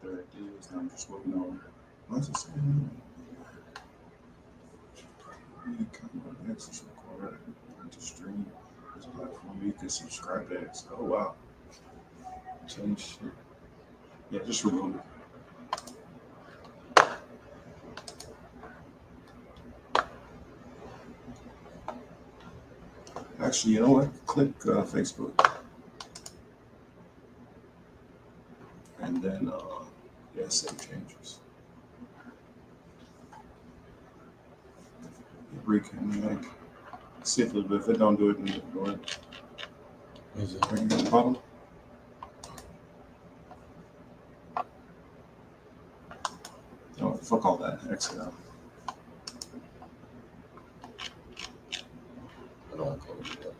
There it is. I'm just waiting on. What's it saying? You come on, access required. To stream this platform, you can subscribe to X. Oh wow, change shit. Yeah, just remove it. Actually, you know what? Click Facebook, and then yeah, save changes. Reconnect. See if it don't do it, then go ahead. Is it? Are you at the bottom? Oh, fuck all that. Exit out. I don't want to close it.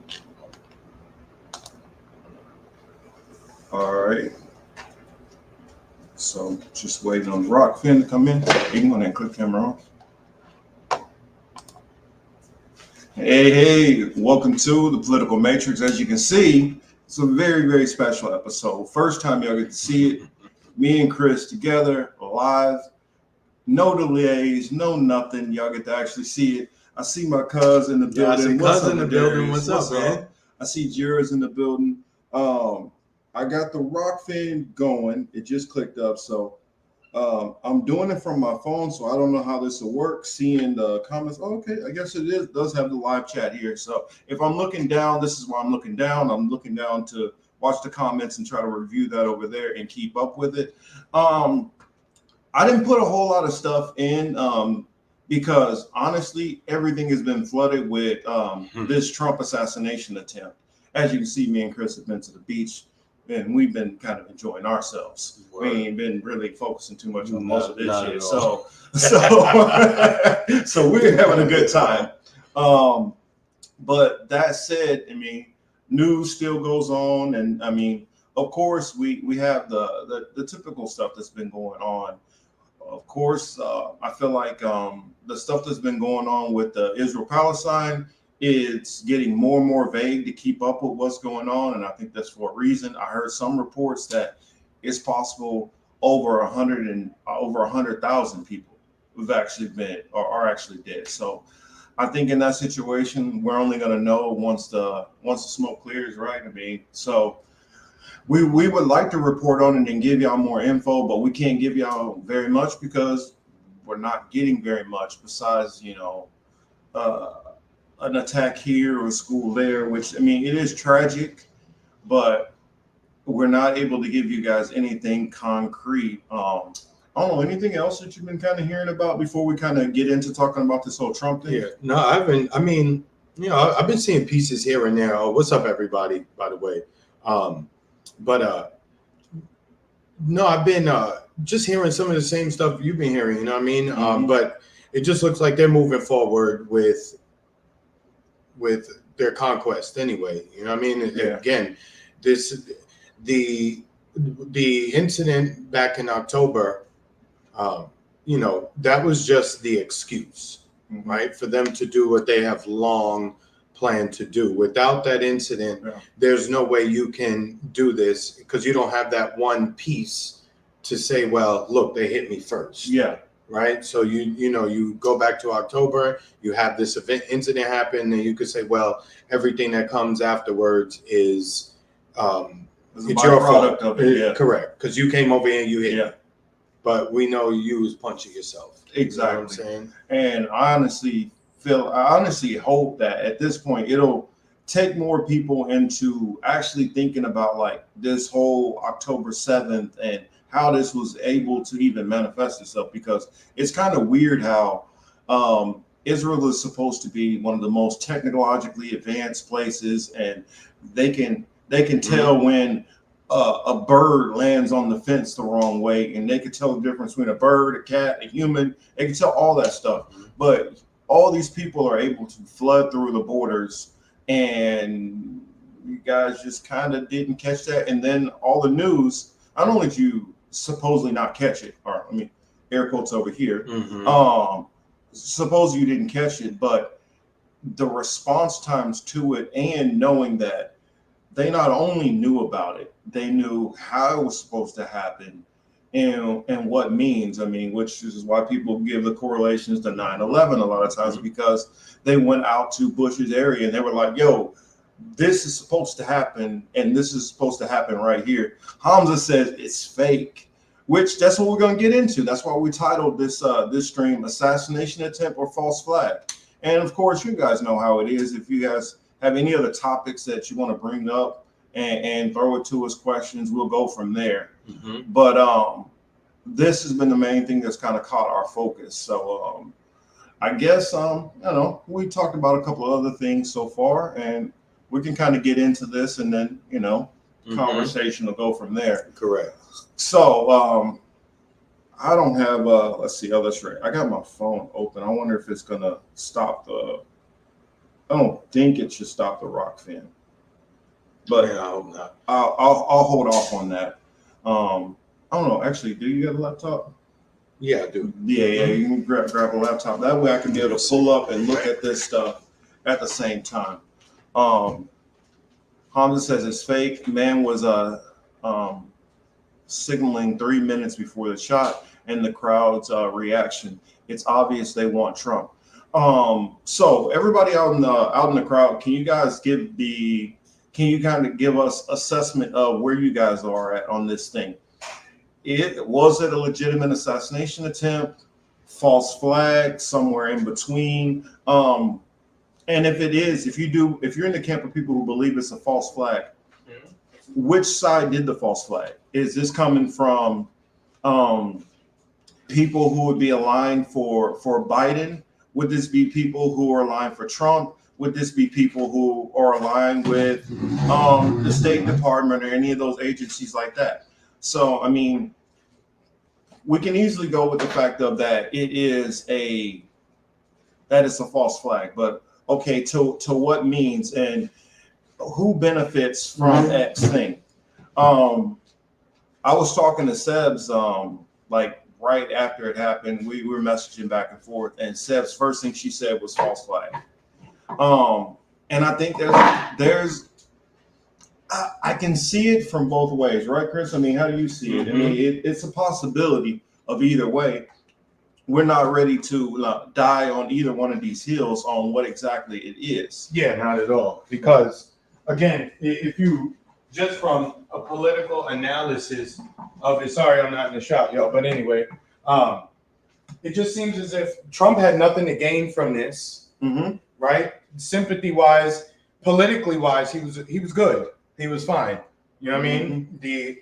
All right. So just waiting on Rockfin to come in. You can go ahead and click camera on. Hey, welcome to the Political Matrix. As you can see, it's a very, very special episode. First time y'all get to see it. Me and Chris together, live. No delays, no nothing. Y'all get to actually see it. I see my cousin in the building. I see What's cousin up, in the building. Darius? What's up, man? I see Jared's in the building. I got the Rockfin going. It just clicked up, so I'm doing it from my phone, so I don't know how this will work. Seeing the comments, okay, I guess it does have the live chat here. So if I'm looking down, this is why I'm looking down. I'm looking down to watch the comments and try to review that over there and keep up with it. I didn't put a whole lot of stuff in because honestly, everything has been flooded with this Trump assassination attempt. As you can see, me and Chris have been to the beach. And we've been kind of enjoying ourselves. Word. We ain't been really focusing too much on most of this shit. So we're having a good time. But that said, I mean, news still goes on, and I mean, of course, we have the typical stuff that's been going on. Of course, I feel like the stuff that's been going on with Israel-Palestine. It's getting more and more vague to keep up with what's going on, and I think that's for a reason. I heard some reports that it's possible over 100,000 people who've actually been or are actually dead. So I think in that situation, we're only going to know once the smoke clears, right? I mean, so we would like to report on it and give y'all more info, but we can't give y'all very much because we're not getting very much besides, an attack here or a school there, which I mean, it is tragic, but we're not able to give you guys anything concrete. I don't know, anything else that you've been kind of hearing about before we kind of get into talking about this whole Trump thing? Yeah, no, I've been seeing pieces here and there. Oh, what's up, everybody, by the way? No, I've been just hearing some of the same stuff you've been hearing, you know what I mean? Mm-hmm. But it just looks like they're moving forward with their conquest anyway, you know what I mean? Yeah. Again, the incident back in October, that was just the excuse, mm-hmm. right, for them to do what they have long planned to do. Without that incident, there's no way you can do this because you don't have that one piece to say, well, look, they hit me first. Yeah. Right. So you go back to October, you have this incident happen, and you could say, well, everything that comes afterwards is it's your fault. Of it, yeah. Correct. Because you came over here and you hit me. But we know you was punching yourself. Exactly. You know what I'm saying? And I honestly hope that at this point it'll take more people into actually thinking about like this whole October 7th and how this was able to even manifest itself, because it's kind of weird how Israel is supposed to be one of the most technologically advanced places, and they can tell when a bird lands on the fence the wrong way, and they can tell the difference between a bird, a cat, a human. They can tell all that stuff, but all these people are able to flood through the borders, and you guys just kind of didn't catch that. And then all the news, not only did you supposedly not catch it, or I mean, air quotes over here. Mm-hmm. Suppose you didn't catch it, but the response times to it, and knowing that they not only knew about it, they knew how it was supposed to happen, and what means. I mean, which is why people give the correlations to 9/11 a lot of times, because they went out to Bush's area and they were like, yo, this is supposed to happen and this is supposed to happen right here. Hamza says it's fake, which that's what we're going to get into. That's why we titled this this stream Assassination Attempt or False Flag. And of course, you guys know how it is. If you guys have any other topics that you want to bring up and throw it to us questions, we'll go from there. But this has been the main thing that's kind of caught our focus. So I guess you know, we talked about a couple of other things so far, and we can kind of get into this, and then you know, conversation will go from there. Correct. So I don't have let's see, let's try. I got my phone open. I wonder if it's gonna stop the. I don't think it should stop the rock fan, but Yeah, I hope not. I'll hold off on that. I don't know. Actually, do you got a laptop? Yeah, I do. Yeah. You can grab a laptop. That way, I can be able to pull up and look at this stuff at the same time. Hamza says it's fake. Man was signaling 3 minutes before the shot, and the crowd's reaction. It's obvious they want Trump. So everybody out in the crowd, can you guys can you kind of give us assessment of where you guys are at on this thing? Was it a legitimate assassination attempt, false flag, somewhere in between? And if it is, if you're in the camp of people who believe it's a false flag, which side did the false flag? Is this coming from people who would be aligned for Biden? Would this be people who are aligned for Trump? Would this be people who are aligned with the State Department or any of those agencies like that? So, I mean, we can easily go with the fact of that it's a false flag, but okay, to what means and who benefits from X thing? I was talking to Seb's like right after it happened. We were messaging back and forth, and Seb's first thing she said was false flag. And I think there's I can see it from both ways, right, Chris? I mean, how do you see it? I mean, it's a possibility of either way. We're not ready to die on either one of these hills on what exactly it is. Yeah, not at all. Because again, if you just from a political analysis of it, sorry, I'm not in the shop, y'all. But anyway, it just seems as if Trump had nothing to gain from this, right? Sympathy wise, politically wise, he was good. He was fine. You know what I mean? The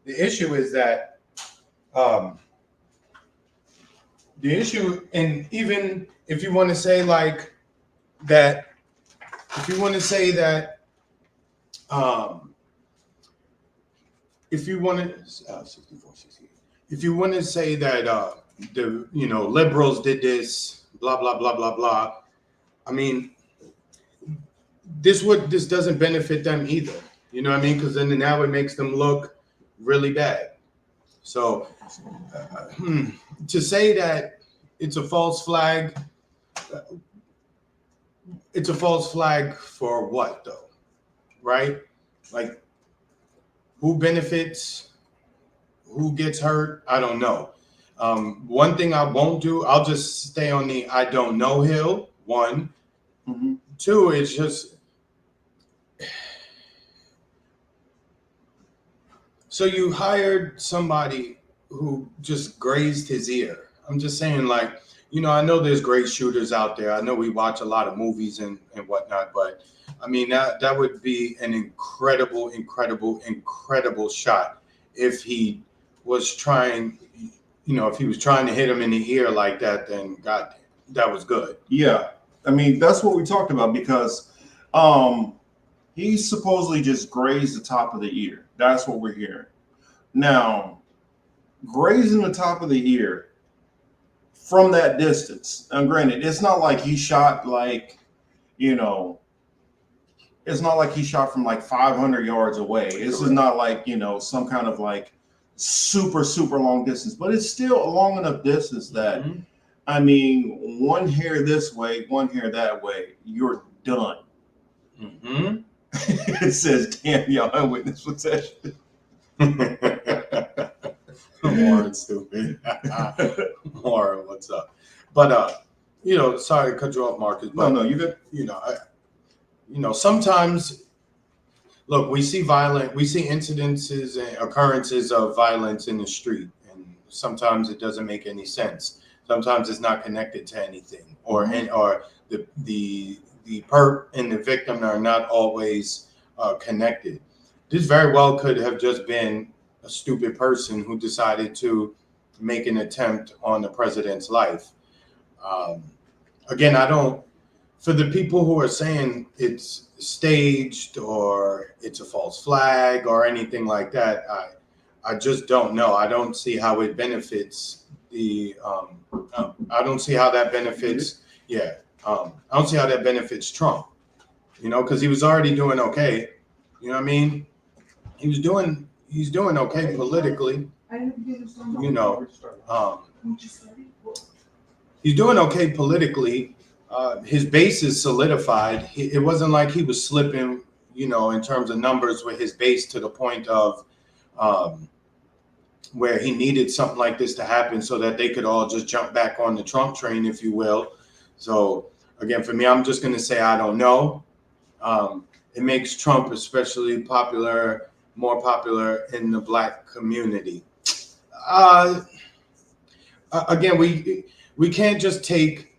issue is that the issue, and even if you want to say like that, if you want to say that, if you want to, 64, 68. If you want to say that the liberals did this, blah blah blah blah blah. I mean, this doesn't benefit them either. You know what I mean? Because then now it makes them look really bad. So to say that it's a false flag, it's a false flag for what though? Right? Like, who benefits? Who gets hurt? I don't know. One thing I won't do, I'll just stay on the I don't know hill. One. Two, it's just so you hired somebody who just grazed his ear. I'm just saying, like, I know there's great shooters out there. I know we watch a lot of movies and whatnot, but I mean, that would be an incredible, incredible, incredible shot if he was trying, if he was trying to hit him in the ear like that, then God, that was good. Yeah. I mean, that's what we talked about because he supposedly just grazed the top of the ear. That's what we're hearing. Now, grazing the top of the ear from that distance, and granted, it's not like he shot like, it's not like he shot from like 500 yards away. This is not like, some kind of like super, super long distance, but it's still a long enough distance that, I mean, one hair this way, one hair that way, you're done. It says, damn, y'all, eyewitness protection. Warren, stupid. Warren, what's up? But sorry to cut you off, Marcus. But No, you good. Sometimes, look, we see incidences and occurrences of violence in the street, and sometimes it doesn't make any sense. Sometimes it's not connected to anything, or the perp and the victim are not always connected. This very well could have just been a stupid person who decided to make an attempt on the president's life. Again, for the people who are saying it's staged or it's a false flag or anything like that, I just don't know. I don't see how it benefits I don't see how that benefits. Yeah. I don't see how that benefits Trump, because he was already doing okay. You know what I mean? He's doing okay politically. He's doing okay politically. His base is solidified. It wasn't like he was slipping, in terms of numbers with his base to the point of where he needed something like this to happen so that they could all just jump back on the Trump train, if you will. So again, for me, I'm just going to say I don't know. It makes Trump especially more popular in the Black community. Again, we can't just take.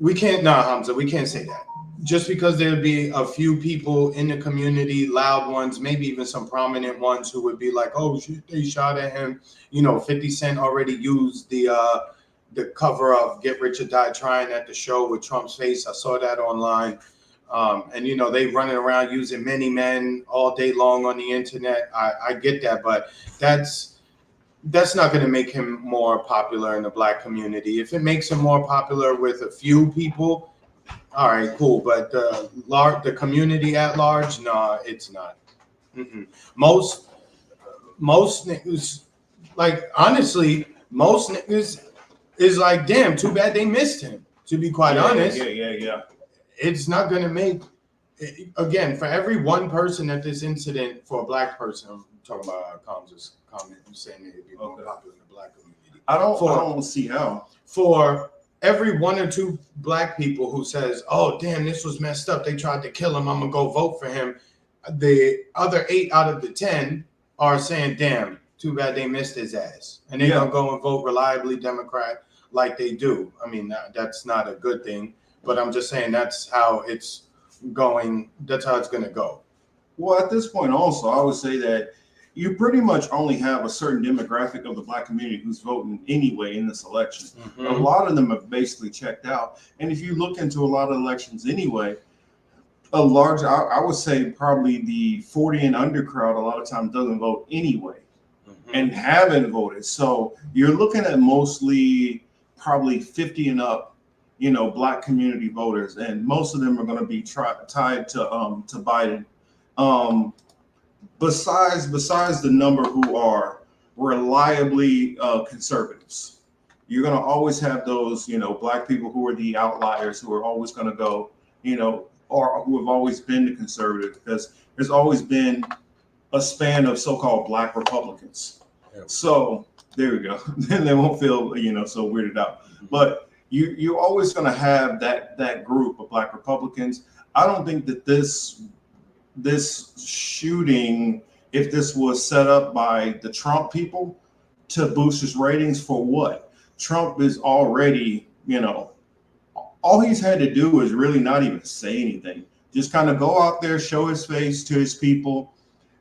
Hamza, we can't say that. Just because there'd be a few people in the community, loud ones, maybe even some prominent ones who would be like, "Oh, shit, they shot at him." 50 Cent already used the cover of "Get Rich or Die Trying" at the show with Trump's face. I saw that online. And they running around using many men all day long on the internet. I get that, but that's not going to make him more popular in the Black community. If it makes him more popular with a few people, all right, cool. But the community at large, nah, it's not. Most niggas, like, honestly, most niggas is like, damn, too bad they missed him. To be quite honest. Yeah. It's not going to make, again, for every one person at this incident, for a Black person, I'm talking about Kamsa's comment, saying that it'd be more popular in the Black community. I don't see how. For every one or two Black people who says, "Oh, damn, this was messed up. They tried to kill him. I'm going to go vote for him." The other 8 out of the 10 are saying, "Damn, too bad they missed his ass." And they're going to go and vote reliably Democrat like they do. I mean, that's not a good thing. But I'm just saying that's how it's going. That's how it's going to go. Well, at this point also, I would say that you pretty much only have a certain demographic of the Black community who's voting anyway in this election. A lot of them have basically checked out. And if you look into a lot of elections anyway, I would say probably the 40 and under crowd a lot of times doesn't vote anyway and haven't voted. So you're looking at mostly probably 50 and up, Black community voters, and most of them are going to be tied to Biden. Besides the number who are reliably conservatives, you're going to always have those, Black people who are the outliers who are always going to go, or who have always been the conservative, because there's always been a span of so-called Black Republicans. Yeah. So there we go. Then they won't feel, so weirded out. But you're always going to have that group of Black Republicans. I don't think that this shooting, if this was set up by the Trump people to boost his ratings, for what? Trump is already, all he's had to do is really not even say anything. Just kind of go out there, show his face to his people.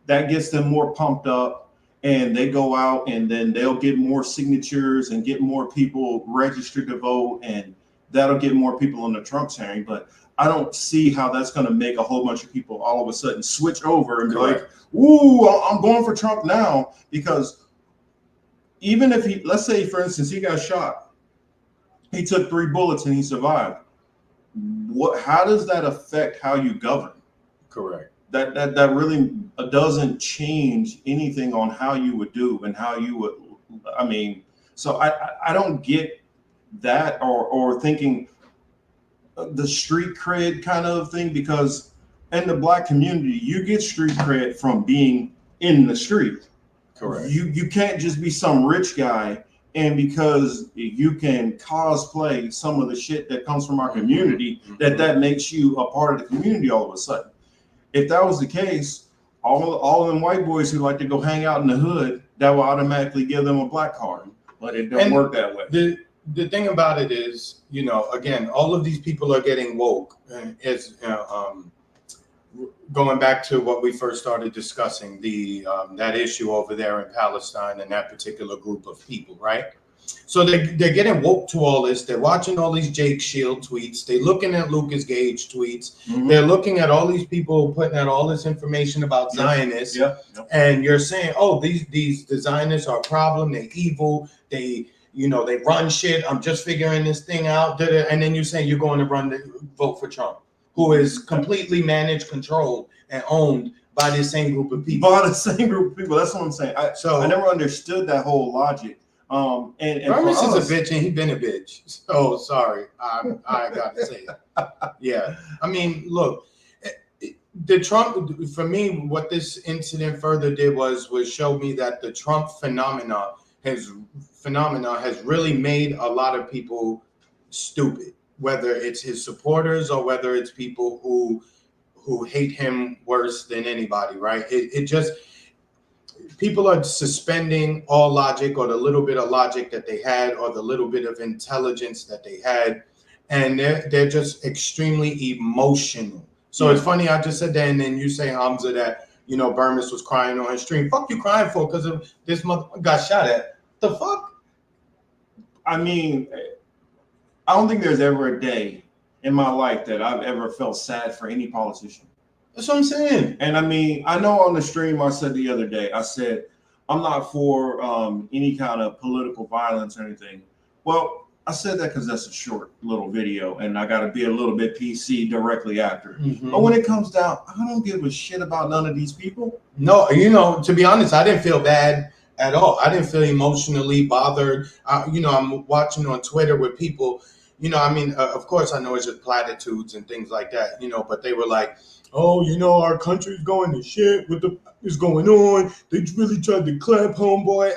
That gets them more pumped up. And they go out and then they'll get more signatures and get more people registered to vote. And that'll get more people on the Trump hearing. But I don't see how that's going to make a whole bunch of people all of a sudden switch over and be like, "Ooh, I'm going for Trump now." Because even if let's say, for instance, he got shot, he took 3 bullets and he survived. How does that affect how you govern? Correct. That really doesn't change anything on how you would do and how you would. I mean, so I don't get that or thinking the street cred kind of thing, because in the Black community, you get street cred from being in the street. Correct. You can't just be some rich guy, and because you can cosplay some of the shit that comes from our community, that makes you a part of the community all of a sudden. If that was the case, all them white boys who like to go hang out in the hood, that will automatically give them a black card. But it don't work that way. The thing about it is, again, all of these people are getting woke. As going back to what we first started discussing, that issue over there in Palestine and that particular group of people, right? So they're getting woke to all this. They're watching all these Jake Shield tweets. They're looking at Lucas Gage tweets. Mm-hmm. They're looking at all these people putting out all this information about Zionists. And you're saying, oh, these Zionists are a problem. They're evil. They run shit. I'm just figuring this thing out. And then you're saying you're going to vote for Trump, who is completely managed, controlled, and owned by the same group of people. By the same group of people. That's what I'm saying. I never understood that whole logic. And Burmis is a bitch, and he been a bitch. So sorry, I got to say it. Yeah, I mean, look, the Trump, for me, what this incident further did was show me that the Trump phenomena has really made a lot of people stupid. Whether it's his supporters or whether it's people who hate him worse than anybody, right? It just. People are suspending all logic or the little bit of logic that they had or the little bit of intelligence that they had. And they're just extremely emotional. So It's funny, I just said that, and then you say, Hamza, that, Burmis was crying on his stream. Fuck you crying for? Because of this motherfucker got shot at. The fuck? I mean, I don't think there's ever a day in my life that I've ever felt sad for any politician. That's what I'm saying. And I mean, I know on the stream I said the other day, I said, I'm not for any kind of political violence or anything. Well, I said that because that's a short little video and I got to be a little bit PC directly after. Mm-hmm. But when it comes down, I don't give a shit about none of these people. No, to be honest, I didn't feel bad at all. I didn't feel emotionally bothered. I'm watching on Twitter with people, of course I know it's just platitudes and things like that, but they were like, oh, our country's going to shit. What is going on? They really tried to clap homeboy.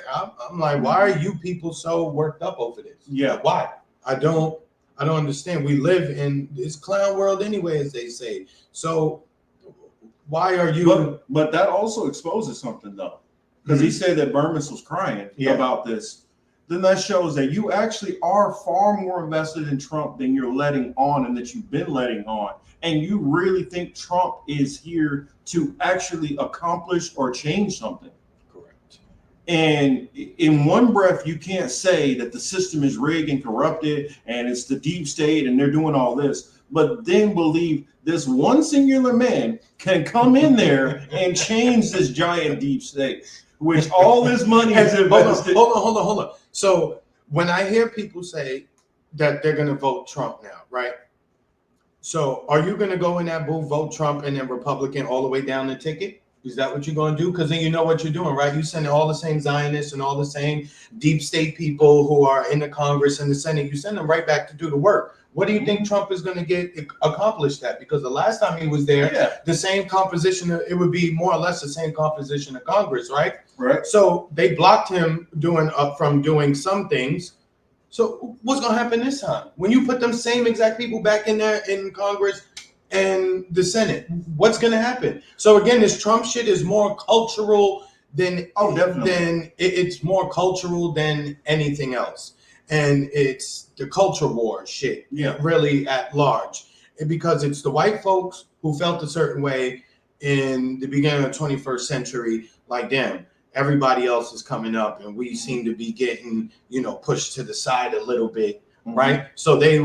I'm like, why are you people so worked up over this? Yeah. Why? I don't understand. We live in this clown world anyway, as they say. So why are you? But that also exposes something, though. Because he said that Burmis was crying about this. Then that shows that you actually are far more invested in Trump than you're letting on and that you've been letting on. And you really think Trump is here to actually accomplish or change something. Correct. And in one breath, you can't say that the system is rigged and corrupted and it's the deep state and they're doing all this, but then believe this one singular man can come in there and change this giant deep state, which all this money is invested. Hold on. So when I hear people say that they're going to vote Trump now, right? So are you going to go in that booth, vote Trump, and then Republican all the way down the ticket? Is that what you're going to do? Because then you know what you're doing, right? You send all the same Zionists and all the same deep state people who are in the Congress and the Senate. You send them right back to do the work. What do you think Trump is going to get accomplished that? Because the last time he was there, the same composition, it would be more or less the same composition of Congress, right? Right. So they blocked him from doing some things. So what's going to happen this time? When you put them same exact people back in there in Congress and the Senate, what's going to happen? So again, this Trump shit is more cultural than it's more cultural than anything else. And it's the culture war shit, really at large. Because it's the white folks who felt a certain way in the beginning of the 21st century, like, damn, everybody else is coming up and we seem to be getting, pushed to the side a little bit, right? So they,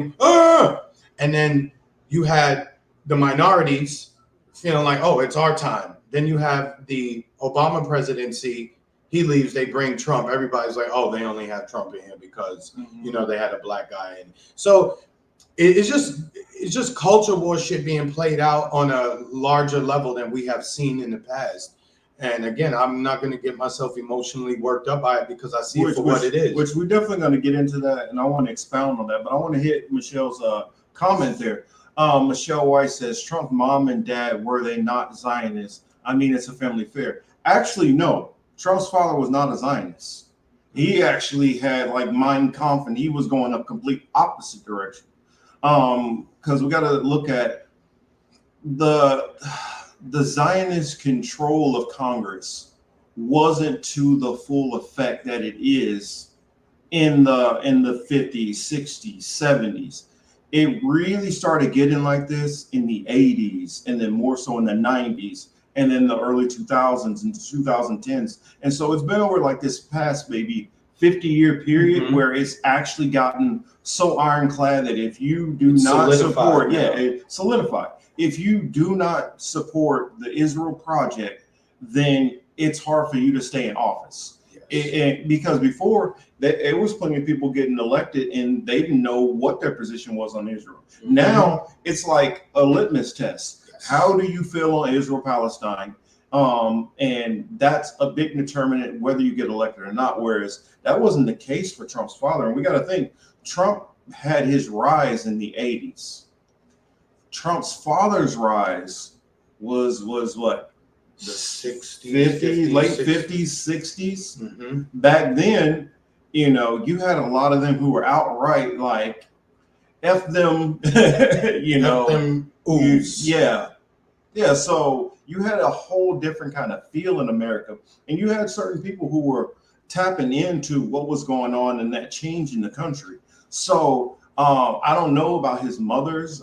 and then you had the minorities feeling like, oh, it's our time. Then you have the Obama presidency. He leaves, they bring Trump. Everybody's like, oh, they only have Trump in here because, they had a black guy in. So it's just culture war shit being played out on a larger level than we have seen in the past. And again, I'm not going to get myself emotionally worked up by it because I see it for what it is. Which we're definitely going to get into that, and I want to expound on that. But I want to hit Michelle's comment there. Michelle White says, Trump's mom and dad, were they not Zionists? I mean, it's a family affair. Actually, no. Trump's father was not a Zionist. He actually had like Mein Kampf, and he was going a complete opposite direction. Because we got to look at the Zionist control of Congress wasn't to the full effect that it is in the 50s, 60s, 70s. It really started getting like this in the 80s, and then more so in the 90s, and then the early 2000s and 2010s. And so it's been over like this past maybe 50-year period where it's actually gotten so ironclad that if you do not support, it solidified. If you do not support the Israel project, then it's hard for you to stay in office. Because before that, it was plenty of people getting elected and they didn't know what their position was on Israel. Now it's like a litmus test. How do you feel on Israel Palestine? And that's a big determinant whether you get elected or not. Whereas that wasn't the case for Trump's father. And we got to think Trump had his rise in the 80s. Trump's father's rise was what? The 60s, late 50s, 60s. Back then, you know, you had a lot of them who were outright like, F them, you know. F them ooze. Yeah. So you had a whole different kind of feel in America. And you had certain people who were tapping into what was going on and that change in the country. So I don't know about his mother's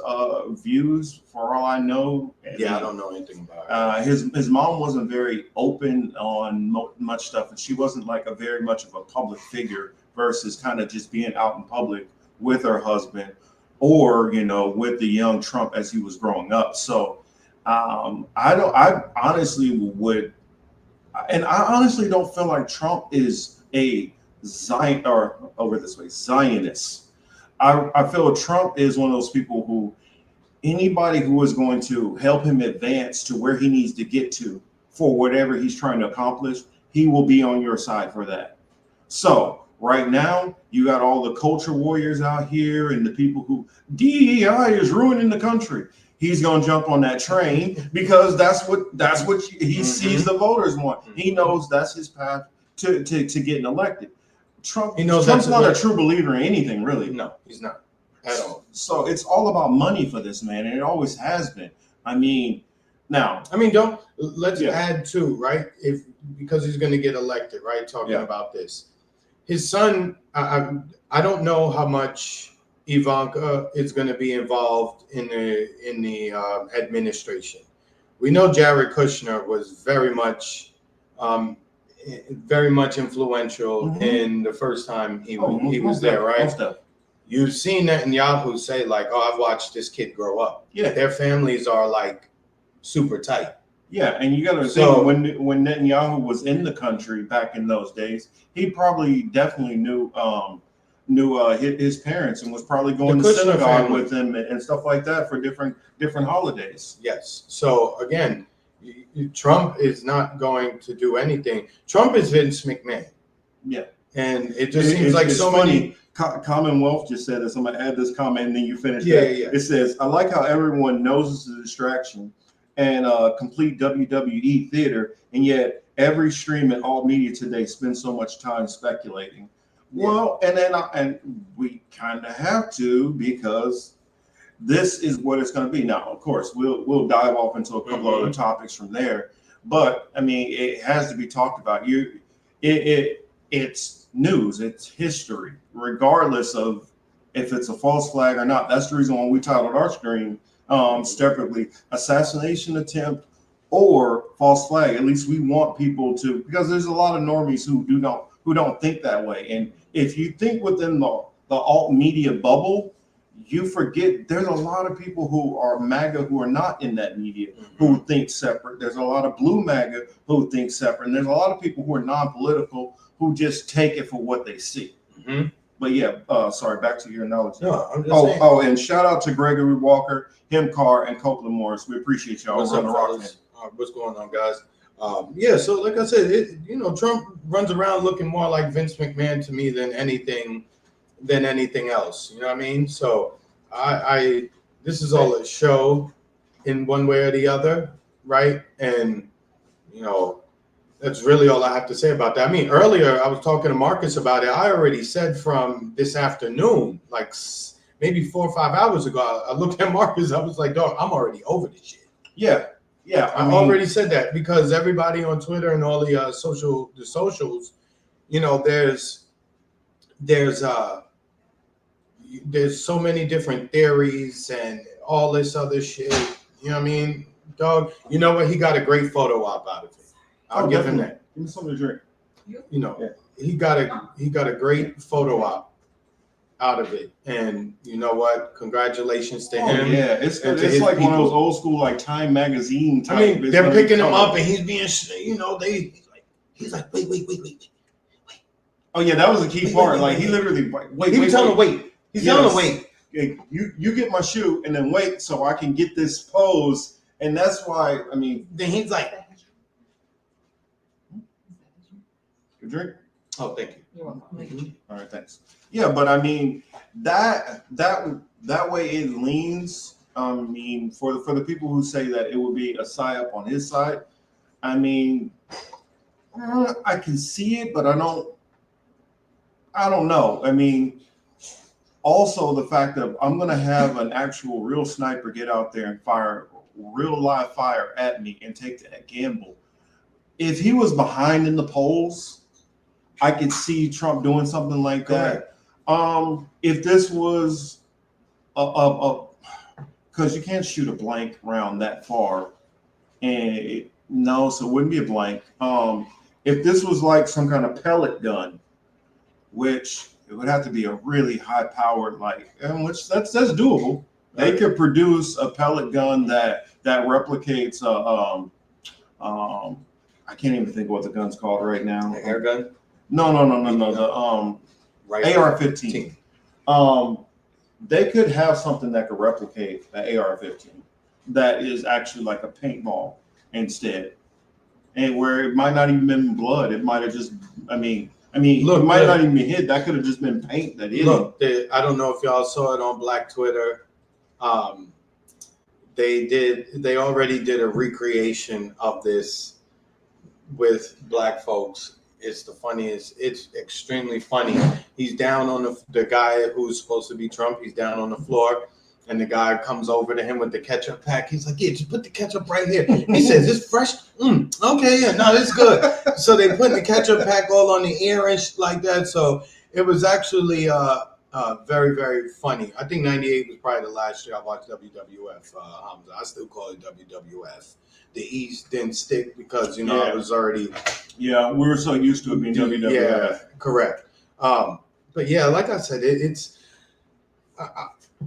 views. For all I know, I don't know anything about it. His mom wasn't very open on much stuff, and she wasn't like a very much of a public figure versus kind of just being out in public with her husband, or you know, with the young Trump as he was growing up. So I honestly don't feel like Trump is a Zionist. I feel Trump is one of those people who anybody who is going to help him advance to where he needs to get to for whatever he's trying to accomplish, he will be on your side for that. So right now, you got all the culture warriors out here and the people who DEI is ruining the country. He's going to jump on that train because that's what he sees the voters want. He knows that's his path to getting elected. Trump's not a true believer in anything, really. No, he's not at all. So it's all about money for this man, and it always has been. Let's add to, right? Because he's going to get elected, right? Talking about this, his son. I don't know how much Ivanka is going to be involved in the administration. We know Jared Kushner was very much influential in the first time he was there, right? You've seen Netanyahu say like, "Oh, I've watched this kid grow up." Yeah, their families are like super tight. Yeah, and you got to think when Netanyahu was in the country back in those days, he probably definitely knew his parents and was probably going to synagogue with them and stuff like that for different holidays. Yes. So again, Trump is not going to do anything. Trump is Vince McMahon. Yeah. And it just seems like so funny. Commonwealth just said this. I'm gonna add this comment and then you finish. Yeah. It says, I like how everyone knows it's a distraction and complete WWE theater, and yet every stream and all media today spends so much time speculating. Yeah. Well, and we kind of have to, because this is what it's going to be. Now, of course, we'll dive off into a couple other topics from there, but I mean, it has to be talked about. It's news, it's history, regardless of if it's a false flag or not. That's the reason why we titled our stream separately, assassination attempt or false flag. At least we want people to, because there's a lot of normies who don't think that way. And if you think within the alt media bubble, you forget there's a lot of people who are MAGA who are not in that media who think separate. There's a lot of blue MAGA who think separate. And there's a lot of people who are non-political who just take it for what they see. But yeah, sorry, back to your analogy. No, I'm just saying. And shout out to Gregory Walker, Himcar, and Copeland Morris. We appreciate y'all. What's up, fellas? What's going on, guys? So like I said, Trump runs around looking more like Vince McMahon to me than anything else. You know what I mean? So this is all a show in one way or the other, right? And That's really all I have to say about that. I mean, earlier I was talking to Marcus about it. I already said from this afternoon, like maybe 4 or 5 hours ago, I looked at Marcus. I was like, dog, I'm already over this shit. Yeah. I mean, already said that because everybody on Twitter and all the socials, you know, there's so many different theories and all this other shit. You know what I mean? Dog, you know what? He got a great photo op out of it. I'll give him that. Give me something to drink. You know, he got a great photo op out of it. And you know what? Congratulations to him. Yeah, it's like one of those old school like Time magazine type. I mean, they're picking him up and he's being, you know, he's like, wait. Oh yeah, that was a key part. Like he literally wait. He was telling him wait. He's telling him wait. You get my shoe and then wait so I can get this pose. And that's why, I mean, then he's like, good drink. oh, thank you. You're welcome. All right, thanks. Yeah, but I mean that way it leans. I mean, for the people who say that it would be a psyop on his side, I mean, I can see it, but I don't know. I mean, also the fact that I'm gonna have an actual real sniper get out there and fire real live fire at me and take that gamble. If he was behind in the polls, I could see Trump doing something like that. If this was because you can't shoot a blank round that far, and so it wouldn't be a blank. If this was like some kind of pellet gun, which it would have to be a really high powered which that's doable. They could produce a pellet gun that replicates I can't even think of what the gun's called right now. The air gun? No. The AR-15. They could have something that could replicate the AR-15 that is actually like a paintball instead, and where it might not even been blood. It might have just, look, it might not even be hit. That could have just been paint that hit. Look, I don't know if y'all saw it on Black Twitter. They already did a recreation of this with black folks. It's the funniest. It's extremely funny. He's down on the guy who's supposed to be Trump. He's down on the floor, and the guy comes over to him with the ketchup pack. He's like, "Yeah, just put the ketchup right here." He says, "It's fresh." Okay, yeah, no, it's good. So they put the ketchup pack all on the ear and like that. So it was actually very, very funny. I think '98 was probably the last year I watched WWF. Hamza. I still call it WWF. The E's didn't stick because it was already. Yeah, we were so used to it being WWF. Yeah, correct. But yeah, like I said, it's.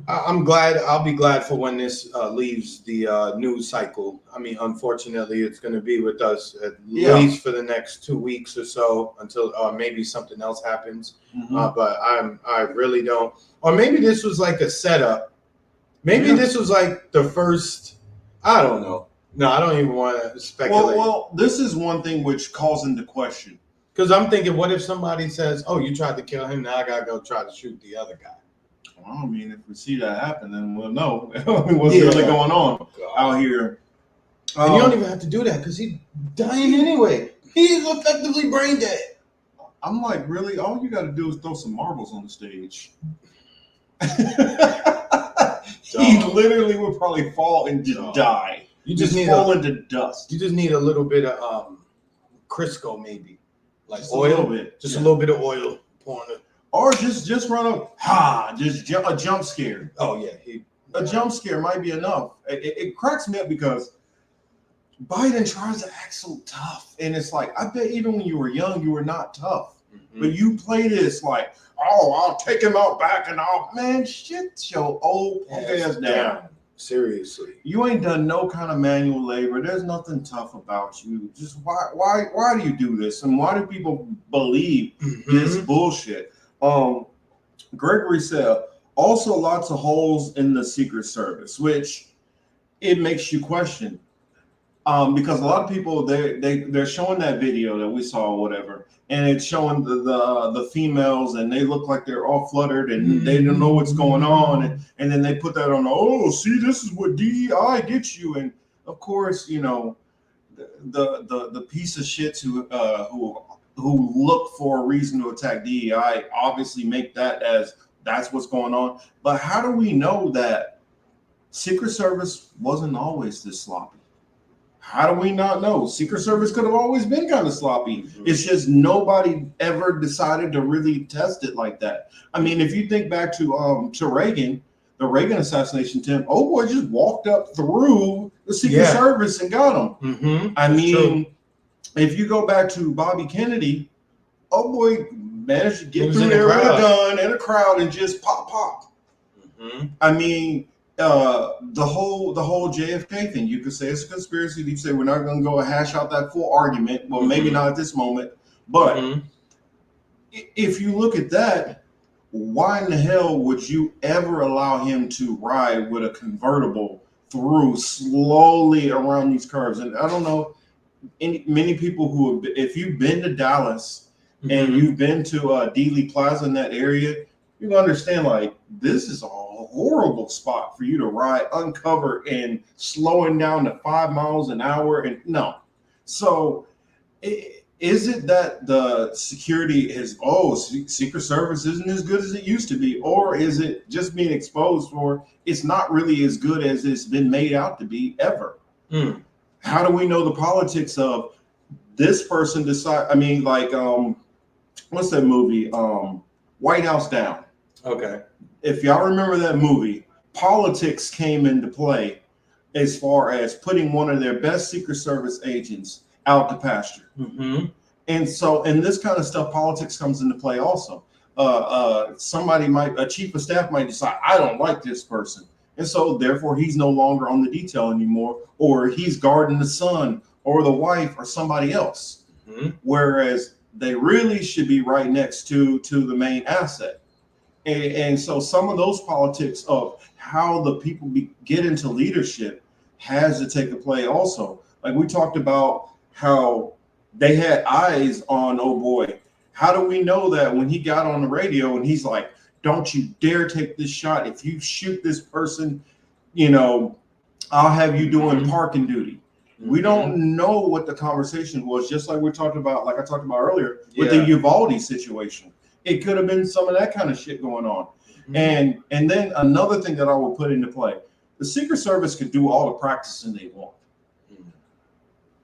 I'm glad. I'll be glad for when this leaves the news cycle. I mean, unfortunately, it's going to be with us at least for the next 2 weeks or so until maybe something else happens. Mm-hmm. But I really don't. Or maybe this was like a setup. Maybe this was like the first. I don't know. No, I don't even want to speculate. Well, this is one thing which calls into question. Because I'm thinking, what if somebody says, "Oh, you tried to kill him. Now I gotta go try to shoot the other guy." Well, I mean, if we see that happen, then we'll know what's really going on out here. And you don't even have to do that because he's dying anyway. He's effectively brain dead. I'm like, really? All you got to do is throw some marbles on the stage. He literally would probably fall and just die. You just need fall into dust. You just need a little bit of Crisco, maybe, like just oil, a little bit. Just a little bit of oil pouring it. Or just run up, just a jump scare. Oh yeah, a jump scare might be enough. It cracks me up because Biden tries to act so tough, and it's like, I bet even when you were young, you were not tough, but you play this like, oh, I'll take him out back and man, shit your old ass down. Seriously, you ain't done no kind of manual labor. There's nothing tough about you. Just why do you do this, and why do people believe this bullshit? Gregory said also lots of holes in the Secret Service, which it makes you question. Because a lot of people they're showing that video that we saw or whatever, and it's showing the females, and they look like they're all fluttered and they don't know what's going on, and then they put that on. Oh, see, this is what DEI gets you, and of course, the piece of shits who look for a reason to attack DEI obviously make that as that's what's going on. But how do we know that Secret Service wasn't always this sloppy? How do we not know? Secret Service could have always been kind of sloppy. Mm-hmm. It's just nobody ever decided to really test it like that. I mean, if you think back to Reagan, the Reagan assassination attempt, oh boy, just walked up through the Secret Service and got him. Mm-hmm. I mean, if you go back to Bobby Kennedy, oh boy, managed to get through there with a gun in a crowd and just pop. Mm-hmm. I mean, the whole JFK thing, you could say it's a conspiracy. You say we're not going to go hash out that full argument. Well, maybe not at this moment, but if you look at that, why in the hell would you ever allow him to ride with a convertible through slowly around these curves? And I don't know many people who have, if you've been to Dallas and you've been to Dealey Plaza in that area, you understand like this is a horrible spot for you to ride uncovered and slowing down to 5 miles an hour. And no, so is it that the security is Secret Service isn't as good as it used to be, or is it just being exposed for it's not really as good as it's been made out to be ever? How do we know the politics of this person decide? I mean, like what's that movie? White House Down. Okay. If y'all remember that movie, politics came into play as far as putting one of their best Secret Service agents out to pasture. And so, in this kind of stuff, politics comes into play also. A chief of staff might decide, I don't like this person. And so, therefore, he's no longer on the detail anymore, or he's guarding the son or the wife or somebody else. Whereas they really should be right next to the main asset. And so some of those politics of how the people get into leadership has to take a play also. Like we talked about how they had eyes on, oh boy, how do we know that when he got on the radio and he's like, don't you dare take this shot. If you shoot this person, I'll have you doing parking duty. We don't know what the conversation was, just like I talked about earlier with the Uvalde situation. It could have been some of that kind of shit going on. And then another thing that I will put into play, the Secret Service could do all the practicing they want.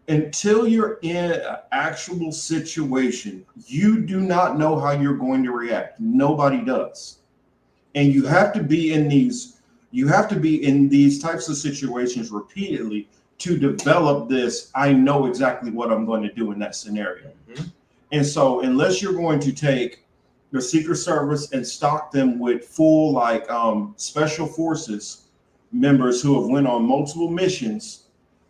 Until you're in an actual situation, you do not know how you're going to react. Nobody does. And you have to be in these types of situations repeatedly to develop this, I know exactly what I'm going to do in that scenario. And so unless you're going to take the Secret Service and stock them with full special forces members who have went on multiple missions,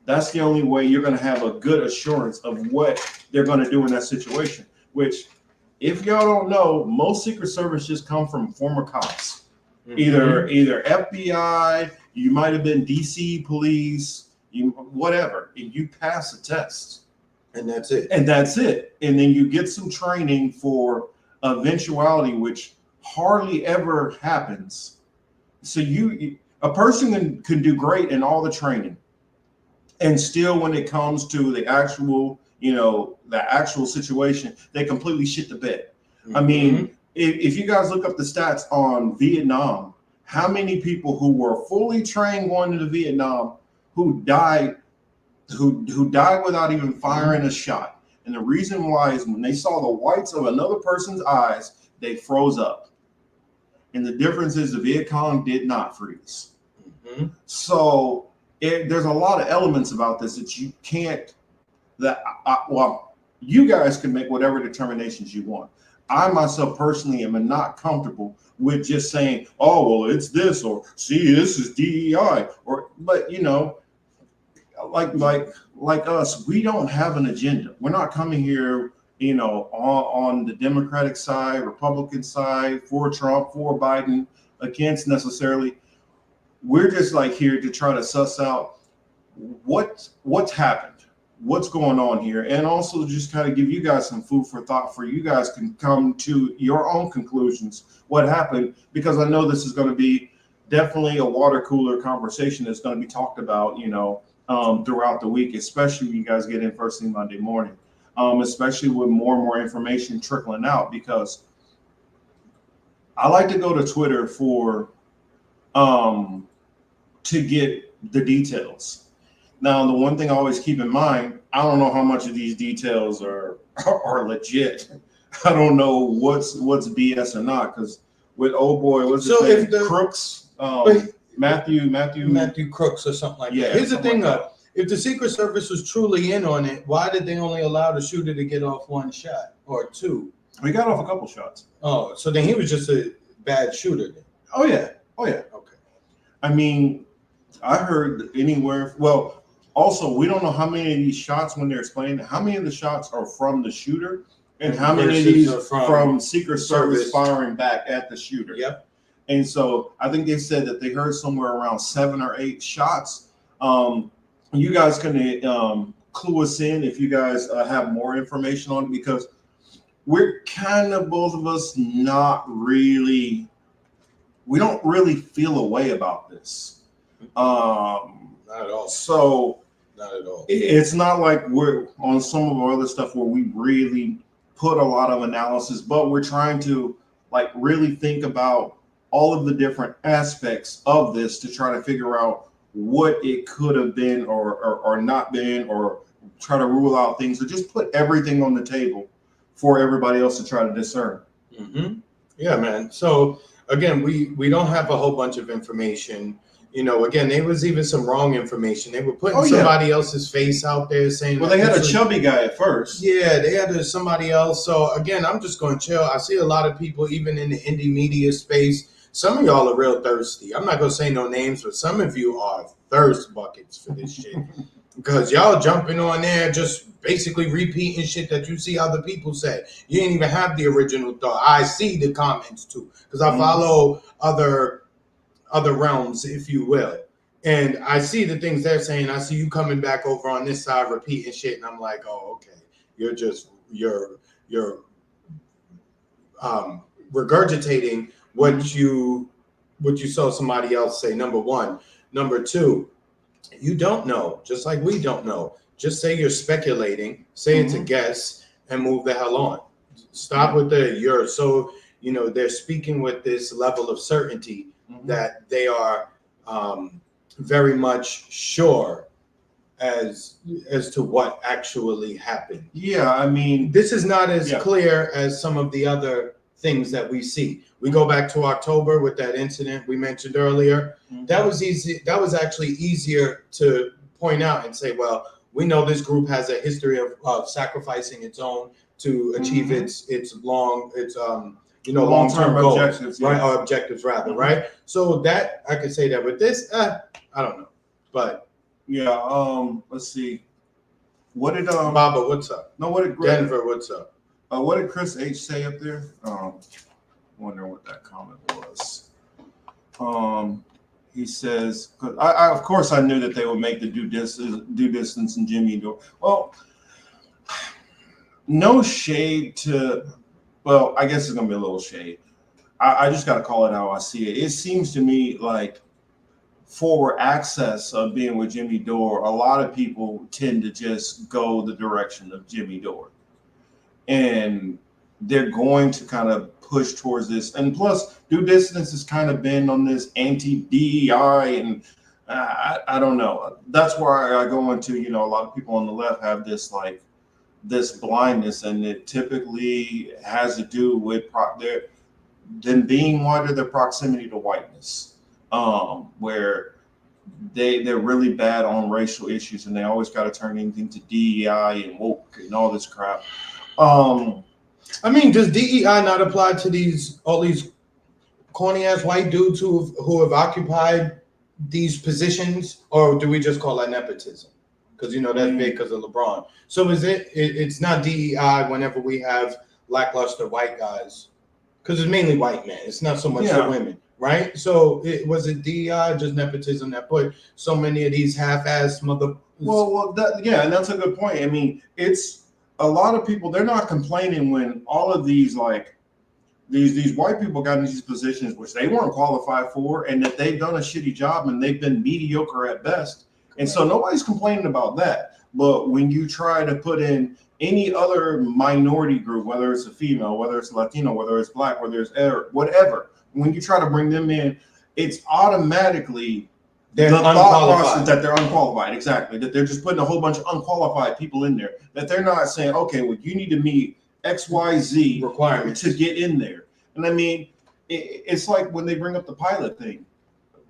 that's the only way you're going to have a good assurance of what they're going to do in that situation. Which, if y'all don't know, most Secret Service just come from former cops, either FBI, you might have been DC police, whatever, and you pass the test, and that's it. And then you get some training for eventuality, which hardly ever happens. So a person can do great in all the training, and still when it comes to the actual situation, they completely shit the bed. I mean, if you guys look up the stats on Vietnam, how many people who were fully trained going into Vietnam who died without even firing a shot? And the reason why is when they saw the whites of another person's eyes, they froze up. And the difference is the Viet Cong did not freeze. So there's a lot of elements about this that you can't, you guys can make whatever determinations you want. I myself personally am not comfortable with just saying, oh, well, it's this, or see, this is DEI, but like us, we don't have an agenda. We're not coming here, on the Democratic side, Republican side, for Trump, for Biden, against necessarily. We're just here to try to suss out what's happened, what's going on here, and also just kind of give you guys some food for thought, for you guys can come to your own conclusions, what happened, because I know this is going to be definitely a water cooler conversation that's going to be talked about, throughout the week, especially when you guys get in first thing Monday morning, especially with more and more information trickling out, because I like to go to Twitter for to get the details. Now, the one thing I always keep in mind, I don't know how much of these details are legit. I don't know what's BS or not, because with old boy, what's his name? Crooks, Matthew Crooks or something like Yeah, that. Here's the something thing, like though. If the Secret Service was truly in on it, why did they only allow the shooter to get off one shot or two? We got off a couple shots. Oh, so then he was just a bad shooter then. Oh yeah. Okay. I mean, I heard anywhere. Well, also, we don't know how many of these shots, when they're explaining, how many of the shots are from the shooter, and how many of these are from Secret Service firing back at the shooter. Yep. And so I think they said that they heard somewhere around 7 or 8 shots. You guys can clue us in if you guys have more information on it, because we're kind of, both of us, not really. We don't really feel a way about this. Not at all. So Not at all. it's not like we're on some of our other stuff where we really put a lot of analysis, but we're trying to like really think about all of the different aspects of this to try to figure out what it could have been or not been, or try to rule out things, or just put everything on the table for everybody else to try to discern. Mm-hmm. Yeah, man. So again, we don't have a whole bunch of information. You know, again, there was even some wrong information. They were putting somebody else's face out there saying. Well, they had a chubby guy at first. Yeah, they had somebody else. So again, I'm just going to chill. I see a lot of people, even in the indie media space. Some of y'all are real thirsty. I'm not going to say no names, but some of you are thirst buckets for this shit. Because y'all jumping on there, just basically repeating shit that you see other people say. You didn't even have the original thought. I see the comments too, because I follow other realms, if you will. And I see the things they're saying. I see you coming back over on this side repeating shit, and I'm like, oh, okay. You're regurgitating what you saw somebody else say, number one. Number two, you don't know, just like we don't know. Just say you're speculating, say it's a guess, and move the hell on. Stop with the so, they're speaking with this level of certainty that they are very much sure as to what actually happened. Yeah, I mean, this is not as clear as some of the other things that we see. We go back to October with that incident we mentioned earlier. That was easy. That was actually easier to point out and say, well, we know this group has a history of sacrificing its own to achieve its long-term goals, objectives, right? Or objectives rather, right? So that I could say that with this, I don't know, but let's see. What did Baba, what's up? No, what did Denver, what's up? What did Chris H say up there? Wonder what that comment was. He says, I of course I knew that they would make the due distance and Jimmy Dore. Well, no shade to. Well, I guess it's gonna be a little shade. I just got to call it how I see it. It seems to me like forward access of being with Jimmy Dore, a lot of people tend to just go the direction of Jimmy Dore. And they're going to kind of push towards this. And plus, due distance has kind of been on this anti-DEI, and I don't know. That's where I go into, a lot of people on the left have this blindness, and it typically has to do with them being white or their proximity to whiteness, where they're really bad on racial issues, and they always got to turn anything to DEI and woke and all this crap. I mean, does DEI not apply to all these corny ass white dudes who have occupied these positions, or do we just call that nepotism? Because that's big because of LeBron. So it's not DEI whenever we have lackluster white guys, because it's mainly white men. It's not so much the women, right? So was it DEI, just nepotism, that put so many of these half-ass mother? Well, and that's a good point. I mean, it's a lot of people. They're not complaining when all of these these white people got in these positions which they weren't qualified for, and that they've done a shitty job and they've been mediocre at best. And so nobody's complaining about that. But when you try to put in any other minority group, whether it's a female, whether it's Latino, whether it's Black, whether it's Arab, whatever, when you try to bring them in, it's automatically They're the thought unqualified. process that they're unqualified. Exactly. That they're just putting a whole bunch of unqualified people in there. That they're not saying, okay, well, you need to meet XYZ Requirements to get in there. And I mean, it's like when they bring up the pilot thing.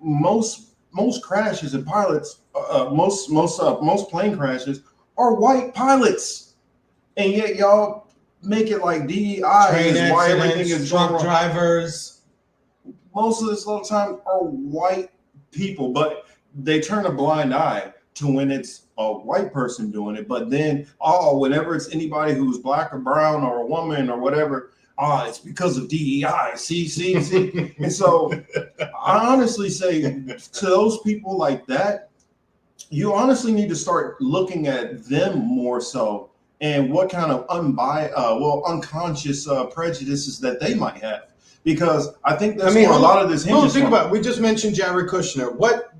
Most crashes and pilots, most plane crashes are white pilots, and yet y'all make it like DEI Train is why everything accidents, is truck wrong. drivers. Most of this little time are white people, but they turn a blind eye to when it's a white person doing it. But then, whenever it's anybody who's Black or brown or a woman or whatever, it's because of DEI. See. And so I honestly say to those people like that, you honestly need to start looking at them more so and what kind of unconscious prejudices that they might have. Because I think that's where a lot of this hinges think from. about it. We just mentioned Jared Kushner. What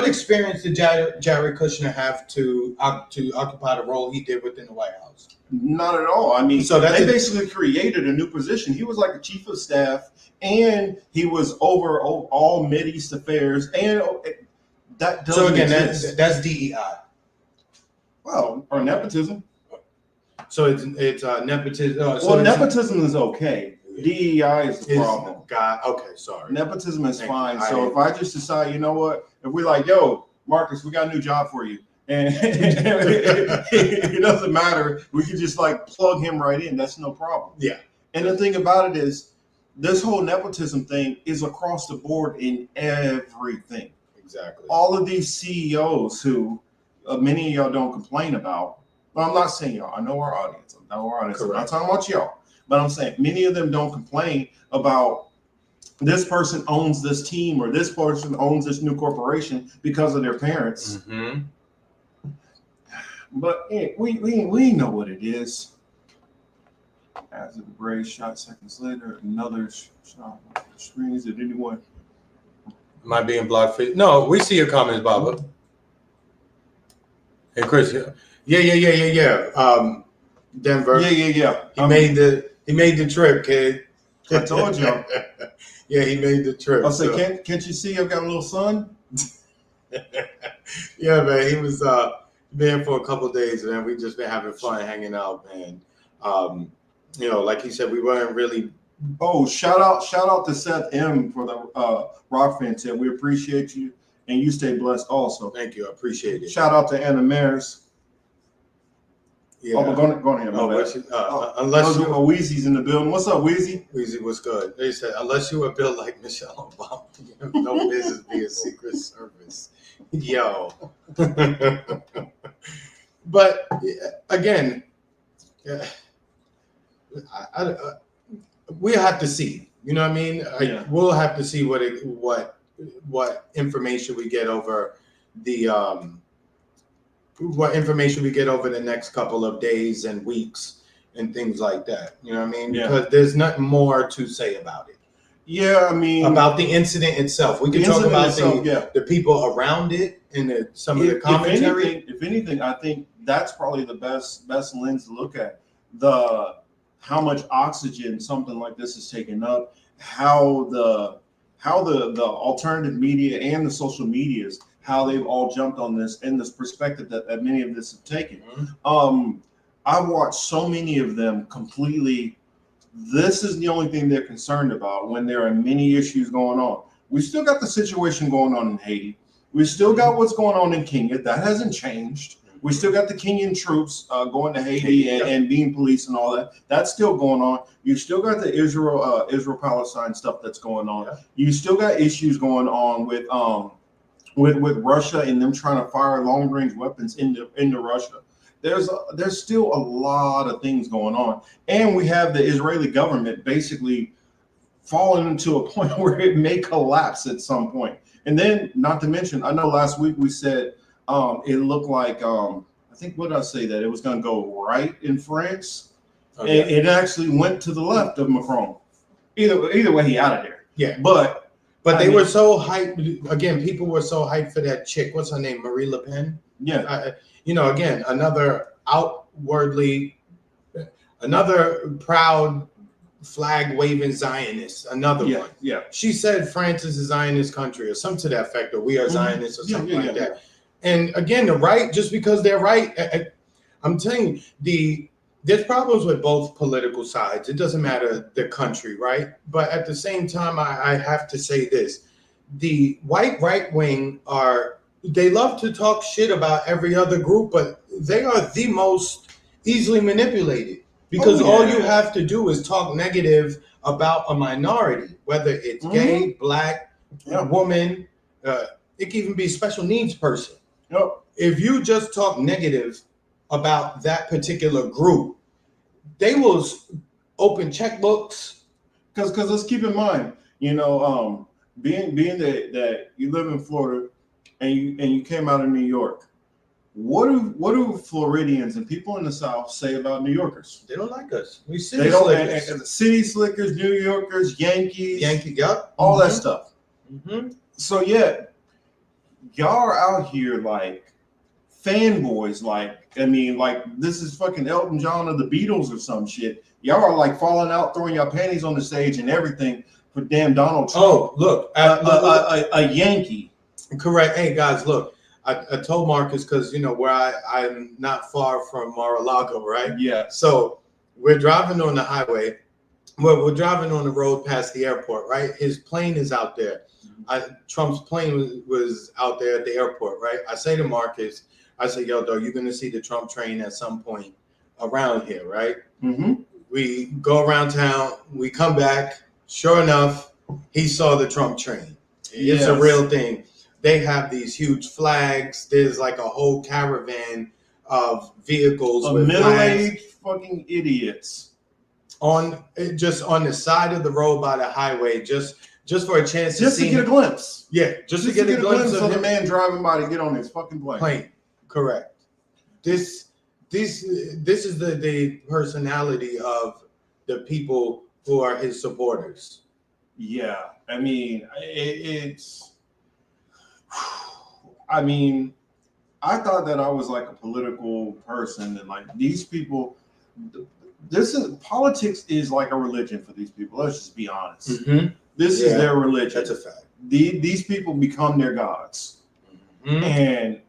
experience did Jared Kushner have to occupy the role he did within the White House? Not at all. I mean, So they basically created a new position. He was like a chief of staff, and he was over all Mideast affairs, and that doesn't So again, exist. that's DEI. Well, or nepotism. So it's nepotism. Nepotism is okay. DEI is the problem. Okay, sorry. Nepotism is Thank fine. you. So if I just decide, you know what, if we're like, yo, Marcus, we got a new job for you, and it doesn't matter, we can just like plug him right in. That's no problem. Yeah. And the thing about it is, this whole nepotism thing is across the board in everything. Exactly. All of these CEOs who many of y'all don't complain about. Well, I'm not saying y'all. I know our audience. I'm not talking about y'all. But I'm saying many of them don't complain about this person owns this team or this person owns this new corporation because of their parents. Mm-hmm. But we know what it is. As the Braves shot seconds later, another shot on the screen. Is it anyone? Am I being blocked? No, we see your comments, Baba. Hey, Chris. Yeah. Denver. Yeah. He made the trip, kid. I told you. Yeah, he made the trip. I'll say, can't you see I've got a little son? Yeah, man. He was been for a couple of days, man. We just been having fun hanging out, man. Like he said, we weren't really. Oh, shout out to Seth M for the rock fan tip. We appreciate you, and you stay blessed also. Thank you, I appreciate it. Shout out to Anna Maris. Yeah. Oh, go ahead. Unless you Weezy's in the building. What's up, Weezy? Weezy, what's good? They said, unless you were built like Michelle Obama, you have no business being Secret Service. Yo. But again, we have to see. You know what I mean? Yeah. We'll have to see what information we get over what information we get over the next couple of days and weeks and things like that. You know what I mean? Yeah. Because there's nothing more to say about it. Yeah, I mean, about the incident itself. We can talk about the people around it and some of the commentary. If anything, I think that's probably the best lens to look at. How much oxygen something like this is taking up, how the alternative media and the social medias, how they've all jumped on this and this perspective that many of this have taken. Mm-hmm. I've watched so many of them completely. This is the only thing they're concerned about when there are many issues going on. We still got the situation going on in Haiti. We still got what's going on in Kenya. That hasn't changed. We still got the Kenyan troops going to Haiti and being policed and all that. That's still going on. You still got the Israel-Palestine stuff that's going on. Yeah. You still got issues going on with Russia and them trying to fire long-range weapons into Russia. There's still a lot of things going on, and we have the Israeli government basically falling into a point where it may collapse at some point. And then, not to mention, I know last week we said it looked like I think what did I say that it was going to go right in France, and it actually went to the left of Macron. Either way, he out of there. Yeah, but But they were so hyped. Again, people were so hyped for that chick. What's her name? Marie Le Pen. Yeah. Again, another proud flag waving Zionist. Another one. Yeah. She said France is a Zionist country or something to that effect, or we are Zionists or something like that. And again, the right, just because they're right, I'm telling you, there's problems with both political sides. It doesn't matter the country, right? But at the same time, I have to say this. The white right wing they love to talk shit about every other group, but they are the most easily manipulated because all you have to do is talk negative about a minority, whether it's gay, black, woman, it can even be a special needs person. If you just talk negative about that particular group, they will open checkbooks. Because let's keep in mind, being that you live in Florida and you came out of New York, what do Floridians and people in the South say about New Yorkers? They don't like us. We city slickers. And city slickers, New Yorkers, Yankees, all that stuff. So yeah, y'all are out here like fanboys, like this is fucking Elton John or the Beatles or some shit. Y'all are like falling out, throwing your panties on the stage and everything for damn Donald Trump. Oh, look, a Yankee. Correct. Hey guys, look, I told Marcus because where I'm not far from Mar-a-Lago, right? Yeah. So we're driving on the highway. We're driving on the road past the airport, right? His plane is out there. Trump's plane was out there at the airport, right? I say to Marcus, I say, yo, dog, you're going to see the Trump train at some point around here, right? We go around town. We come back. Sure enough, he saw the Trump train. It's a real thing. They have these huge flags. There's like a whole caravan of vehicles with middle-aged fucking idiots on the side of the road by the highway, just for a chance to get a glimpse. Yeah, just to get a glimpse of the man driving by to get on his fucking plane. Correct. This is the personality of the people who are his supporters. Yeah, I thought that I was like a political person, and like these people, politics is like a religion for these people. Let's just be honest. This is their religion. That's a fact. These people become their gods, and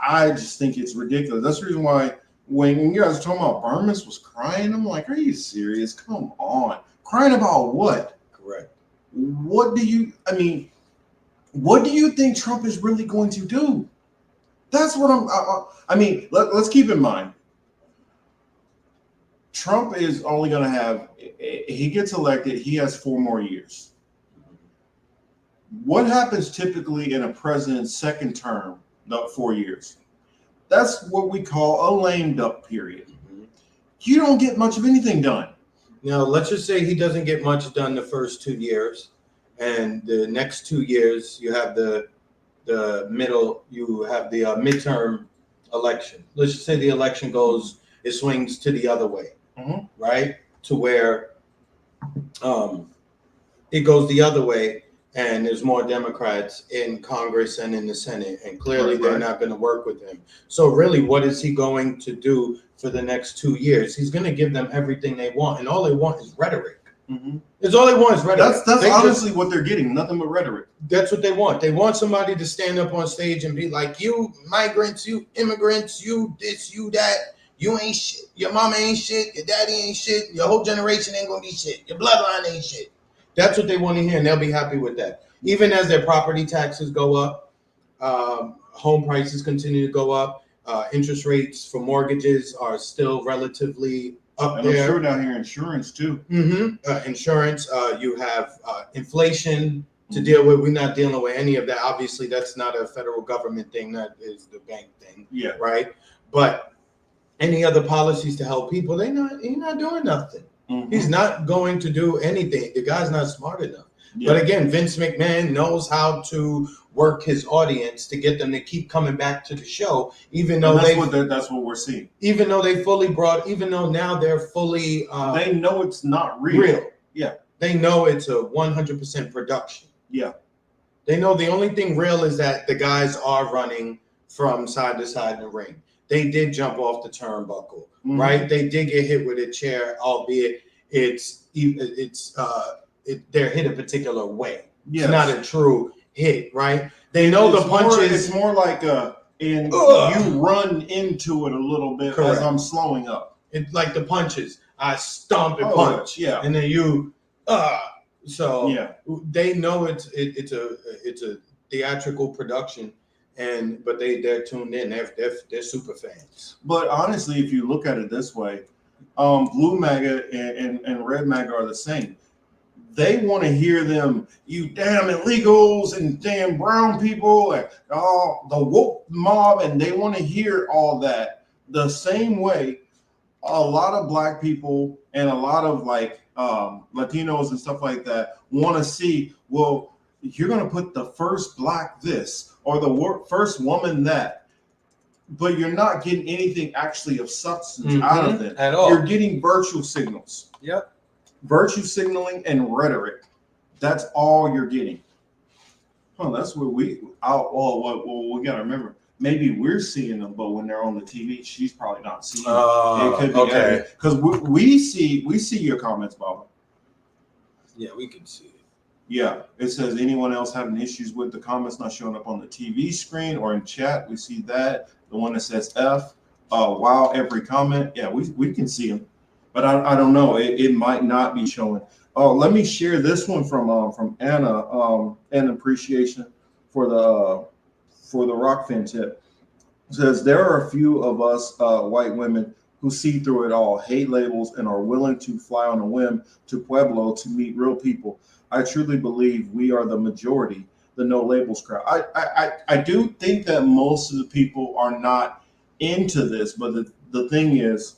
I just think it's ridiculous. That's the reason why when you guys are talking about Burmans was crying, I'm like, are you serious? Come on, crying about what? Correct. What do you think Trump is really going to do? That's what let's keep in mind. Trump is only going to have, he gets elected, he has 4 more years. What happens typically in a president's second term, 4 years? That's what we call a lame duck period. You don't get much of anything done. Now, let's just say he doesn't get much done the first 2 years. And the next 2 years, you have the midterm election. Let's just say the election swings to the other way, right? To where it goes the other way, and there's more Democrats in Congress and in the Senate, and clearly they're not going to work with him. So really, what is he going to do for the next 2 years? He's going to give them everything they want, and all they want is rhetoric. It's all they want is rhetoric. That's honestly what they're getting, nothing but rhetoric. That's what they want. They want somebody to stand up on stage and be like, you migrants, you immigrants, you this, you that, you ain't shit. Your mama ain't shit. Your daddy ain't shit. Your whole generation ain't going to be shit. Your bloodline ain't shit. That's what they want to hear, and they'll be happy with that. Even as their property taxes go up, home prices continue to go up, interest rates for mortgages are still relatively up there. I'm sure down here insurance too. Insurance, you have inflation to deal with. We're not dealing with any of that. Obviously, that's not a federal government thing. That is the bank thing. Yeah. Right. But any other policies to help people, he's not doing nothing. He's not going to do anything. The guy's not smart enough. Yeah. But again, Vince McMahon knows how to work his audience to get them to keep coming back to the show, even though that's what we're seeing. Even though now they're fully they know it's not real. Yeah. They know it's a 100% production. Yeah. They know the only thing real is that the guys are running from side to side in the ring. They did jump off the turnbuckle, right? They did get hit with a chair, albeit they're hit a particular way. Yes. It's not a true hit, right? They know the punches. It's more like you run into it a little bit. Correct. As I'm slowing up. It's like the punches. I stomp and punch, yeah, and then you So yeah, they know it's a theatrical production, but they're tuned in. They're super fans. But honestly, if you look at it this way, Blue MAGA and Red MAGA are the same. They want to hear them, you damn illegals and damn brown people and all the woke mob, and they want to hear all that the same way. A lot of black people and a lot of Latinos and stuff like that want to see, well, you're going to put the first black this or the first woman that, but you're not getting anything actually of substance out of it at all. You're getting virtue signals. Yep. Virtue signaling and rhetoric. That's all you're getting. That's what we got to remember. Maybe we're seeing them, but when they're on the TV, she's probably not seeing them. It could be okay. Because we see your comments, Bob. Yeah, we can see it. Yeah, it says anyone else having issues with the comments not showing up on the TV screen or in chat. We see that. The one that says F. Wow, every comment. Yeah, we can see them, but I don't know. It might not be showing. Oh, let me share this one from Anna. An appreciation for the Rockfin tip. It says there are a few of us white women who see through it all, hate labels, and are willing to fly on a whim to Pueblo to meet real people. I truly believe we are the majority, the no labels crowd. I do think that most of the people are not into this, but the thing is,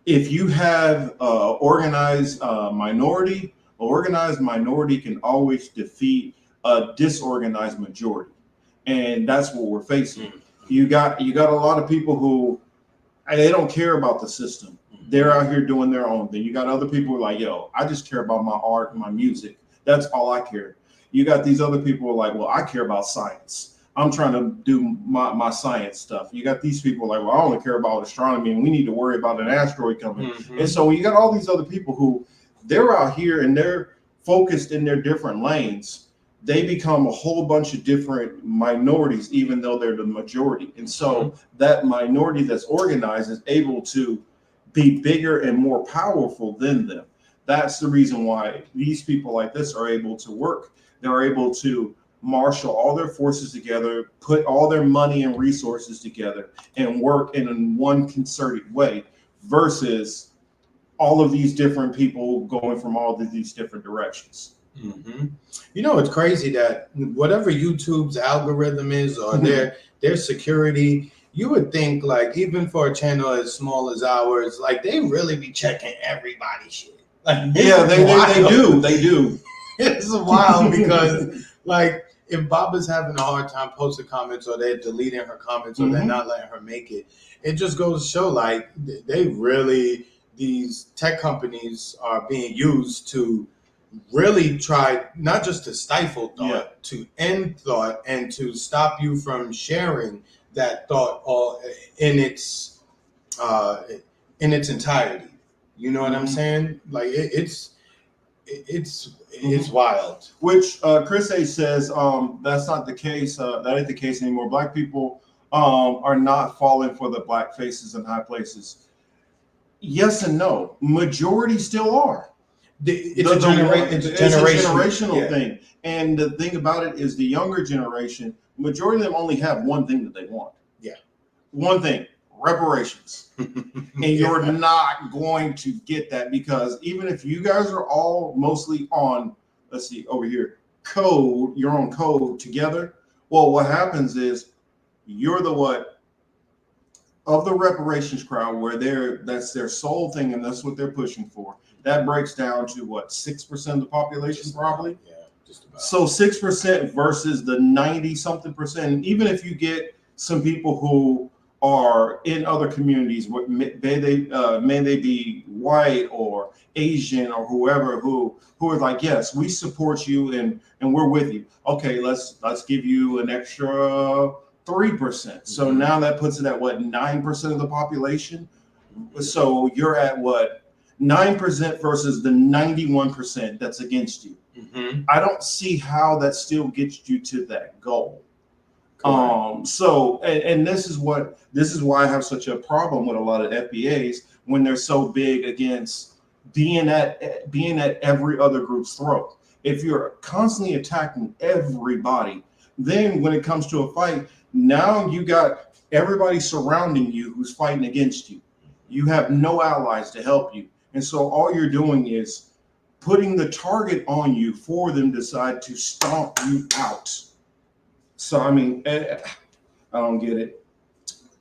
if you have organized minority can always defeat a disorganized majority. And that's what we're facing. You got a lot of people who they don't care about the system. They're out here doing their own thing. You got other people who are like, yo, I just care about my art and my music. That's all I care. You got these other people who are like, well, I care about science. I'm trying to do my science stuff. You got these people like, well, I only care about astronomy and we need to worry about an asteroid coming. And so you got all these other people who they're out here and they're focused in their different lanes. They become a whole bunch of different minorities, even though they're the majority. And so that minority that's organized is able to be bigger and more powerful than them. That's the reason why these people like this are able to work. They're able to marshal all their forces together, put all their money and resources together, and work in one concerted way versus all of these different people going from all of these different directions. You know, it's crazy that whatever YouTube's algorithm is or their security, you would think like even for a channel as small as ours, like they really be checking everybody's shit. Like, yeah, they do. It's wild because like if Baba's having a hard time posting comments or they're deleting her comments or they're not letting her make it, it just goes to show like these tech companies are being used to really try not just to stifle thought, to end thought, and to stop you from sharing that thought all in its entirety. You know what I'm saying? Like it's wild. Which Chris A says that's not the case. That ain't the case anymore. Black people are not falling for the black faces in high places. Yes and no. Majority still are. It's a generational thing. And the thing about it is the younger generation, majority of them only have one thing that they want. Yeah. One thing, reparations. And you're not going to get that because even if you guys are all mostly on, let's see, over here, your own code together, well, what happens is you're the what? Of the reparations crowd where that's their sole thing and that's what they're pushing for. That breaks down to what, 6% of the population probably? Yeah, just about. So 6% versus the 90-something percent. Even if you get some people who are in other communities, may they be white or Asian or whoever who are like, yes, we support you and we're with you. Okay, let's give you an extra 3%. So now that puts it at what, 9% of the population. So you're at what, 9% versus the 91% that's against you. I don't see how that still gets you to that goal. So and this is why I have such a problem with a lot of FBAs when they're so big against being at every other group's throat. If you're constantly attacking everybody, then when it comes to a fight, now you got everybody surrounding you who's fighting against you. You have no allies to help you. And so all you're doing is putting the target on you for them to decide to stomp you out. So, I mean, I don't get it.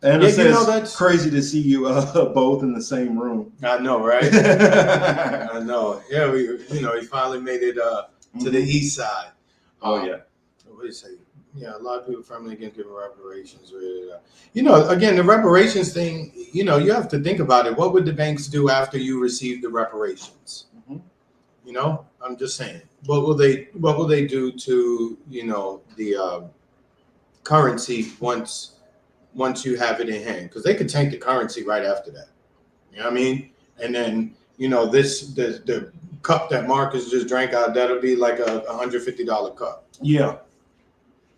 And it says, that's crazy to see you both in the same room. I know, right? I know. Yeah, he finally made it to the east side. Oh, yeah. What do you say? Yeah, a lot of people firmly against giving reparations. Again, the reparations thing, you have to think about it. What would the banks do after you receive the reparations? I'm just saying. What will they do to, the currency once you have it in hand? Because they could tank the currency right after that. You know what I mean? And then, the cup that Marcus just drank out, that'll be like a $150 cup. Yeah.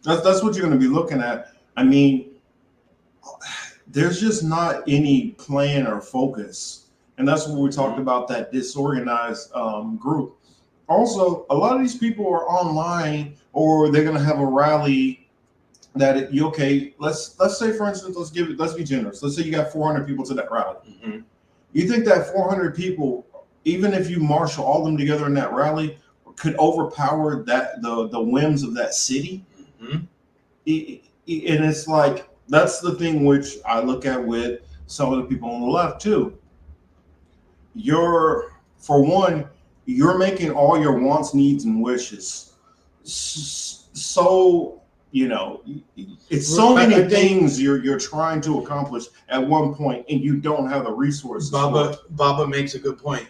That's what you're going to be looking at. I mean, there's just not any plan or focus. And that's what we talked about, that disorganized group. Also, a lot of these people are online, or they're going to have a rally that let's say, for instance, let's be generous. Let's say you got 400 people to that rally. You think that 400 people, even if you marshal all of them together in that rally, could overpower the whims of that city? And it's like, that's the thing which I look at with some of the people on the left too. For one, you're making all your wants, needs, and wishes so it's so many things you're trying to accomplish at one point, and you don't have the resources. Baba makes a good point.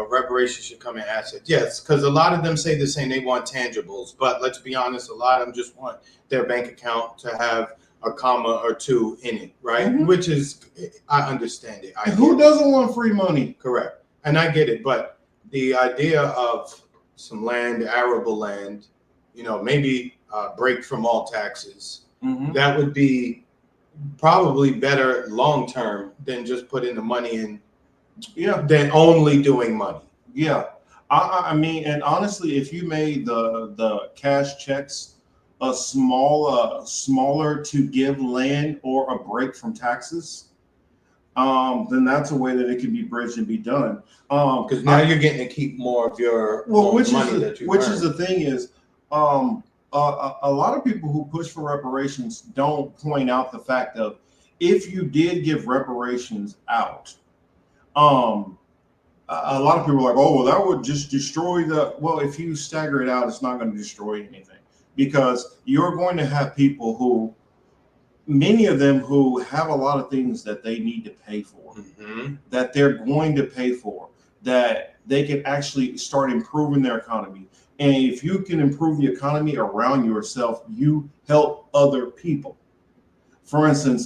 Reparations should come in assets. Yes, because a lot of them say the same. They want tangibles, but let's be honest, a lot of them just want their bank account to have a comma or two in it, right? Which is, I understand it. Who doesn't want free money? Correct, and I get it. But the idea of some land, arable land, maybe break from all taxes. That would be probably better long term than just putting the money in. Yeah. Than only doing money. Yeah. I mean, and honestly, if you made the cash checks smaller to give land or a break from taxes, then that's a way that it can be bridged and be done. Because now you're getting to keep more of your money that you earn. Which is the thing is, a lot of people who push for reparations don't point out the fact of, if you did give reparations out, a lot of people are like, oh, well, that would just destroy well, if you stagger it out, it's not going to destroy anything, because you're going to have people many of them who have a lot of things that they need to pay for, that they're going to pay for, that they can actually start improving their economy. And if you can improve the economy around yourself, you help other people. For instance,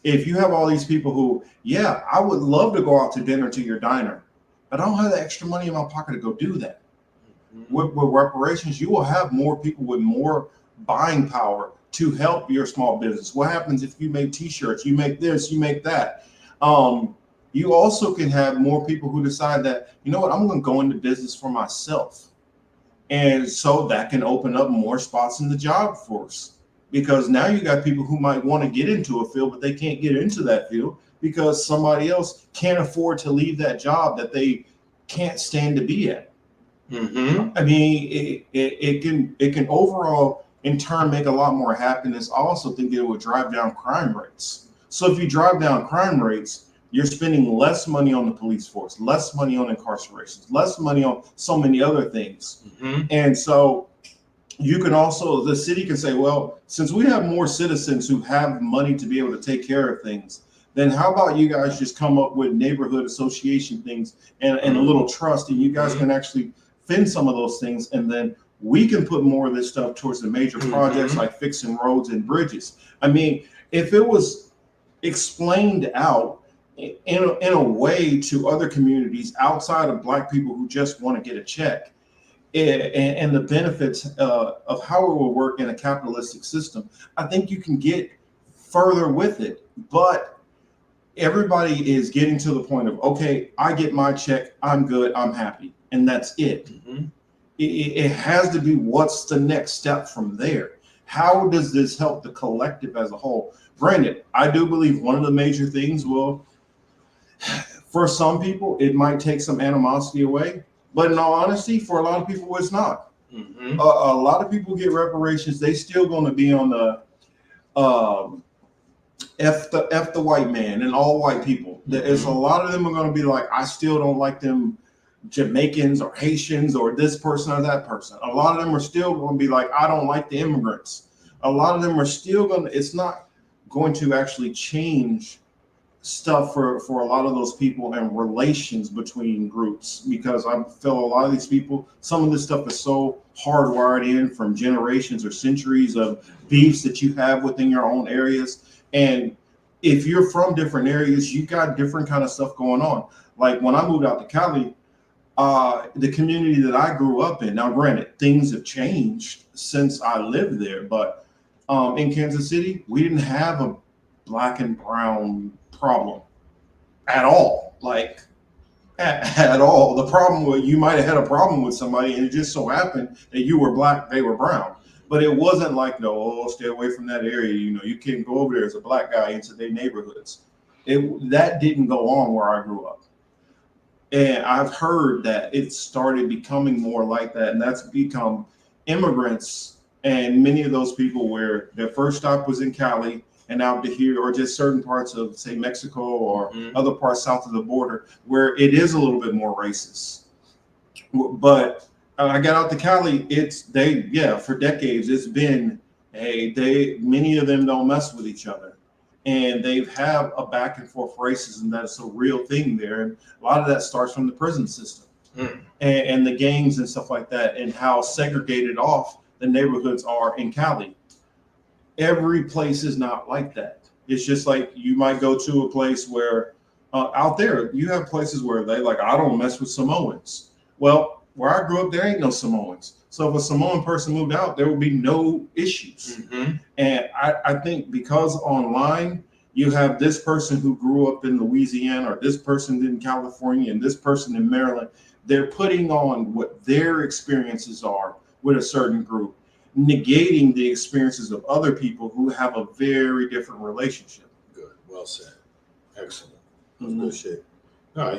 if you have all these people who, I would love to go out to dinner to your diner, but I don't have the extra money in my pocket to go do that. With reparations, you will have more people with more buying power to help your small business. What happens if you make t-shirts, you make this, you make that? You also can have more people who decide that, I'm going to go into business for myself. And so that can open up more spots in the job force, because now you got people who might want to get into a field, but they can't get into that field because somebody else can't afford to leave that job that they can't stand to be at. I mean, it can overall in turn make a lot more happiness. I also think it would drive down crime rates. So if you drive down crime rates, you're spending less money on the police force, less money on incarcerations, less money on so many other things. And so you can also, the city can say, well, since we have more citizens who have money to be able to take care of things, then how about you guys just come up with neighborhood association things and a little trust, and you guys can actually fend some of those things, and then we can put more of this stuff towards the major projects like fixing roads and bridges. I mean, if it was explained out in a way to other communities outside of Black people who just want to get a check, and the benefits of how it will work in a capitalistic system, I think you can get further with it. But everybody is getting to the point of, okay, I get my check, I'm good, I'm happy, and that's it. It has to be, what's the next step from there? How does this help the collective as a whole? Granted, I do believe one of the major things will, for some people, it might take some animosity away. But in all honesty, for a lot of people, it's not. A lot of people get reparations. They still going to be on the F the white man and all white people. There's a lot of them are going to be like, I still don't like them Jamaicans or Haitians or this person or that person. A lot of them are still going to be like, I don't like the immigrants. A lot of them are still going to, it's not going to actually change stuff for a lot of those people and relations between groups, because I feel a lot of these people, some of this stuff is so hardwired in from generations or centuries of beefs that you have within your own areas. And if you're from different areas, you got different kind of stuff going on. Like when I moved out to Cali, the community that I grew up in, now granted, things have changed since I lived there, but in Kansas City, we didn't have a Black and brown problem at all. Like at all. The problem was, you might have had a problem with somebody and it just so happened that you were Black, they were brown. But it wasn't like, no, oh, stay away from that area. You know, you can't go over there as a Black guy into their neighborhoods. That didn't go on where I grew up. And I've heard that it started becoming more like that. And that's become immigrants, and many of those people where their first stop was in Cali and out to here, or just certain parts of, say, Mexico or other parts south of the border, where it is a little bit more racist. But I got out to Cali, for decades, it's been, many of them don't mess with each other. And they have a back and forth racism that's a real thing there. And a lot of that starts from the prison system and the gangs and stuff like that, and how segregated off the neighborhoods are in Cali. Every place is not like that. It's just like you might go to a place where out there, you have places where they like, I don't mess with Samoans. Well, where I grew up, there ain't no Samoans. So if a Samoan person moved out, there would be no issues. And I think because online, you have this person who grew up in Louisiana, or this person in California, and this person in Maryland, they're putting on what their experiences are with a certain group, negating the experiences of other people who have a very different relationship. Good. Well said. Excellent. Good shit.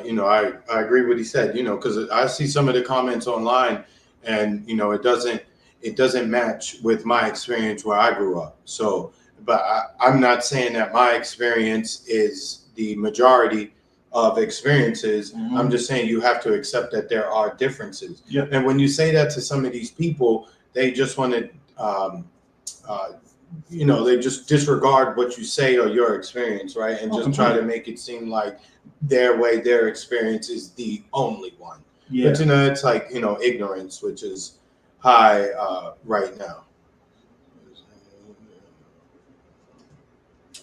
You know, I agree with what he said, you know, because I see some of the comments online, and, you know, it doesn't match with my experience where I grew up. So, but I'm not saying that my experience is the majority of experiences. I'm just saying you have to accept that there are differences. And when you say that to some of these people, they just want to, you know, they just disregard what you say or your experience, right? And just try to make it seem like their way, their experience is the only one. But, you know, it's like, you know, ignorance, which is high right now.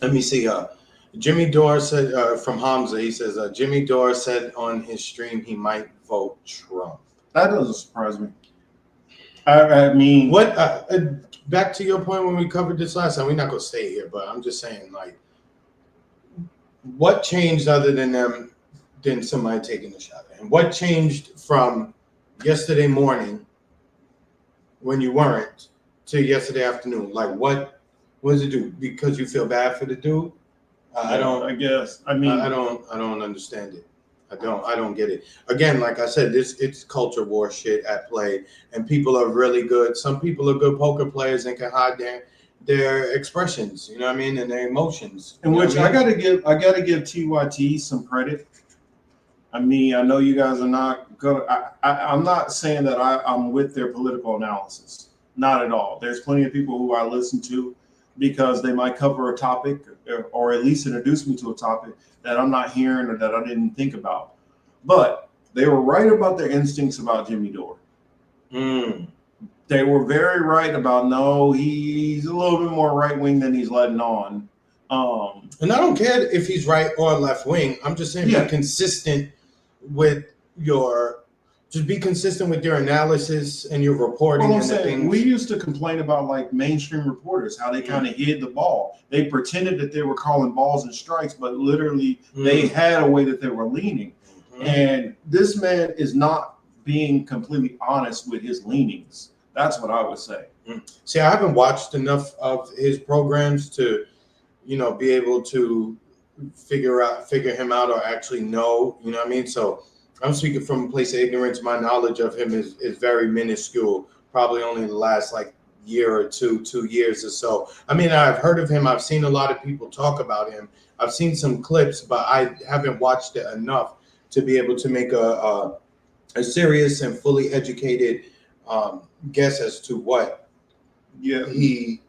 Let me see. Jimmy Dore said, from Hamza, he says, Jimmy Dore said on his stream he might vote Trump. That doesn't surprise me. I mean, what? Back to your point when we covered this last time. We're not gonna stay here, but I'm just saying, like, what changed other than somebody taking the shot? And what changed from yesterday morning when you weren't to yesterday afternoon? Like, what does it do? Because you feel bad for the dude? I don't. I guess. I mean, I don't understand it. I don't get it. Again, like I said, it's culture war shit at play, and people are really good. Some people are good poker players and can hide their expressions, you know what I mean, and their emotions. And which I gotta give TYT some credit. I mean, I know you guys are not gonna. I'm not saying that I'm with their political analysis. Not at all. There's plenty of people who I listen to because they might cover a topic or at least introduce me to a topic that I'm not hearing or that I didn't think about. But they were right about their instincts about Jimmy Dore. They were very right about, no, he's a little bit more right wing than he's letting on. And I don't care if he's right or left wing. I'm just saying, be consistent with your analysis and your reporting. Well, I'm saying, we used to complain about like mainstream reporters, how they kind of hid the ball. They pretended that they were calling balls and strikes, but literally they had a way that they were leaning. And this man is not being completely honest with his leanings. That's what I would say. See, I haven't watched enough of his programs to, be able to figure him out or actually know, you know what I mean? So I'm speaking from a place of ignorance. My knowledge of him is very minuscule, probably only the last like year or 2 years or so. I mean, I've heard of him. I've seen a lot of people talk about him. I've seen some clips, but I haven't watched it enough to be able to make a serious and fully educated guess as to what he,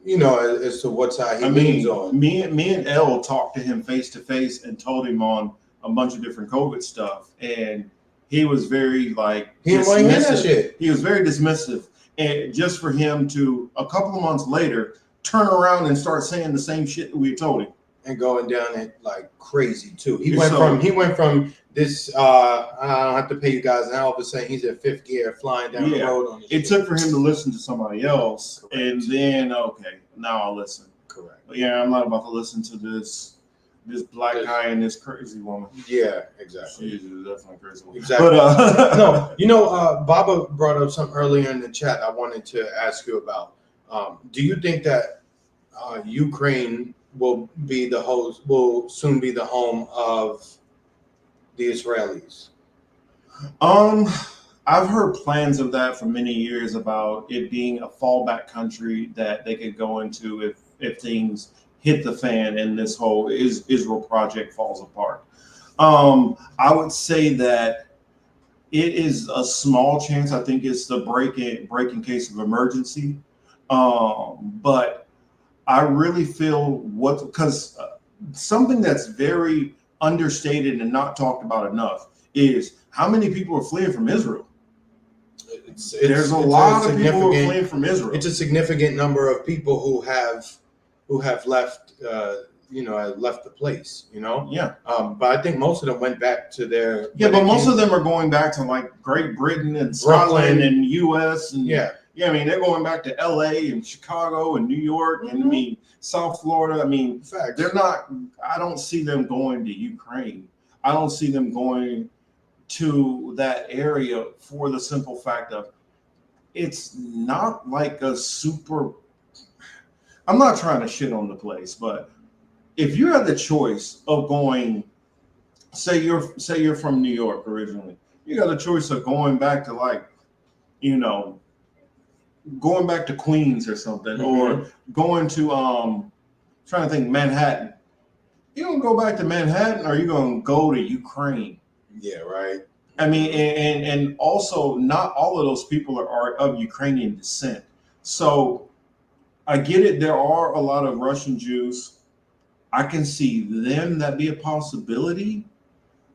as to what side he leans on. Me and Elle talked to him face to face and told him on a bunch of different COVID stuff, and he was very dismissive. He was very dismissive, and just for him to a couple of months later turn around and start saying the same shit that we told him and going down it like crazy too. He went from this. I don't have to pay you guys, and all of a sudden he's in 5th gear flying down the road on it. Took for him to listen to somebody else, and then now I'll listen. Correct. But yeah, I'm not about to listen to this black guy and this crazy woman. Yeah, exactly. She's definitely crazy woman. Exactly. But Baba brought up something earlier in the chat I wanted to ask you about. Do you think that Ukraine will soon be the home of the Israelis? I've heard plans of that for many years about it being a fallback country that they could go into if things hit the fan and this whole Israel project falls apart. I would say that it is a small chance. I think it's the break in case of emergency. But I really feel because something that's very understated and not talked about enough is how many people are fleeing from Israel. There's a lot of people who are fleeing from Israel. It's a significant number of people who have left, left the place, Yeah. But I think most of them went back to their. Yeah, but most of them are going back to like Great Britain and Scotland and U.S. and yeah, I mean they're going back to L.A. and Chicago and New York and I mean South Florida. I mean, they're not. I don't see them going to Ukraine. I don't see them going to that area for the simple fact of it's not like a super. I'm not trying to shit on the place, but if you had the choice of going, say you're from New York originally, you got the choice of going back to going back to Queens or something, or going to trying to think Manhattan. You gonna go back to Manhattan, or are you gonna go to Ukraine? Yeah, right. I mean, and also not all of those people are of Ukrainian descent, so. I get it. There are a lot of Russian Jews. I can see them that be a possibility,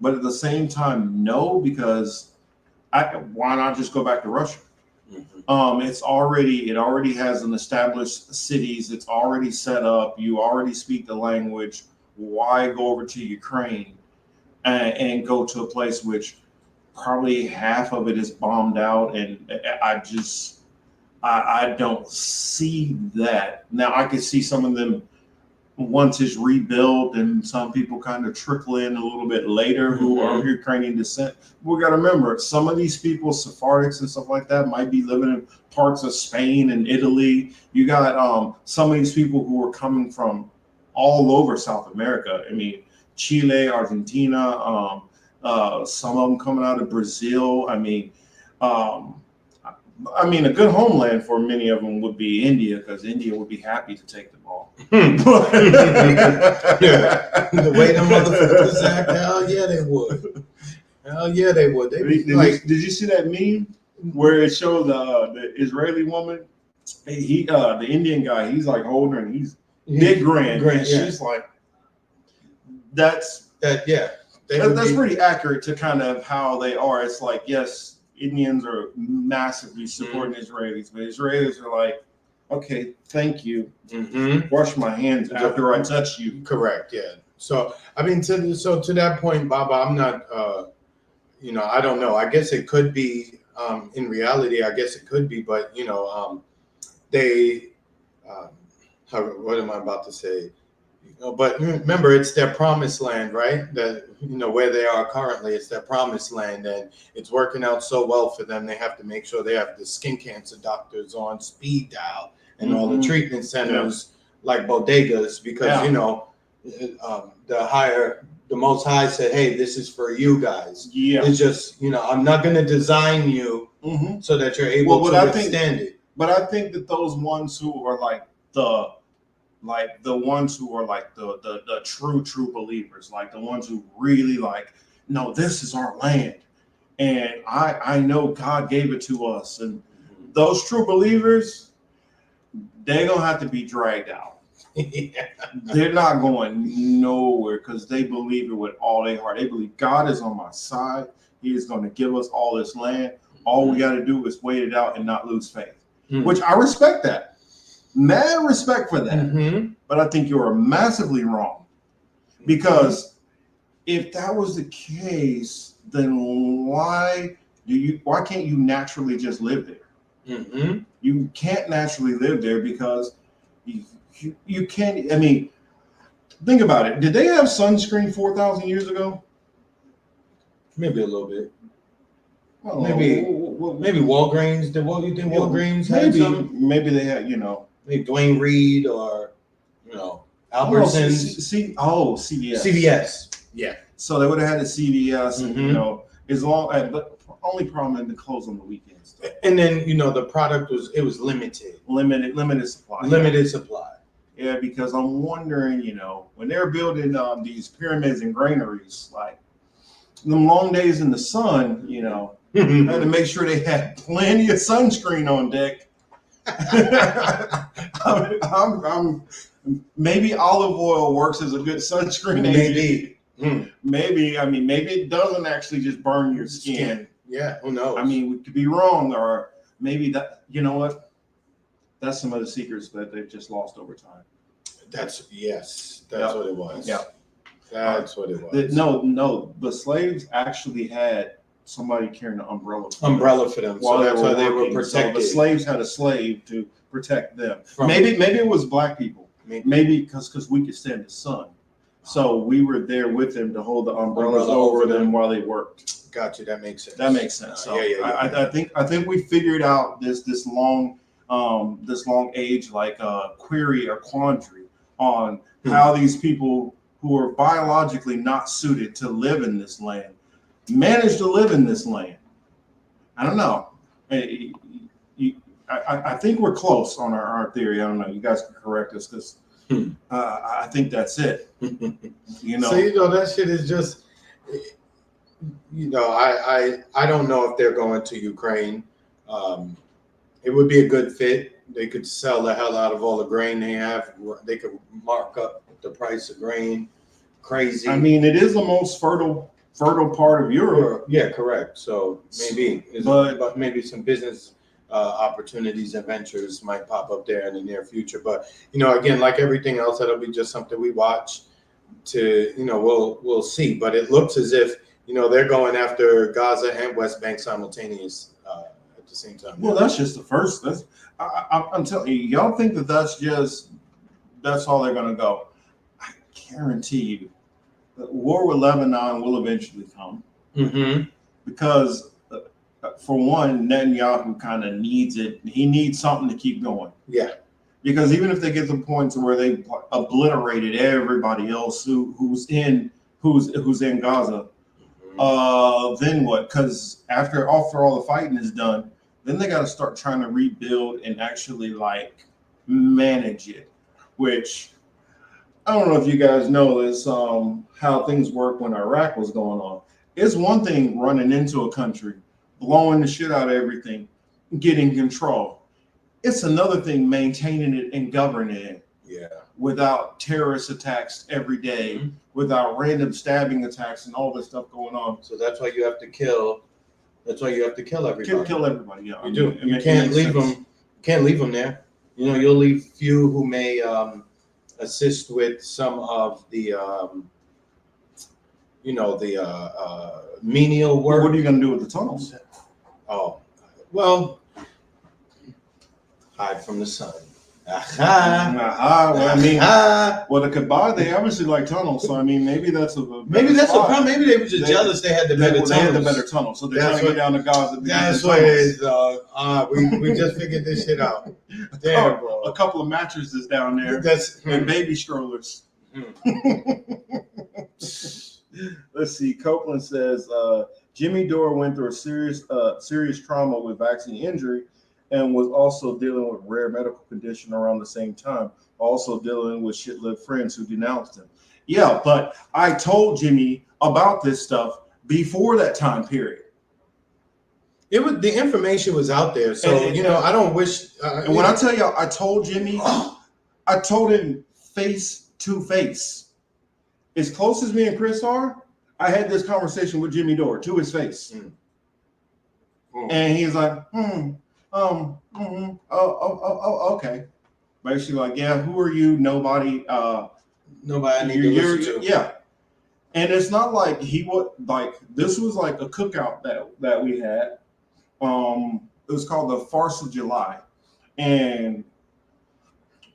but at the same time, no, because why not just go back to Russia? It already has an established cities. It's already set up. You already speak the language. Why go over to Ukraine and go to a place which probably half of it is bombed out? And I don't see that. Now I could see some of them once it's rebuilt and some people kind of trickle in a little bit later who are of Ukrainian descent. We got to remember some of these people, Sephardics and stuff like that, might be living in parts of Spain and Italy. You got some of these people who are coming from all over South America. I mean, Chile, Argentina, some of them coming out of Brazil. I mean, a good homeland for many of them would be India, because India would be happy to take the ball. The way them motherfuckers act, hell yeah, they would. Hell yeah, they would. Did you see that meme where it showed the Israeli woman the Indian guy, he's like holding her and he's big grin. And she's like, that's pretty accurate to kind of how they are. It's like, yes, Indians are massively supporting Israelis, but Israelis are like, okay, thank you. Wash my hands after I touch you. Correct. Yeah. So I mean, to that point, Baba, I'm not. I don't know. I guess it could be. In reality, I guess it could be, but they. What am I about to say? But remember, it's their promised land, right? That where they are currently, it's their promised land, and it's working out so well for them. They have to make sure they have the skin cancer doctors on speed dial and all the treatment centers like bodegas, because the Most High said, "Hey, this is for you guys." Yeah, it's just I'm not going to design you so that you're able to withstand it. But I think that those ones who are like the ones who are like the true believers, like the ones who really like, no, this is our land, and I know God gave it to us, and those true believers, they're gonna have to be dragged out. They're not going nowhere because they believe it with all their heart. They believe God is on my side. He is going to give us all this land. All we got to do is wait it out and not lose faith, which I respect that. Mad respect for that. But I think you're massively wrong, because if that was the case, then why can't you naturally just live there? You can't naturally live there because you can't. I mean, think about it. Did they have sunscreen 4,000 years ago? Maybe a little bit. Oh, maybe Walgreens. Did Walgreens have some? Maybe they had, maybe Dwayne Reed or Albertsons. CVS. CVS. Yeah. So they would have had a CVS, and as long. But only problem, they close on the weekends. And then the product was limited supply. Limited supply. Yeah, because I'm wondering, when they're building these pyramids and granaries, like them long days in the sun, had to make sure they had plenty of sunscreen on deck. I'm maybe olive oil works as a good sunscreen agent. Maybe it doesn't actually just burn your skin. Yeah, who knows? I mean, we could be wrong, or maybe that. You know what? That's some of the secrets that they've just lost over time. That's what it was. Yeah, that's what it was. No, the slaves actually had somebody carrying an umbrella for them. So that's why they were protected. So the slaves had a slave to protect them. Maybe it was black people. Maybe because we could stand the sun, so we were there with them to hold the umbrellas over them while they worked. Gotcha. That makes sense. So I think we figured out this long age query or quandary on how these people who are biologically not suited to live in this land manage to live in this land. I don't know. I think we're close on our theory. I don't know. You guys can correct us, because I think that's it. So that shit is just. I don't know if they're going to Ukraine. It would be a good fit. They could sell the hell out of all the grain they have. They could mark up the price of grain crazy. I mean, it is the most fertile part of Europe. Yeah, correct. So but maybe some business opportunities and ventures might pop up there in the near future. But again, like everything else, that'll be just something we watch. We'll see. But it looks as if they're going after Gaza and West Bank simultaneous at the same time. Well, that's just the first. I'm telling you, y'all think that's all they're going to go. I guarantee you, the war with Lebanon will eventually come. Because, for one, Netanyahu kind of needs it. He needs something to keep going. Yeah. Because even if they get to the point to where they obliterated everybody else who's in Gaza, then what? Because after all the fighting is done, then they got to start trying to rebuild and actually manage it. Which I don't know if you guys know this, how things work when Iraq was going on. It's one thing running into a country, blowing the shit out of everything, getting control. it's another thing maintaining it and governing it Yeah. without terrorist attacks every day, Mhm. without random stabbing attacks and all this stuff going on. So that's why you have to kill. That's why you have to kill everybody. Kill everybody. Yeah, You do. You can't leave them. Can't leave them there. You know, you'll leave few who may assist with some of the, menial What work. are you going to do with the tunnels? Oh, well, hide from the sun. Aha. Well, I mean, Aha. well, the Kabah, they obviously like tunnels, so I mean, maybe that's a Maybe that's the spot. problem. Maybe they were just jealous they had the better They had the tunnels. better tunnel, so they're That's trying to get down to Gaza. To That's get the what it tunnels. is, dog. We just figured this shit out. Damn, bro. A couple of mattresses down there That's and baby strollers. Let's see. Copeland says Jimmy Dore went through a serious trauma with vaccine injury and was also dealing with rare medical condition around the same time, also dealing with shit-lived friends who denounced him. Yeah, but I told Jimmy about this stuff before that time period. It was, the information was out there, so I don't wish. And when I tell you, I told Jimmy, I told him face to face. As close as me and Chris are, I had this conversation with Jimmy Dore to his face, and he's like, okay. Basically, like, yeah, who are you? Nobody. Nobody I need to listen to. Yeah. And it's not like he was like, this was like a cookout that we had. It was called the Farce of July, and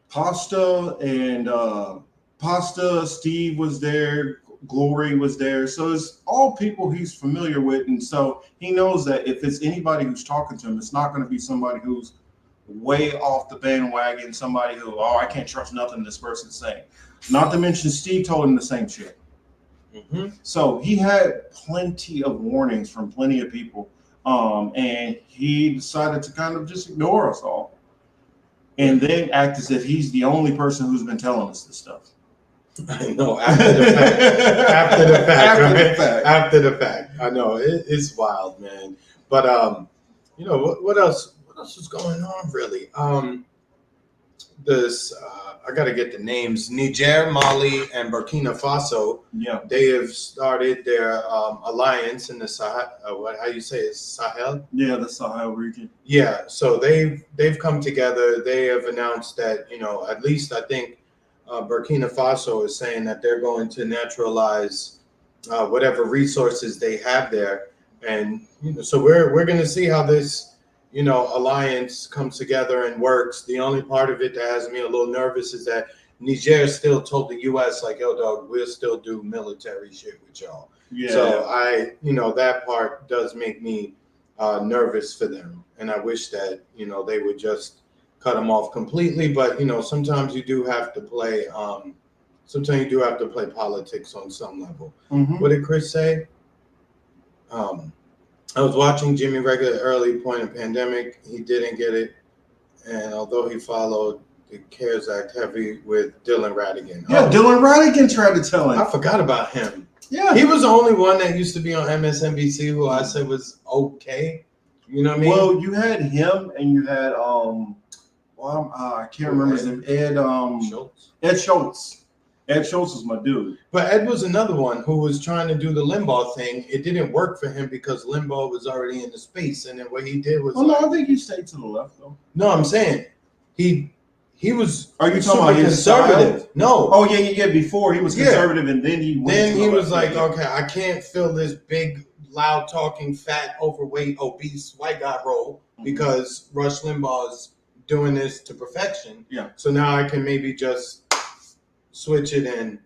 Pasta, Steve was there, Glory was there. So it's all people he's familiar with. And so he knows that if it's anybody who's talking to him, it's not going to be somebody who's way off the bandwagon, somebody who, I can't trust nothing this person's saying. Not to mention Steve told him the same shit. Mm-hmm. So he had plenty of warnings from plenty of people. And he decided to kind of just ignore us all and then act as if he's the only person who's been telling us this stuff. I know, after the fact. After the fact. I know, it's wild, man. But, what else is going on, really? I got to get the names. Niger, Mali, and Burkina Faso. Yeah. They have started their alliance in the Sahel. How you say it? Sahel? Yeah, the Sahel region. Yeah. So they've come together. They have announced that, at least I think Burkina Faso is saying that they're going to naturalize whatever resources they have there. And, so we're going to see how this, alliance comes together and works. The only part of it that has me a little nervous is that Niger still told the U.S. like, yo, dog, we'll still do military shit with y'all. Yeah. So that part does make me nervous for them. And I wish that, they would just cut them off completely. But, sometimes you do have to play, politics on some level. Mm-hmm. What did Chris say? I was watching Jimmy Regular at early point of pandemic. He didn't get it. And although he followed the CARES Act heavy with Dylan Radigan. Yeah, Dylan Radigan tried to tell him. I forgot about him. Yeah. He was the only one that used to be on MSNBC who I said was okay. You know what I mean? Well, you had him and you had I can't remember his name. Schultz. Ed Schultz. Ed Schultz was my dude. But Ed was another one who was trying to do the Limbaugh thing. It didn't work for him because Limbaugh was already in the space, and then what he did was. Oh no, I think he stayed to the left though. No, I'm saying he was. Are you talking about his conservative? style? No. Oh yeah. Before he was conservative, and then he went. Then to he the was left. like, okay, I can't fill this big, loud talking, fat, overweight, obese white guy role because Rush Limbaugh's doing this to perfection. Yeah. So now I can maybe just switch it and,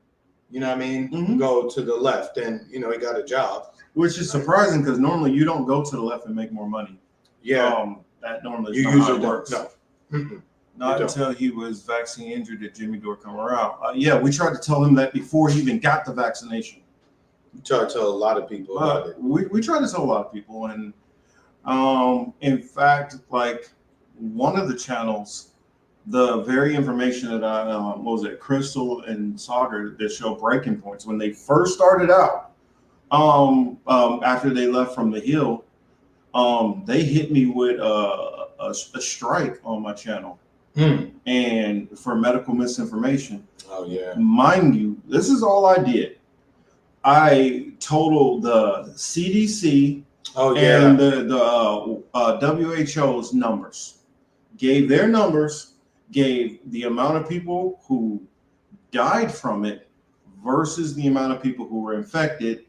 go to the left. And, he got a job. Which is surprising because normally you don't go to the left and make more money. Yeah. That normally You is not how usually it works. don't. No. Mm-mm. Not until he was vaccine injured did Jimmy Dore come around. We tried to tell him that before he even got the vaccination. You try to tell a lot of people about it. We tried to tell a lot of people. And in fact, like one of the channels, the very information that Crystal and Sauter that show breaking points when they first started out, after they left from the Hill, they hit me with a strike on my channel, Hmm. and for medical misinformation. Oh yeah. Mind you, this is all I did. I totaled the CDC Oh and yeah. the WHO's numbers, gave their numbers, gave the amount of people who died from it versus the amount of people who were infected,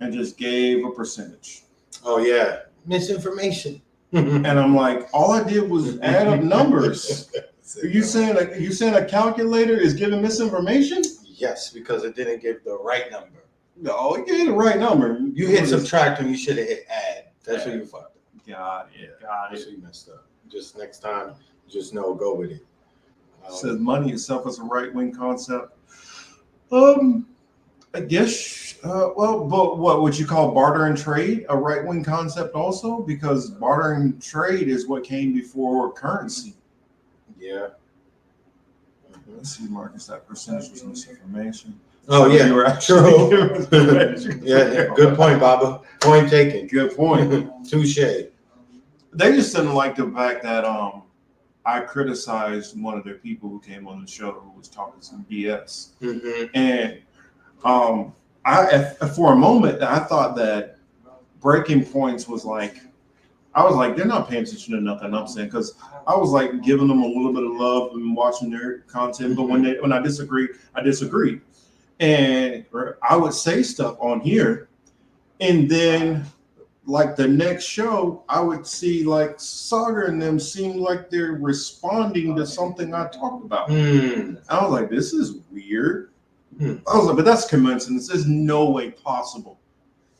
and just gave a percentage. Oh yeah. Misinformation. And I'm like, all I did was add up numbers. Are you saying a calculator is giving misinformation? Yes, because it didn't give the right number. No, you hit the right number. You hit subtract when you should have hit add. That's what you fucked up. Got it. Got That's it. what you messed up. Just next time, just know, go with it. Says money itself is a right-wing concept. I guess. Well, but what would you call barter and trade a right-wing concept also? Because barter and trade is what came before currency. Yeah. Let's see, Marcus, that percentage was misinformation. Oh So yeah, you were actually true. yeah, good point, Baba. Point taken. Good point. Touche. They just didn't like the fact that I criticized one of their people who came on the show who was talking some BS. Mm-hmm. And I for a moment I thought that Breaking Points was like, I was like, they're not paying attention to nothing I'm saying, because I was like giving them a little bit of love and watching their content. But when I disagreed, I disagreed. And I would say stuff on here, and then like the next show, I would see like Saga and them seem like they're responding to something I talked about. I was like, this is weird. I was like, but that's coincidence. There's no way possible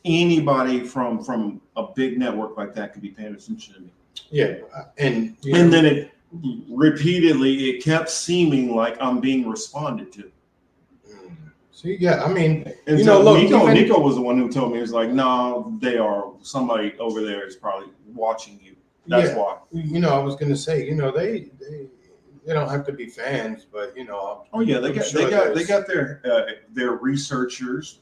anybody from a big network like that could be paying attention to me. Yeah, and then it repeatedly, it kept seeming like I'm being responded to. See, yeah, I mean, And you so know, look, Nico was the one who told me, it's like, no, they are, somebody over there is probably watching you. That's why. You know, I was gonna say, you know, they don't have to be fans, but you know. Oh yeah, they got their researchers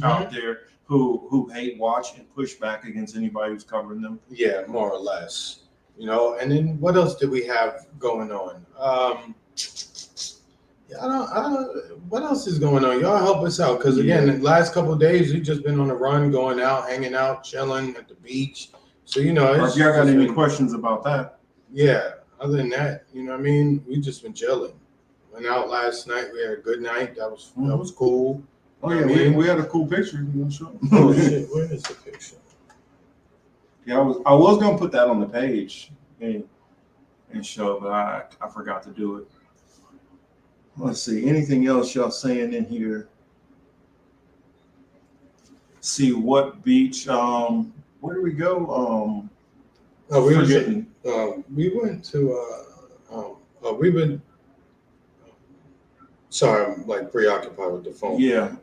out there who hate, watch, and push back against anybody who's covering them. Yeah, more or less. You know, and then what else do we have going on? I don't. What else is going on? Y'all help us out, because again, the last couple of days we've just been on the run, going out, hanging out, chilling at the beach. So you know, If y'all got any questions about that? Yeah. Other than that, you know what I mean? We just been chilling. Went out last night. We had a good night. That was cool. Oh yeah, we had a cool picture. Oh shit! Where is the picture? Yeah, I was gonna put that on the page and show, but I forgot to do it. Let's see. Anything else y'all saying in here? See what beach? Where do we go? Oh, we forgetting. We went to. We've been. Sorry, I'm like preoccupied with the phone. Yeah.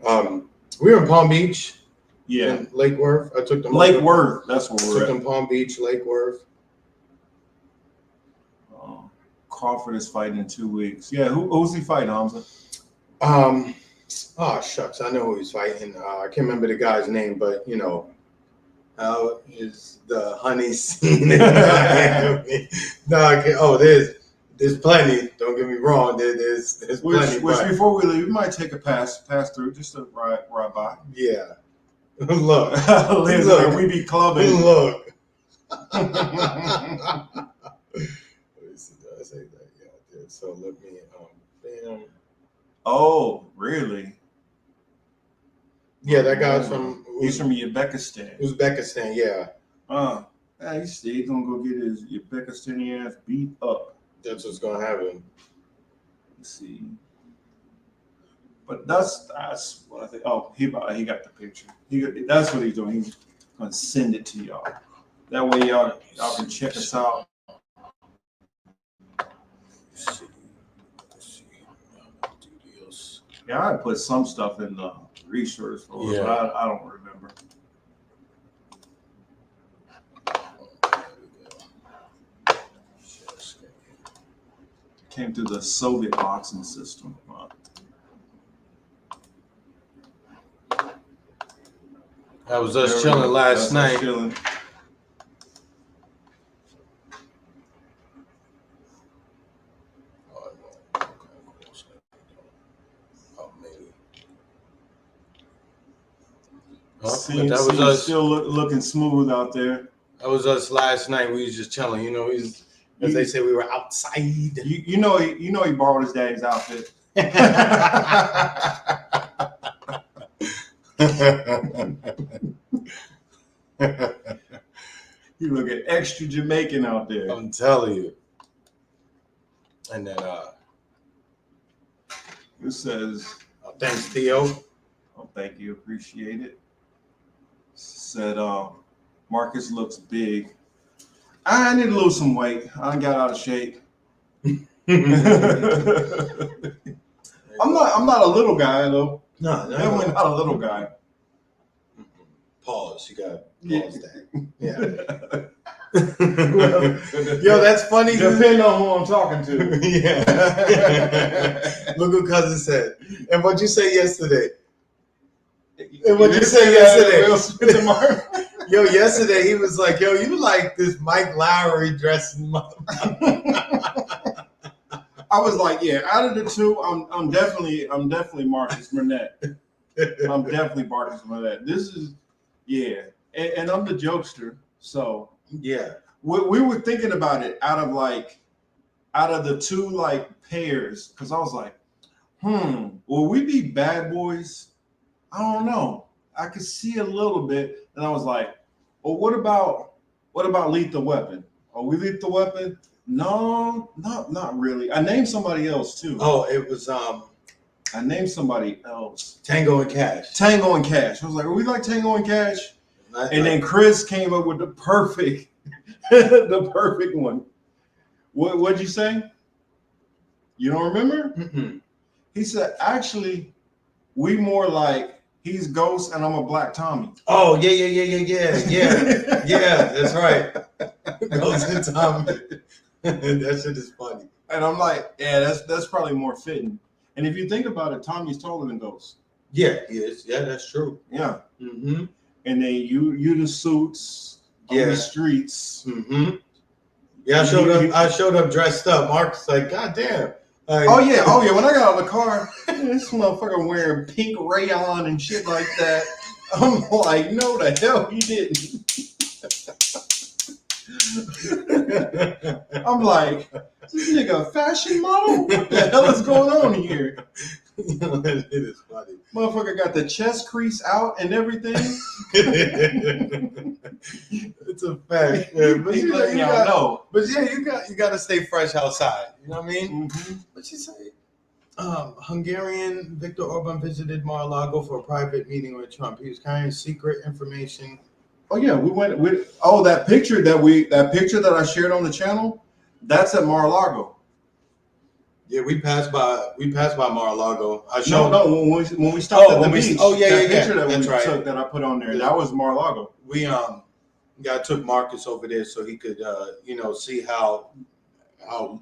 We were in Palm Beach. Yeah. In Lake Worth. I took them. Lake Worth. That's where we're took at. them Palm Beach, Lake Worth. Crawford is fighting in 2 weeks. Yeah. Who's he fighting, Hamza? Oh shucks, I know who he's fighting. I can't remember the guy's name, but you know, how is the honey scene in Miami? No, I can't. Oh, there's plenty. Don't get me wrong. There's plenty. Which before we leave, we might take a pass through just to ride by. Yeah. Look, look, we be clubbing. Look. Let me see. Did I say that? Yeah, I did. So let me bam. Oh, really? Yeah, that guy's from. He's from Uzbekistan. Uzbekistan, yeah. He's gonna go get his Uzbekistani ass beat up. That's what's gonna happen. Let's see. But that's what I think. Oh, he got the picture. That's what he's doing. He's gonna send it to y'all. That way y'all can check us out. Let's see. Yeah, I put some stuff in the research for it, but I don't remember. Came through the Soviet boxing system. I was just chilling last night. Chilling. Seems that was us. Still looking smooth out there. That was us last night. We was just chilling. You know, as they say, we were outside. You know he borrowed his daddy's outfit. You looking extra Jamaican out there. I'm telling you. And then it says, thanks, Theo. Oh, thank you, appreciate it. Said Marcus looks big. I need to lose some weight. I got out of shape. I'm not a little guy though. No, Definitely not a little guy. Pause. You got pause that. Yeah. Yo, that's funny. Depending on who I'm talking to. Yeah. Look what cousin said. And what'd you say yesterday? Yo, yesterday he was like, "Yo, you like this Mike Lowry dressing motherfucker." I was like, yeah, out of the two, I'm definitely Marcus Burnett. I'm definitely Marcus Burnett. This is, yeah, and I'm the jokester. So yeah, we were thinking about it out of the two like pairs, because I was like, will we be bad boys? I don't know. I could see a little bit, and I was like, well, what about Lethal Weapon? Are we Lethal Weapon? No, not really. I named somebody else too. Oh, it was I named somebody else. Tango and Cash. Tango and Cash. I was like, are we like Tango and Cash? And then Chris came up with the perfect one. What'd you say? You don't remember? Mm-mm. He said, actually, we more like he's Ghost and I'm a Black Tommy. Oh, yeah. Yeah, that's right. Ghost and Tommy. That shit is funny. And I'm like, yeah, that's probably more fitting. And if you think about it, Tommy's taller than Ghost. Yeah, he is. Yeah, that's true. Yeah. Mm-hmm. And then you the suits on the streets. Mm-hmm. Yeah, I showed up dressed up. Mark's like, God damn. Like, oh yeah. When I got out of the car, this motherfucker wearing pink rayon and shit like that. I'm like, no, the hell he didn't. I'm like, this nigga a fashion model? What the hell is going on here? It is funny. Motherfucker got the chest crease out and everything. It's a fact. Yeah, but you got to stay fresh outside. You know what I mean? Mm-hmm. What you say? Hungarian Viktor Orban visited Mar-a-Lago for a private meeting with Trump. He was carrying secret information. Oh yeah, we went with that picture that I shared on the channel. That's at Mar-a-Lago. Yeah, we passed by Mar-a-Lago. When we stopped at the beach. That picture that that's we right. took that I put on there. Yeah. That was Mar-a-Lago. We took Marcus over there so he could see how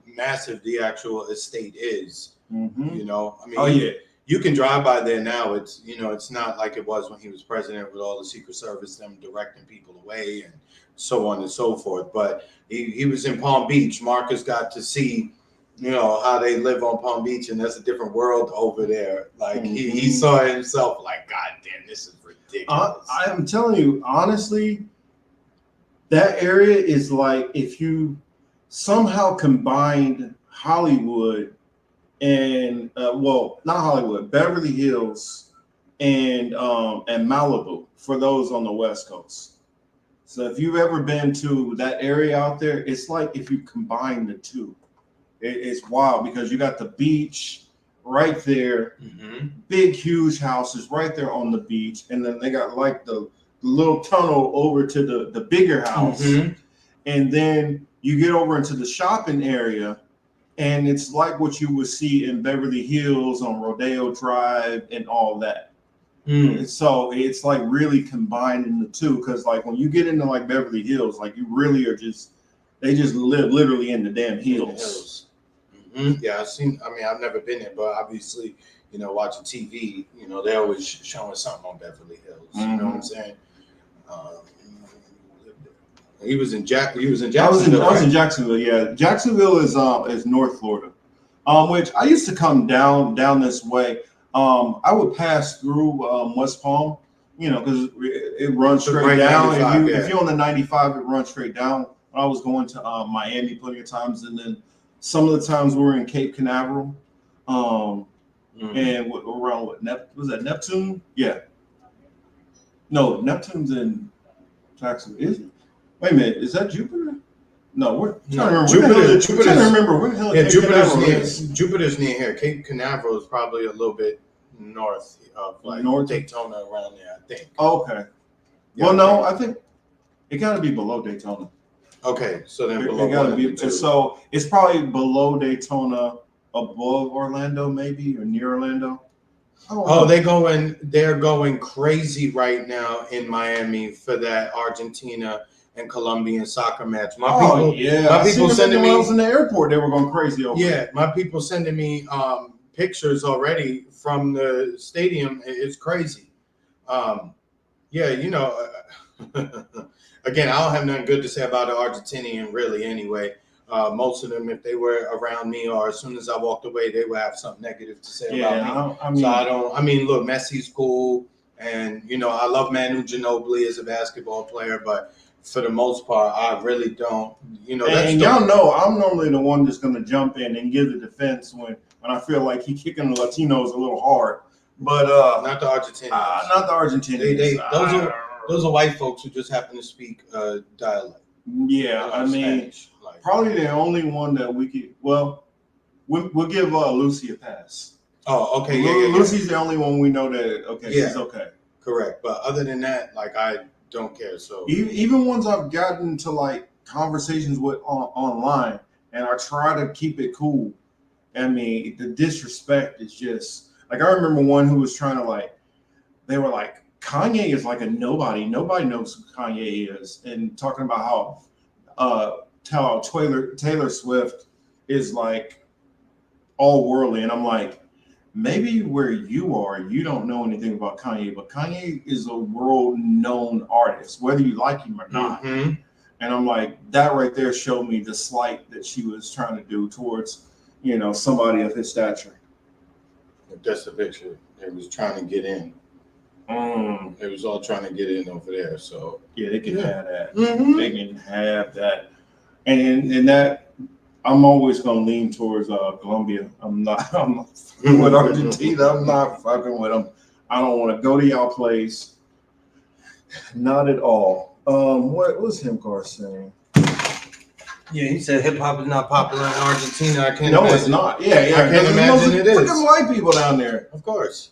massive the actual estate is. Mm-hmm. You know, I mean, you can drive by there now. It's it's not like it was when he was president with all the Secret Service, them directing people away and so on and so forth. But he was in Palm Beach. Marcus got to see, how they live on Palm Beach, and that's a different world over there. Like he saw it himself, like, God damn, this is ridiculous. I am telling you, honestly, that area is like if you somehow combined Hollywood and not Hollywood, Beverly Hills and Malibu for those on the West Coast. So if you've ever been to that area out there, it's like if you combine the two. It's wild because you got the beach right there, big, huge houses right there on the beach. And then they got like the little tunnel over to the bigger house. Mm-hmm. And then you get over into the shopping area and it's like what you would see in Beverly Hills on Rodeo Drive and all that. And so it's like really combining the two. Cause like when you get into like Beverly Hills, like you really are they just live literally in the damn hills. Yeah, I've never been there, but obviously, watching TV, they're always showing something on Beverly Hills. You know what I'm saying? He was in Jacksonville. I was in Jacksonville. Yeah, Jacksonville is North Florida, which I used to come down this way. I would pass through West Palm, you know, because it runs So straight right down. 95, If you're on the 95, it runs straight down. I was going to Miami plenty of times, and then some of the times we were in Cape Canaveral, and around was that Neptune? Yeah. No, Neptune's in Jackson. Is it? Wait a minute, is that Jupiter? No, we're trying to remember. Trying to remember where the hell Cape Canaveral is. Jupiter's near here. Cape Canaveral is probably a little bit north of like North? Daytona, around there, I think. Okay. Yeah, Well, no, I think it got to be below Daytona. Okay, so then It below got to one be. and two. So it's probably below Daytona, above Orlando, maybe, or near Orlando. Oh, they're going crazy right now in Miami for that Argentina and Colombian soccer match. My people sending me. When I was in the airport, they were going crazy over. Yeah, my people sending me pictures already from the stadium. It's crazy. Yeah, you know. Again, I don't have nothing good to say about the Argentinian, really. Anyway, most of them, if they were around me or as soon as I walked away, they would have something negative to say about me. I mean, look, Messi's cool, and you know, I love Manu Ginobili as a basketball player, but for the most part, I really don't. You know, and y'all know I'm normally the one that's going to jump in and give the defense when I feel like he's kicking the Latinos a little hard, but not the Argentinians. Not the Argentinians. Those are white folks who just happen to speak dialect. Yeah, I mean, like, probably the only one that we could. Well, we'll give Lucy a pass. Oh, okay. Lucy's the only one we know that. Okay, she's okay. Correct, but other than that, like I don't care. So even ones I've gotten to like conversations with online, and I try to keep it cool. I mean, the disrespect is just like I remember one who was trying to like. They were like. Kanye is like a nobody. Nobody knows who Kanye is, and talking about how Taylor Swift is like all worldly, and I'm like, maybe where you are, you don't know anything about Kanye, but Kanye is a world-known artist, whether you like him or not. Mm-hmm. And I'm like, that right there showed me the slight that she was trying to do towards, you know, somebody of his stature. That's the picture. They was trying to get in. It was all trying to get in over there. So yeah, they can have that. Mm-hmm. They can have that, and that I'm always gonna lean towards Colombia. I'm not with Argentina. I'm not fucking with them. I don't want to go to y'all place. Not at all. What was him car saying? Yeah, he said hip hop is not popular in Argentina. I can't. No, imagine. It's not. Yeah. I can't imagine it is. Freaking white people down there. Of course.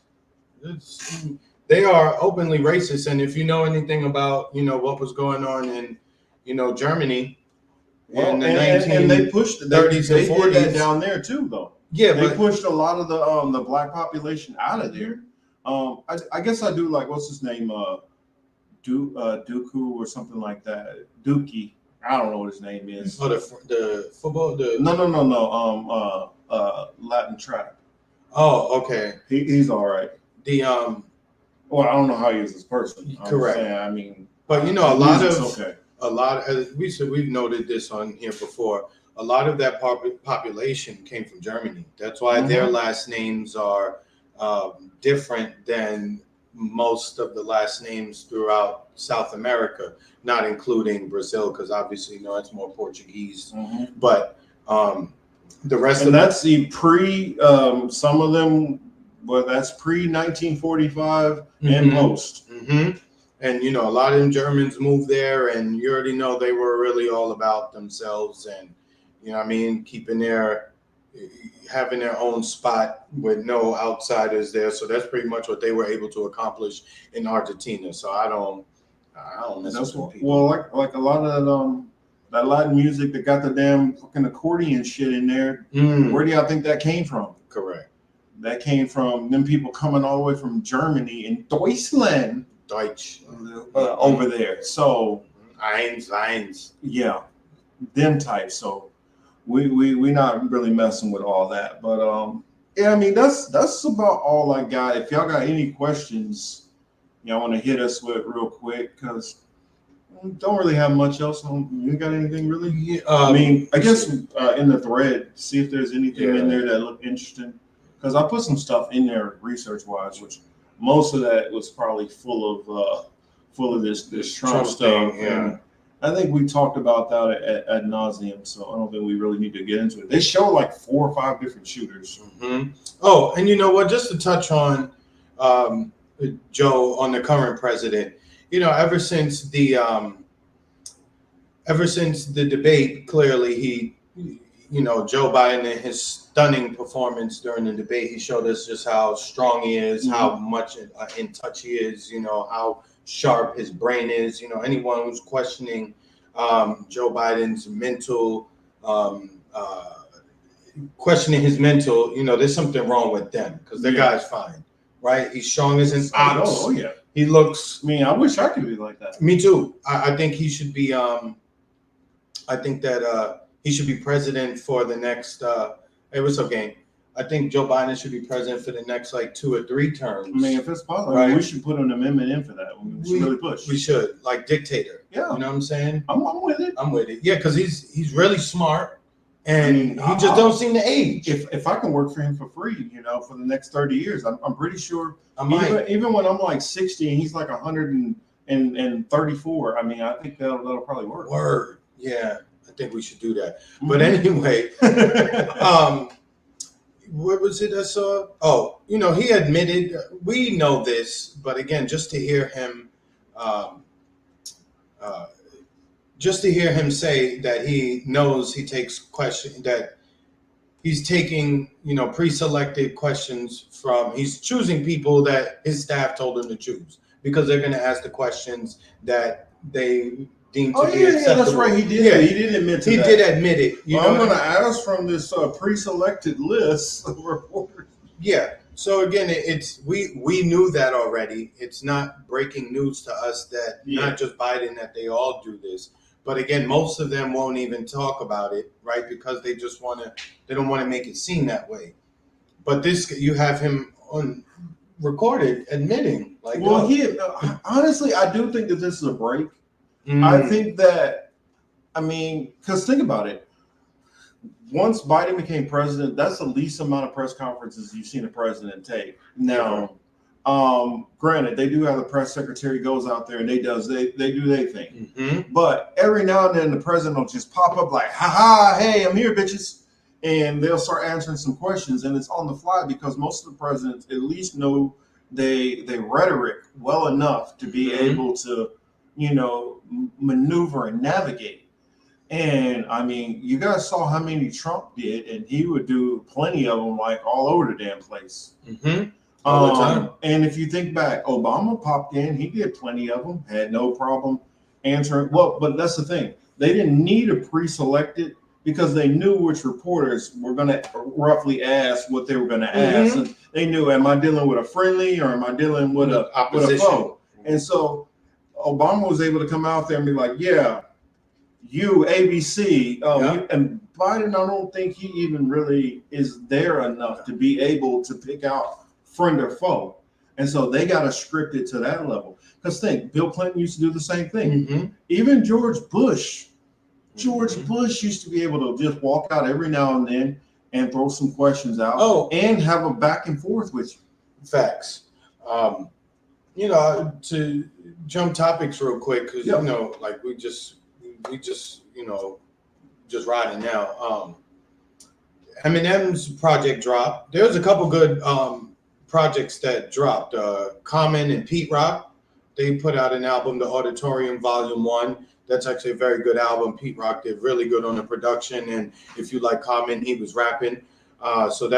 They are openly racist, and if you know anything about, you know, what was going on in, you know, Germany in the 1930s and they pushed it. They 40s. did that down there too, though. Yeah, they but pushed a lot of the black population out of there. I guess I do like what's his name, Dooku or something like that. Dookie. I don't know what his name is. Oh, the football. No. Latin trap. Oh, okay. He's all right. Well, I don't know how he is as a person. Correct. I mean, but you know, we've noted this on here before. A lot of that population came from Germany. That's why their last names are different than most of the last names throughout South America, not including Brazil, because obviously, you know, it's more Portuguese. But the rest of that's the pre. Some of them. Well, that's pre-1945 and post. And, you know, a lot of them Germans moved there, and you already know they were really all about themselves and, you know what I mean, having their own spot with no outsiders there. So that's pretty much what they were able to accomplish in Argentina. So I don't mess with people. Well, like a lot of that Latin music that got the damn fucking accordion shit in there, where do y'all think that came from? Correct. That came from them people coming all the way from Germany and Deutschland. Over there. So Eins. Yeah, them types. So we not really messing with all that. But yeah, I mean that's about all I got. If y'all got any questions, y'all want to hit us with real quick, because don't really have much else on. You got anything really? Yeah, I mean, I guess in the thread, see if there's anything in there that look interesting. Because I put some stuff in there research wise, which most of that was probably full of this Trump stuff. thing, yeah. And I think we talked about that at nauseum, so I don't think we really need to get into it. They show like 4 or 5 different shooters. Mm-hmm. Oh, and you know what? Just to touch on Joe, on the current president, you know, ever since the debate, clearly he, you know, Joe Biden and his stunning performance during the debate, he showed us just how strong he is, how much in touch he is, you know, how sharp his brain is. You know, anyone who's questioning Joe Biden's mental, questioning his mental, you know, there's something wrong with them, because the guy's fine, right? He's strong as an ox. Oh yeah. He looks. I mean, I wish I could be like that. Me too. I think he should be. I think that he should be president for the next. Hey, what's up, gang? I think Joe Biden should be president for the next like 2 or 3 terms. I mean, if it's possible, Right. we should put an amendment in for that. We should really push. We should, like dictator. Yeah. You know what I'm saying? I'm with it. I'm with it. Yeah, because he's really smart, and I mean, he just don't seem to age. If I can work for him for free, you know, for the next 30 years, I'm pretty sure. I might. Even when I'm like 60 and he's like 134, I mean, I think that'll probably work. Word. Yeah, I think we should do that. But anyway, what was it I saw? Oh, you know, he admitted, we know this, but again, just to hear him say that he knows he takes questions, that he's taking, you know, pre-selected questions from, he's choosing people that his staff told him to choose, because they're going to ask the questions that they deem to be acceptable. Yeah, that's right. He did. Yeah. He did admit to that. He did admit it. You know, I'm going to ask from this pre-selected list of reporters. Yeah. So again, it's we knew that already. It's not breaking news to us that not just Biden, that they all do this. But again, most of them won't even talk about it, right? Because they just they don't want to make it seem that way. But this, you have him on recorded admitting, like, well, honestly, I do think that this is a break. Mm. I think that, I mean, because think about it. Once Biden became president, that's the least amount of press conferences you've seen a president take. Now, granted, they do have the press secretary goes out there and they do their thing. Mm-hmm. But every now and then the president will just pop up like, ha, hey, I'm here, bitches. And they'll start answering some questions, and it's on the fly, because most of the presidents at least know they rhetoric well enough to be able to, you know, maneuver and navigate. And I mean, you guys saw how many Trump did, and he would do plenty of them, like all over the damn place. Mm-hmm. All the time. And if you think back, Obama popped in, he did plenty of them, had no problem answering. Well, but that's the thing. They didn't need a pre-selected, because they knew which reporters were going to roughly ask what they were going to ask. And they knew, am I dealing with a friendly or am I dealing with a foe? And so Obama was able to come out there and be like, yeah, you, ABC. And Biden, I don't think he even really is there enough to be able to pick out friend or foe. And so they got to script it to that level. Because think, Bill Clinton used to do the same thing. Mm-hmm. Even George Bush used to be able to just walk out every now and then and throw some questions out and have a back and forth with you. Facts. You know, to jump topics real quick, because, you know, like we just, you know, just riding now. Eminem's project dropped. There's a couple good projects that dropped. Common and Pete Rock, they put out an album, The Auditorium Volume 1. That's actually a very good album. Pete Rock did really good on the production, and if you like Common, he was rapping. So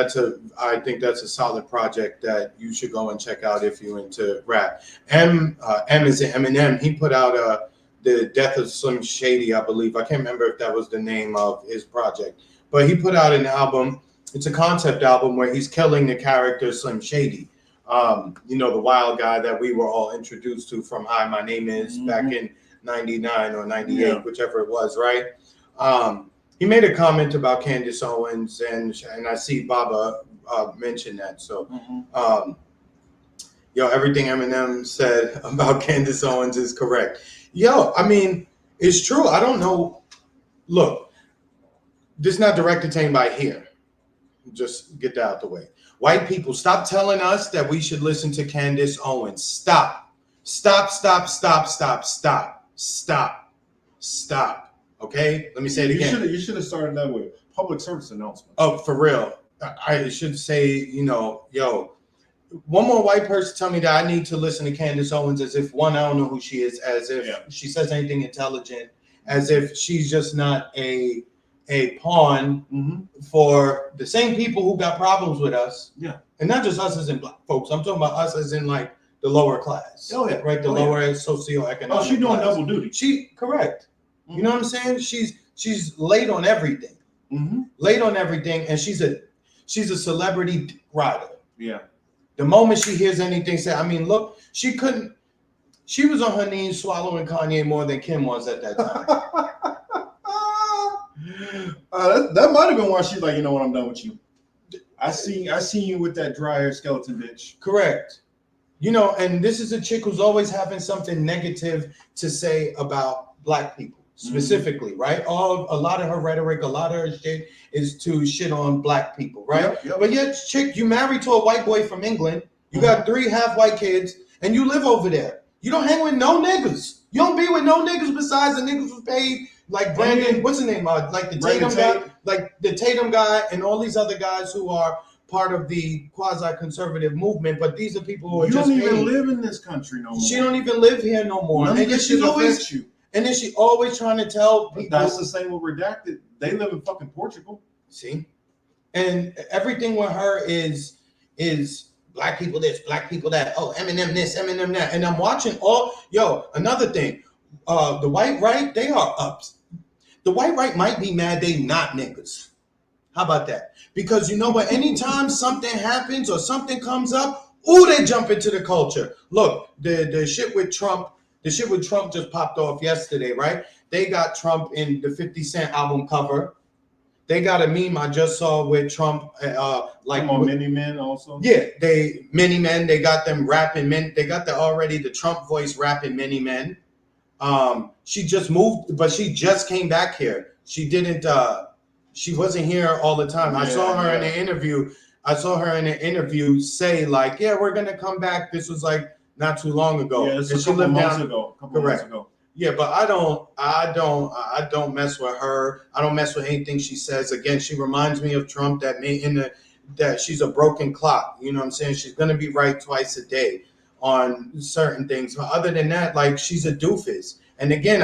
I think that's a solid project that you should go and check out if you're into rap. M is Eminem. He put out The Death of Slim Shady, I believe. I can't remember if that was the name of his project, but he put out an album. It's a concept album where he's killing the character Slim Shady. You know, the wild guy that we were all introduced to from Hi, My Name Is back in 99 or 98, whichever it was, right? He made a comment about Candace Owens, and I see Baba mention that. So, everything Eminem said about Candace Owens is correct. I mean, it's true. I don't know. Look, this is not directed to anybody here. Just get that out the way. White people, stop telling us that we should listen to Candace Owens. Stop. Stop, stop, stop, stop, stop, stop, stop. Okay? Let me say it again. You should have started that with public service announcement. Oh, for real. I should say, you know, yo, one more white person tell me that I need to listen to Candace Owens as if, one, I don't know who she is, as if she says anything intelligent, as if she's just not a pawn for the same people who got problems with us. Yeah. And not just us as in black folks. I'm talking about us as in like the lower class. Oh, yeah. Right? The lower socioeconomic. Oh, she's doing class. double duty. Correct. You know what I'm saying? She's late on everything. Late on everything, and she's a celebrity rider. Yeah. The moment she hears anything say, I mean, look, she was on her knees swallowing Kanye more than Kim was at that time. That might have been why she's like, you know what, I'm done with you. I seen you with that dry hair skeleton bitch. Correct. You know, and this is a chick who's always having something negative to say about black people. Specifically, right? A lot of her rhetoric, a lot of her shit is to shit on black people, right? Yep. But yet, chick, you married to a white boy from England, you got 3 half-white kids, and you live over there. You don't hang with no niggas. You don't be with no niggas besides the niggas who paid, like Brandon, what's his name? Like the Tatum guy, like the Tatum guy, and all these other guys who are part of the quasi-conservative movement. But these are people who are just don't even live in this country no more. She don't even live here no more. None and of she's always you. And then she always trying to tell people. That's the same with Redacted. They live in fucking Portugal. See? And everything with her is black people this, black people that. Oh, Eminem this, Eminem that. And I'm watching another thing. The white right, they are ups. The white right might be mad they not niggas. How about that? Because you know what? Anytime something happens or something comes up, they jump into the culture. Look, the shit with Trump. The shit with Trump just popped off yesterday, right? They got Trump in the 50 Cent album cover. They got a meme I just saw with Trump, Mini Men also. Yeah, Mini Men. They got them rapping men. They got the Trump voice rapping Mini Men. She just moved, but she just came back here. She didn't. She wasn't here all the time. I saw her in an interview. Say like, yeah, we're gonna come back. This was like not too long ago. Yeah, it's a couple months ago. Yeah, but I don't mess with her. I don't mess with anything she says. Again, she reminds me of Trump that she's a broken clock. You know what I'm saying? She's gonna be right twice a day on certain things. But other than that, like she's a doofus. And again,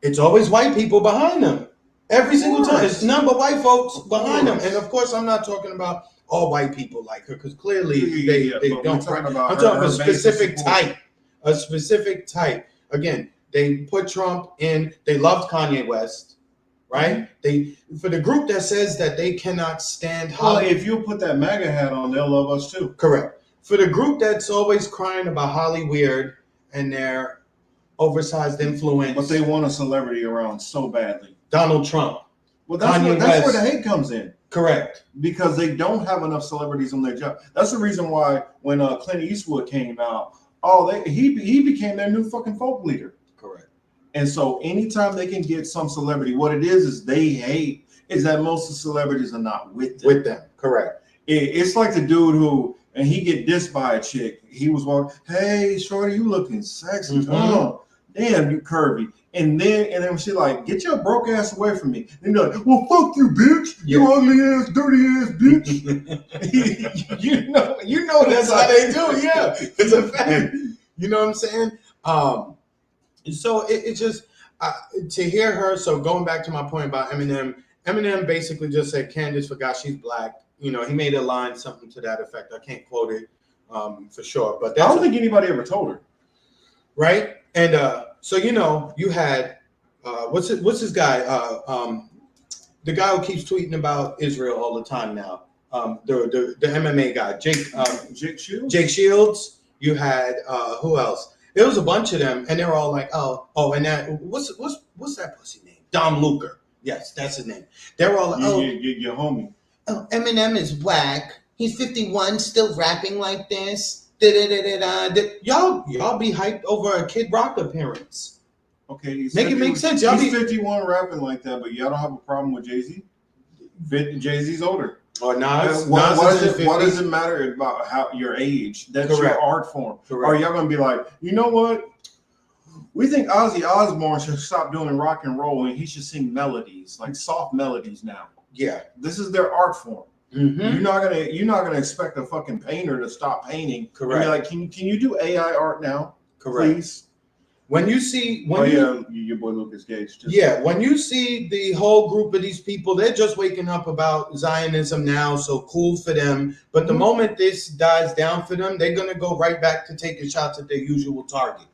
it's always white people behind them. Every single time. It's none but white folks behind them. And of course I'm not talking about all white people like her, because clearly they don't. I'm talking about a specific type. A specific type. Again, they put Trump in. They loved Kanye West, right? They for the group that says that they cannot stand. If you put that MAGA hat on, they'll love us too. Correct. For the group that's always crying about Holly Weird and their oversized influence, but they want a celebrity around so badly. Donald Trump. Well, that's where the hate comes in. Correct. Because they don't have enough celebrities on their job. That's the reason why when Clint Eastwood came out, he became their new fucking folk leader. Correct. And so anytime they can get some celebrity, what it is they hate is that most of the celebrities are not with them. Correct. It's like the dude who, and he get dissed by a chick. He was walking, hey, shorty, you looking sexy. Oh, damn, you curvy. And then she like, get your broke ass away from me. And you're like, well, fuck you, bitch. You ugly ass, dirty ass bitch. you know that's how they do. Yeah, it's a fact. You know what I'm saying? So it just to hear her. So going back to my point about Eminem basically just said Candace forgot she's black. You know, he made a line something to that effect. I can't quote it for sure, but I don't think anybody ever told her. Right, and so you know, you had what's his guy? The guy who keeps tweeting about Israel all the time now. The MMA guy, Jake Shields. Jake Shields. You had who else? There was a bunch of them, and they were all like, oh, and that what's that pussy name? Dom Luker. Yes, that's his name. They were all like, your homie. Oh, Eminem is black. He's 51, still rapping like this. Y'all be hyped over a Kid Rock appearance. Okay, make it make sense. Y'all he's 51 rapping like that, but y'all don't have a problem with Jay-Z? Jay-Z's older. Or Nas. Why Nas is in his why does 50s. it matter about how your age? That's Correct. your art form. Correct. Or y'all gonna be like, you know what? We think Ozzy Osbourne should stop doing rock and roll and he should sing melodies, like soft melodies now. Yeah. This is their art form. Mm-hmm. You're not gonna expect a fucking painter to stop painting. Correct. And be like, can you do AI art now? Correct. Please. When you see Your boy Lucas Gage. When you see the whole group of these people, they're just waking up about Zionism now, so cool for them. But the moment this dies down for them, they're gonna go right back to taking shots at their usual target.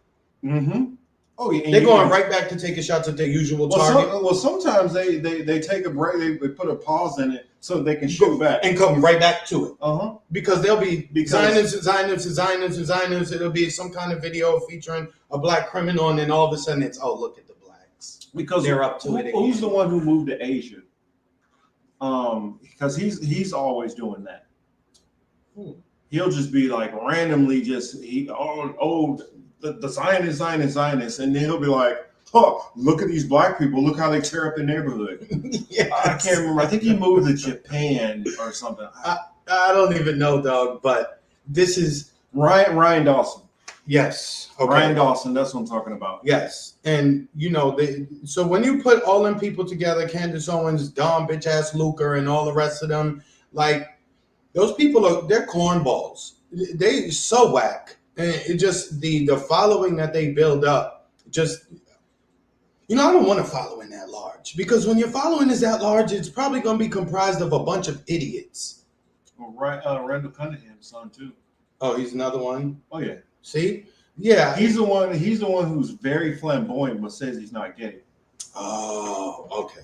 Mm-hmm. Oh yeah, they're going right back to taking shots at their usual target. Sometimes they take a break, they put a pause in it so they can shoot back and come right back to it. Uh-huh. Because they'll be Zionists. It'll be some kind of video featuring a black criminal, and then all of a sudden it's, oh, look at the blacks. Because they're up to it again. Who's the one who moved to Asia? Because he's always doing that. He'll just be like randomly the Zionists, and then he'll be like, oh, look at these black people. Look how they tear up the neighborhood. Yes. I can't remember. I think he moved to Japan or something. I don't even know, dog, but this is... Ryan Dawson. Yes. Okay. Ryan Dawson, that's what I'm talking about. Yes. And, so when you put all them people together, Candace Owens, Dom, bitch-ass Luca, and all the rest of them, like, those people they're cornballs. They so whack. And it just, the following that they build up, just... I don't want a following that large, because when your following is that large, it's probably going to be comprised of a bunch of idiots. Well, Randall Cunningham's son too. Oh, he's another one. Oh yeah. See, yeah, he's the one who's very flamboyant but says he's not gay. Oh, okay,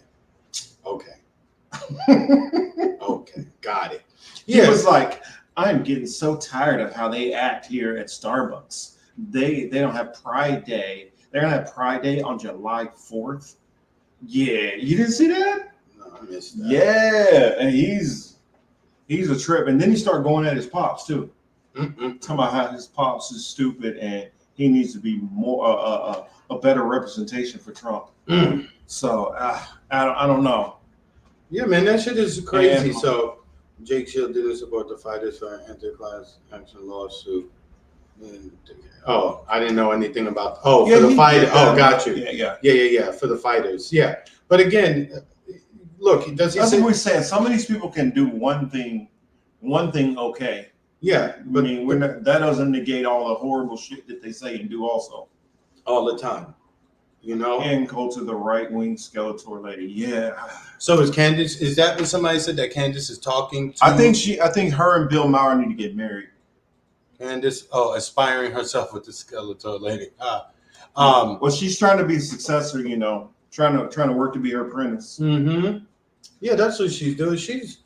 got it. He was like, I'm getting so tired of how they act here at Starbucks. They don't have Pride Day. They're gonna have Pride Day on July 4th. Yeah, you didn't see that? No, I missed that. Yeah, and he's a trip. And then he started going at his pops too, talking about how his pops is stupid and he needs to be more a better representation for Trump. So I don't know. Yeah, man, that shit is crazy. So Jake Shield didn't support the fighters for an anti-class action lawsuit. Oh, I didn't know anything about. Oh, yeah, for the fighter. Oh, got you. Yeah. For the fighters. Yeah, but again, look, does he? That's what we're saying. Some of these people can do one thing okay. Yeah, but I mean, that doesn't negate all the horrible shit that they say and do also. All the time, And go to the right-wing Skeletor lady. Yeah. So is Candace? Is that what somebody said that Candace is talking to? I think her and Bill Maher need to get married. Candace, aspiring herself with the Skeletor lady. Well, she's trying to be a successor, trying to work to be her apprentice. Mm-hmm. Yeah, that's what she's doing. She's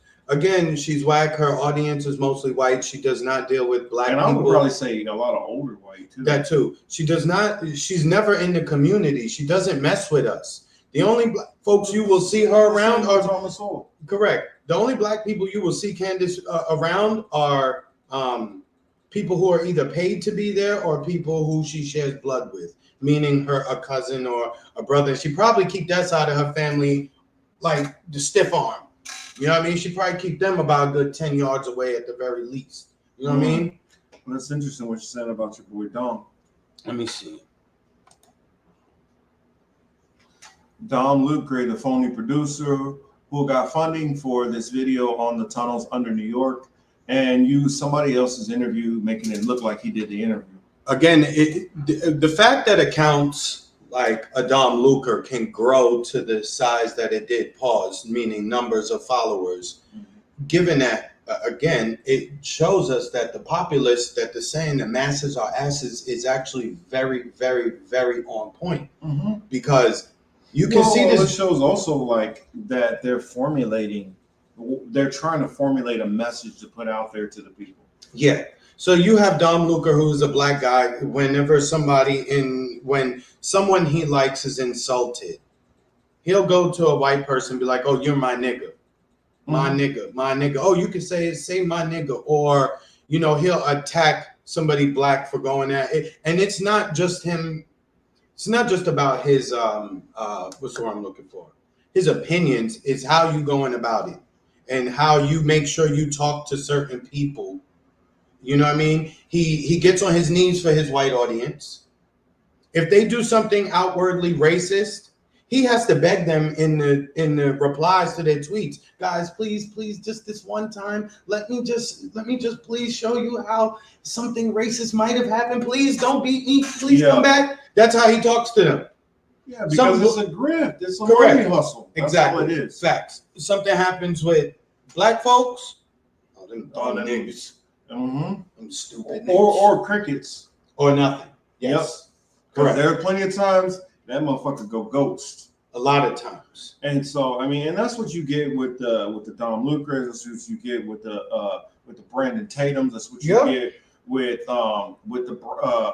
whack. Her audience is mostly white. She does not deal with black people. And I would probably say a lot of older white too. That too. She does not. She's never in the community. She doesn't mess with us. The only black folks you will see her around are on the soul. Correct. The only black people you will see Candace around are people who are either paid to be there or people who she shares blood with, meaning a cousin or a brother. She probably keep that side of her family like the stiff arm. You know what I mean? She probably keep them about a good 10 yards away at the very least. You know what I mean? Well, that's interesting what you said about your boy Dom. Let me see. Dom Lucre, the phony producer who got funding for this video on the tunnels under New York, and used somebody else's interview, making it look like he did the interview. Again, the fact that accounts like a Dom Lucre can grow to the size that it did, meaning numbers of followers, given that, again, it shows us that the populace, that the saying the masses are asses, is actually very, very, very on point. Because you can see this. It shows also like that they're trying to formulate a message to put out there to the people. Yeah. So you have Dom Lucre, who's a black guy. Whenever when someone he likes is insulted, he'll go to a white person and be like, "Oh, you're my nigga, my nigga. Oh, you can say my nigga," or he'll attack somebody black for going at it. And it's not just him. It's not just about his what's the word I'm looking for? His opinions. It's how you going about it. and how you make sure you talk to certain people. You know what I mean? He gets on his knees for his white audience. If they do something outwardly racist, he has to beg them in the replies to their tweets. Guys, please, just this one time, let me just please show you how something racist might have happened. Please don't beat me. Please come back. That's how he talks to them. Yeah, because it's a grift. It's a correct. money hustle. That's exactly. all it is. Facts. Something happens with black folks. Oh, them niggas. Mm-hmm. Them stupid niggas. Or crickets. Or nothing. Yes. Yep. Correct. There are plenty of times that motherfucker go ghost. A lot of times. And so, I mean, and that's what you get with the Dom Lucas. That's what you get with the Brandon Tatums. That's what you get with the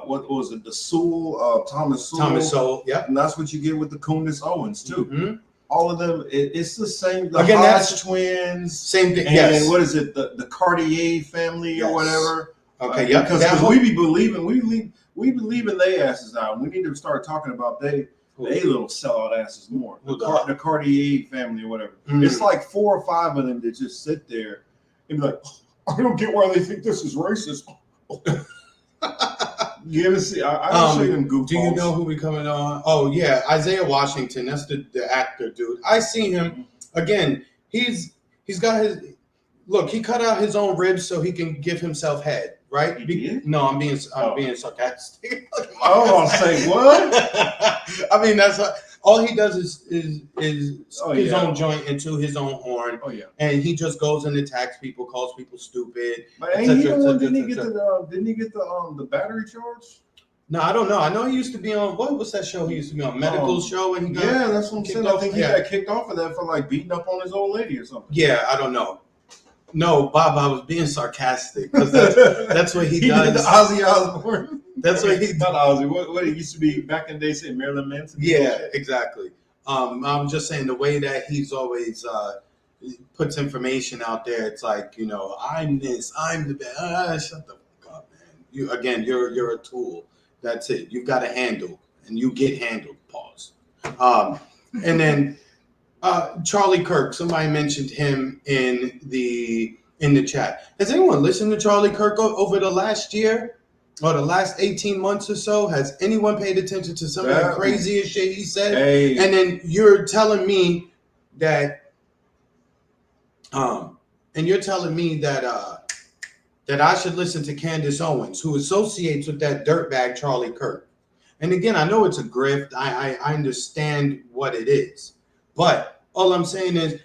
what was it, the Sewell, Thomas Sowell. Yeah. And that's what you get with the Kunis Owens too. Mm-hmm. All of them, it's the same. The Again, Hodge twins, same thing. And what is it, the Cartier family or whatever? Okay, yeah. Because we believe in they asses out. We need to start talking about they little sellout asses more. The Cartier family or whatever. Mm. It's like 4 or 5 of them that just sit there and be like, I don't get why they think this is racist. You ever see? I show them goofballs. Do you know who we coming on? Oh yeah, Isaiah Washington. That's the actor, dude. I see him again. He's got his look. He cut out his own ribs so he can give himself head. Right? He did? No, I'm being sarcastic. I'll say what? I mean, that's all he does is his own joint into his own horn. Oh yeah, and he just goes and attacks people, calls people stupid. But ain't he the one? Didn't he get the battery charge? No, I don't know. I know he used to be on what was that show? He used to be on medical show, and he got that's what I'm saying. I think he got kicked off of that for like beating up on his old lady or something. Yeah, I don't know. No, Bob, I was being sarcastic because that's what he does. Did the Ozzy Osbourne. That's what he not Ozzy. What it used to be back in the day, say Marilyn Manson. Yeah, exactly. I'm just saying the way that he's always puts information out there. It's like, you know, I'm this, I'm the best. Shut the fuck up, man. You're a tool. That's it. You've got a handle, and you get handled. Pause. And then. Charlie Kirk. Somebody mentioned him in the chat. Has anyone listened to Charlie Kirk over the last year or the last 18 months or so? Has anyone paid attention to some of the craziest shit he said? Hey. And then you're telling me that, that I should listen to Candace Owens, who associates with that dirtbag Charlie Kirk. And again, I know it's a grift. I understand what it is. But all I'm saying is,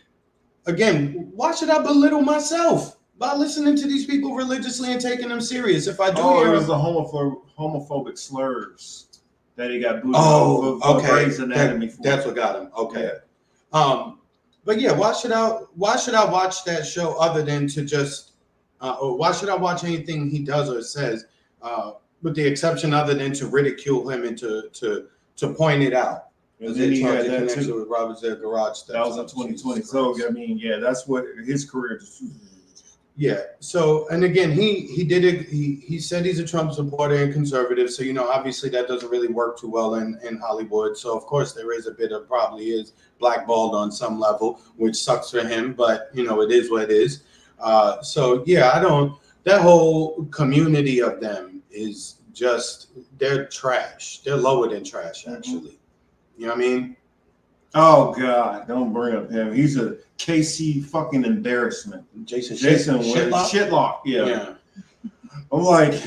again, why should I belittle myself by listening to these people religiously and taking them serious? If I do it was the homophobic slurs that he got booted for Grey's Anatomy for. That's what got him. Okay. Yeah. But yeah, why should I watch that show other than to just or why should I watch anything he does or says with the exception other than to ridicule him and to point it out? And then he had that too. With Robert Z. Garage. That was in 2020. So I mean, yeah, that's what his career. Yeah. So and again, he did it. He said he's a Trump supporter and conservative. So you know, obviously that doesn't really work too well in Hollywood. So of course there is a bit of probably is blackballed on some level, which sucks for him. But you know, it is what it is. So yeah, that whole community of them is just they're trash. They're lower than trash actually. Mm-hmm. You know what I mean? Oh God! Don't bring up him. He's a KC fucking embarrassment. Jason Shitlock. Yeah. I'm like,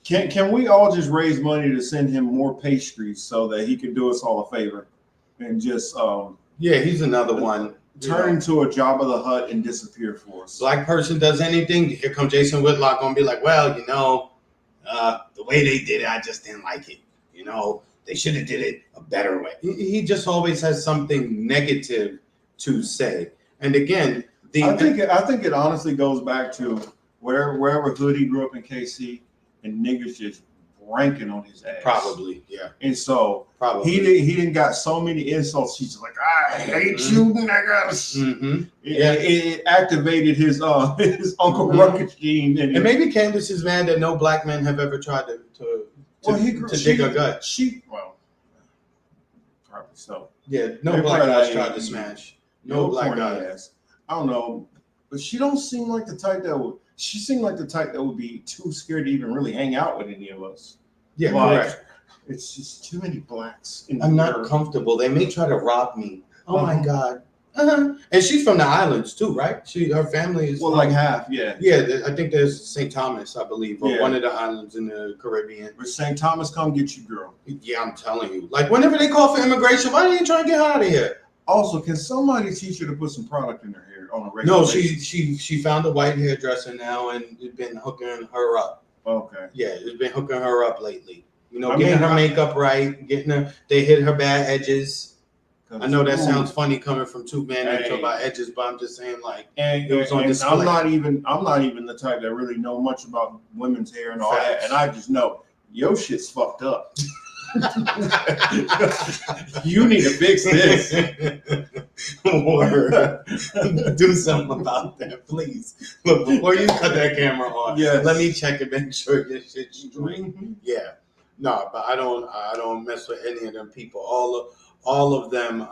can we all just raise money to send him more pastries so that he can do us all a favor and just he's another one. Turn into a Jabba the Hutt and disappear for us. Black person does anything. Here comes Jason Whitlock gonna be like, well, you know, the way they did it, I just didn't like it. You know. They should have did it a better way. He just always has something negative to say. And again, I think it honestly goes back to wherever Hood he grew up in KC, and niggas just ranking on his ass. Probably, yeah. And so probably he didn't got so many insults. He's like, I hate you, niggas. Mm-hmm. It activated his Uncle Ruckus gene. And maybe Candace is mad that no black men have ever tried to dig a gut. Probably so. Yeah, no black guys tried to smash. No black guys. I don't know. but she don't seem like the type that would. She seemed like the type that would be too scared to even really hang out with any of us. Yeah, Like, correct. it's just too many blacks. In I'm not here. comfortable. They may try to rob me. Oh my Uh-huh. God. And she's from the islands too, right? Her family is Well, from, like half, yeah. yeah. I think there's St. Thomas, I believe, or Yeah. one of the islands in the Caribbean. But St. Thomas, come get you, girl. Yeah, I'm telling you. Like whenever they call for immigration, why are you trying to get her out of here? Also, can somebody teach her to put some product in her hair on a regular No, basis? she found a white hairdresser now, and it's been hooking her up. Okay. Yeah, it's been hooking her up lately. You know, I getting mean, her makeup right, getting her. They hit her bad edges. I know that Ooh. sounds funny coming from two men that talk Hey. about edges, but I'm just saying, like, And, it was on and display. I'm not even the type that really know much about women's hair and all that. Facts. And I just know your shit's fucked up. You need to fix this. Word. Do something about that, please. Look, before you cut that camera on, Yes. let me check and make sure your shit's straight. Mhm. Yeah, no, but I don't mess with any of them people. All of them,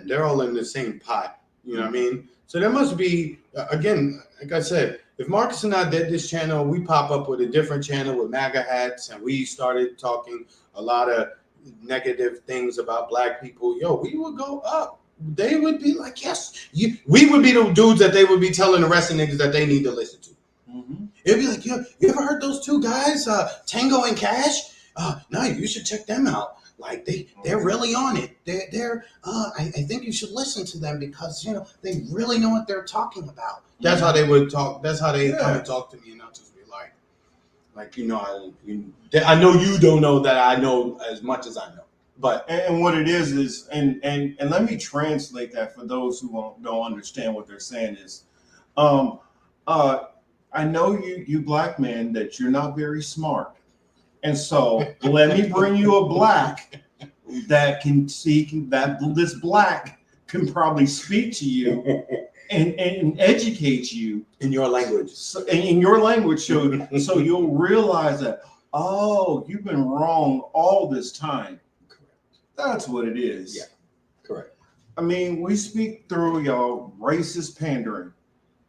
they're all in the same pot. You know what I mean? So there must be, again, like I said, if Marcus and I did this channel, we pop up with a different channel with MAGA hats, and we started talking a lot of negative things about black people. Yo, we would go up. They would be like, yes, we would be the dudes that they would be telling the rest of niggas that they need to listen to. Mhm. It'd be like, yo, you ever heard those two guys, Tango and Cash? No, you should check them out. Like they're really on it. I think you should listen to them because they really know what they're talking about. That's how they would talk. That's how they come and talk to me, and I'll just be like I know you don't know that I know as much as I know. But And what it is and let me translate that for those who don't understand what they're saying is, I know you black men that you're not very smart, and so let me bring you a black that can that this black can probably speak to you and educate you in your language, in your language, so you'll realize that you've been wrong all this time. That's what it is. Yeah, correct. I mean, we speak through y'all racist pandering.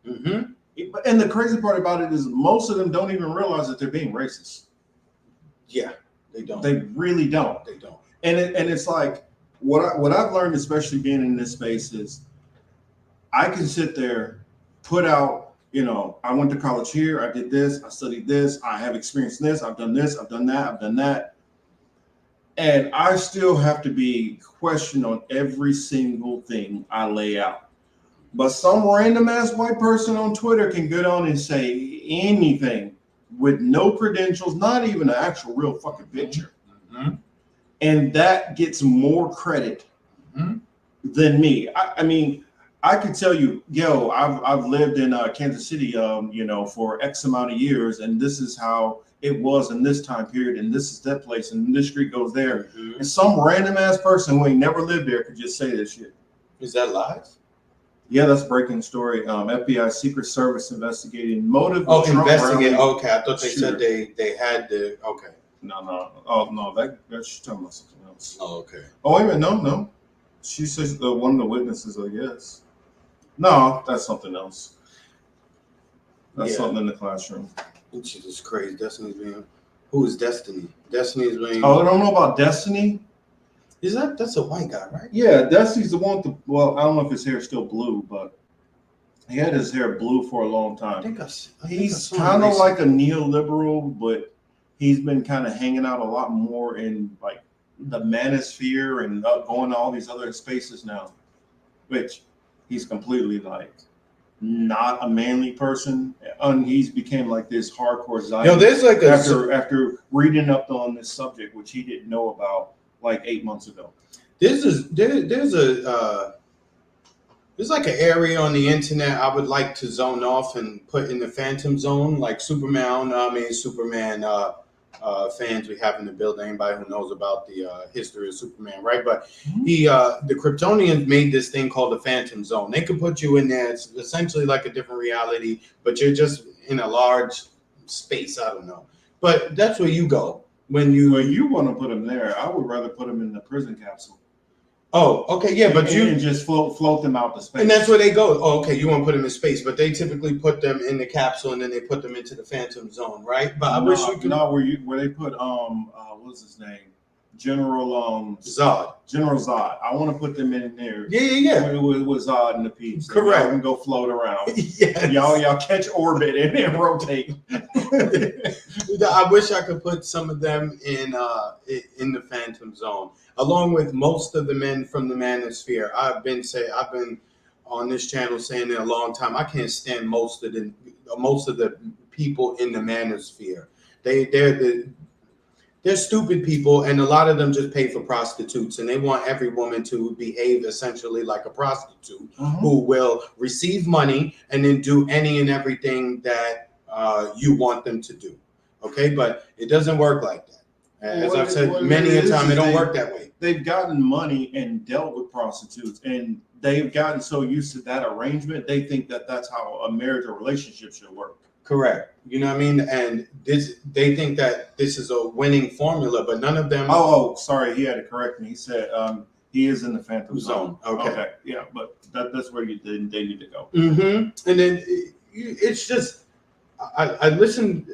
Mm-hmm. And the crazy part about it is most of them don't even realize that they're being racist. Yeah, they don't. They really don't. They don't. And it's like what I've learned, especially being in this space, is I can sit there, put out, I went to college here, I did this, I studied this, I have experienced this, I've done this, I've done that, I've done that. And I still have to be questioned on every single thing I lay out. But some random ass white person on Twitter can get on and say anything with no credentials, not even an actual real fucking picture. Mm-hmm. And that gets more credit than me. I mean, I could tell you, I've lived in Kansas City, for X amount of years, and this is how it was in this time period, and this is that place, and this street goes there. Mm-hmm. And some random ass person who ain't never lived there could just say this shit. Is that live? Yeah, that's breaking story. FBI Secret Service investigating motive. Oh, of Trump investigate. rally. Okay, I thought they said they had the. Okay. No. Oh no, that's talking about something else. Oh, okay. Oh wait a minute, no. She says one of the witnesses. Yes. No, that's something else. That's something in the classroom. She's just crazy. Destiny's being. Who is Destiny? Destiny's being. Oh, I don't know about Destiny. Is that's a white guy, right? Yeah, Destiny's the one with I don't know if his hair is still blue, but he had his hair blue for a long time. I think he's kind of like a neoliberal, but he's been kind of hanging out a lot more in like the manosphere and going to all these other spaces now, which he's completely like not a manly person. And he's became like this hardcore Zionist. There's like after reading up on this subject, which he didn't know about like 8 months ago. There's like an area on the internet I would like to zone off and put in the phantom zone, like Superman. Superman fans we have in the building. Anybody who knows about the history of Superman, right? But the Kryptonians made this thing called the phantom zone. They could put you in there. It's essentially like a different reality, but you're just in a large space. I don't know, but that's where you go when you want to put him there. I would rather put him in the prison capsule. Oh, okay, yeah, but and just float them out to space. and that's where they go. Oh, okay, you want to put them in space, but they typically put them in the capsule and then they put them into the Phantom Zone, right? But I wish we could. Not where they put what's his name, Zod. General Zod. I want to put them in there. Yeah. With Zod and the peeps. Correct. Y'all can go float around. Yes. Y'all catch orbit and then rotate. I wish I could put some of them in the Phantom Zone, along with most of the men from the Manosphere. I've been on this channel saying it a long time. I can't stand most of the people in the Manosphere. They're stupid people, and a lot of them just pay for prostitutes, and they want every woman to behave essentially like a prostitute who will receive money and then do any and everything that you want them to do. Okay, but it doesn't work like that. As I've said many a time, it don't work that way. They've gotten money and dealt with prostitutes, and they've gotten so used to that arrangement, they think that that's how a marriage or relationship should work. Correct. You know what I mean? And they think that this is a winning formula, but none of them. Oh, sorry, he had to correct me. He said he is in the Phantom Zone. Okay. Yeah, but that's where they need to go. Mm-hmm. And then it's just I listen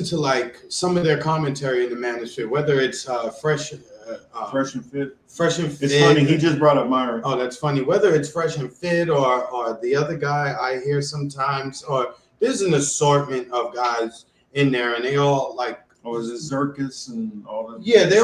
to like some of their commentary in the Manosphere, whether it's Fresh and Fit. It's funny. He just brought up Myron. Oh, that's funny. Whether it's Fresh and Fit or the other guy I hear sometimes, or there's an assortment of guys in there, and they all like. Oh, is it Zirkus and all that? Yeah, they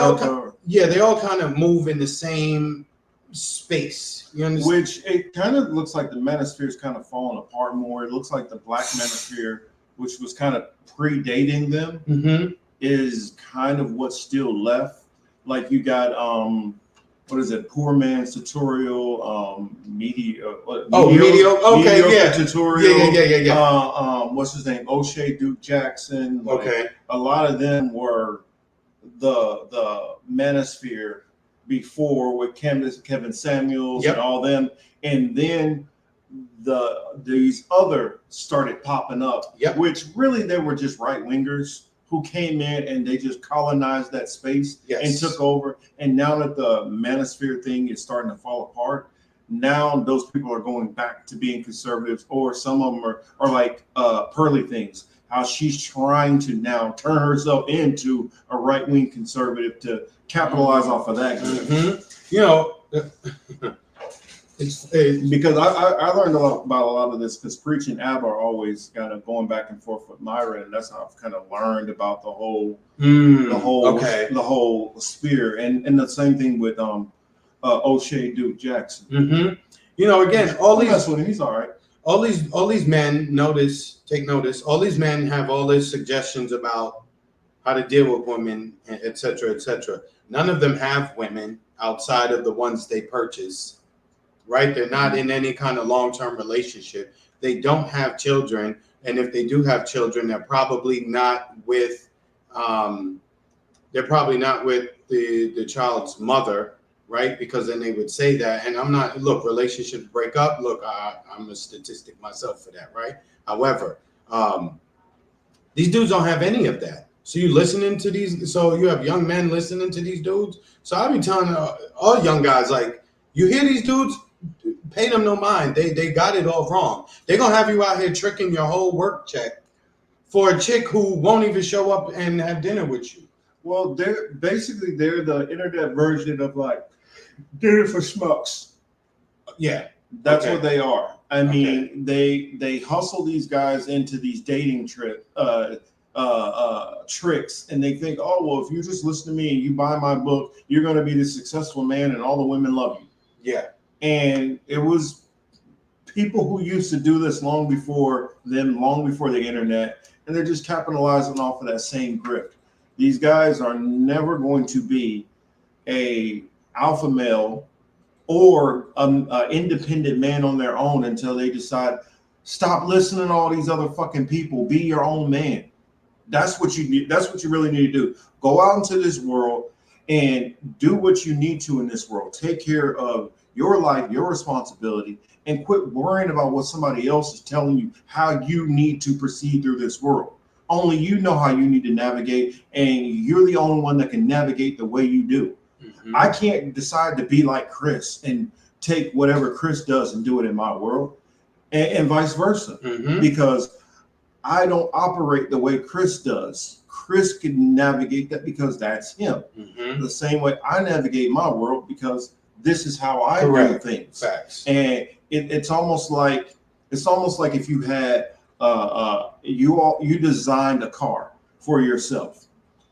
all kind of move in the same space. You understand? Which it kind of looks like the Manosphere is kind of falling apart more. It looks like the Black Manosphere, which was kind of predating them, is kind of what's still left. Like you got what is it? Poor man's tutorial, mediocre. Okay, tutorial. Yeah. What's his name? O'Shea Duke Jackson. Like, okay. A lot of them were the Manosphere before with Kevin Samuels and all them, and then these other started popping up, which really they were just right wingers who came in and they just colonized that space and took over. And now that the Manosphere thing is starting to fall apart, now those people are going back to being conservatives, or some of them are like Pearly Things, how she's trying to now turn herself into a right-wing conservative to capitalize off of that. You know, because I learned a lot about a lot of this because Preaching Ab are always kind of going back and forth with Myra, and that's how I've kind of learned about the whole sphere, and the same thing with O'Shea Duke Jackson. You know, again, all these he's all right. All these men take notice. All these men have all these suggestions about how to deal with women, etc., etc. None of them have women outside of the ones they purchase. Right? They're not in any kind of long-term relationship. They don't have children, and if they do have children, they're probably not with the child's mother, right? Because then they would say that. And I'm not, look, relationships break up. Look, I'm a statistic myself for that, right? However, these dudes don't have any of that. So you listening to these, so you have young men listening to these dudes. So I be telling all young guys, like, you hear these dudes, pay them no mind. They got it all wrong. They're going to have you out here tricking your whole work check for a chick who won't even show up and have dinner with you. Well, they're the internet version of like dinner for schmucks. Yeah. That's what they are. I mean, they hustle these guys into these dating tricks, and they think, oh, well, if you just listen to me and you buy my book, you're going to be this successful man and all the women love you. Yeah. And it was people who used to do this long before the internet, and they're just capitalizing off of that same grift. These guys are never going to be a alpha male or an independent man on their own until they decide, stop listening to all these other fucking people, be your own man. That's what you need. That's what you really need to do. Go out into this world and do what you need to in this world. Take care of your life, your responsibility, and quit worrying about what somebody else is telling you how you need to proceed through this world. Only you know how you need to navigate, and you're the only one that can navigate the way you do. I can't decide to be like Chris and take whatever Chris does and do it in my world, and vice versa, because I don't operate the way Chris does. Chris can navigate that because that's him. The same way I navigate my world because this is how I do things. Facts. And it's almost like if you had you designed a car for yourself.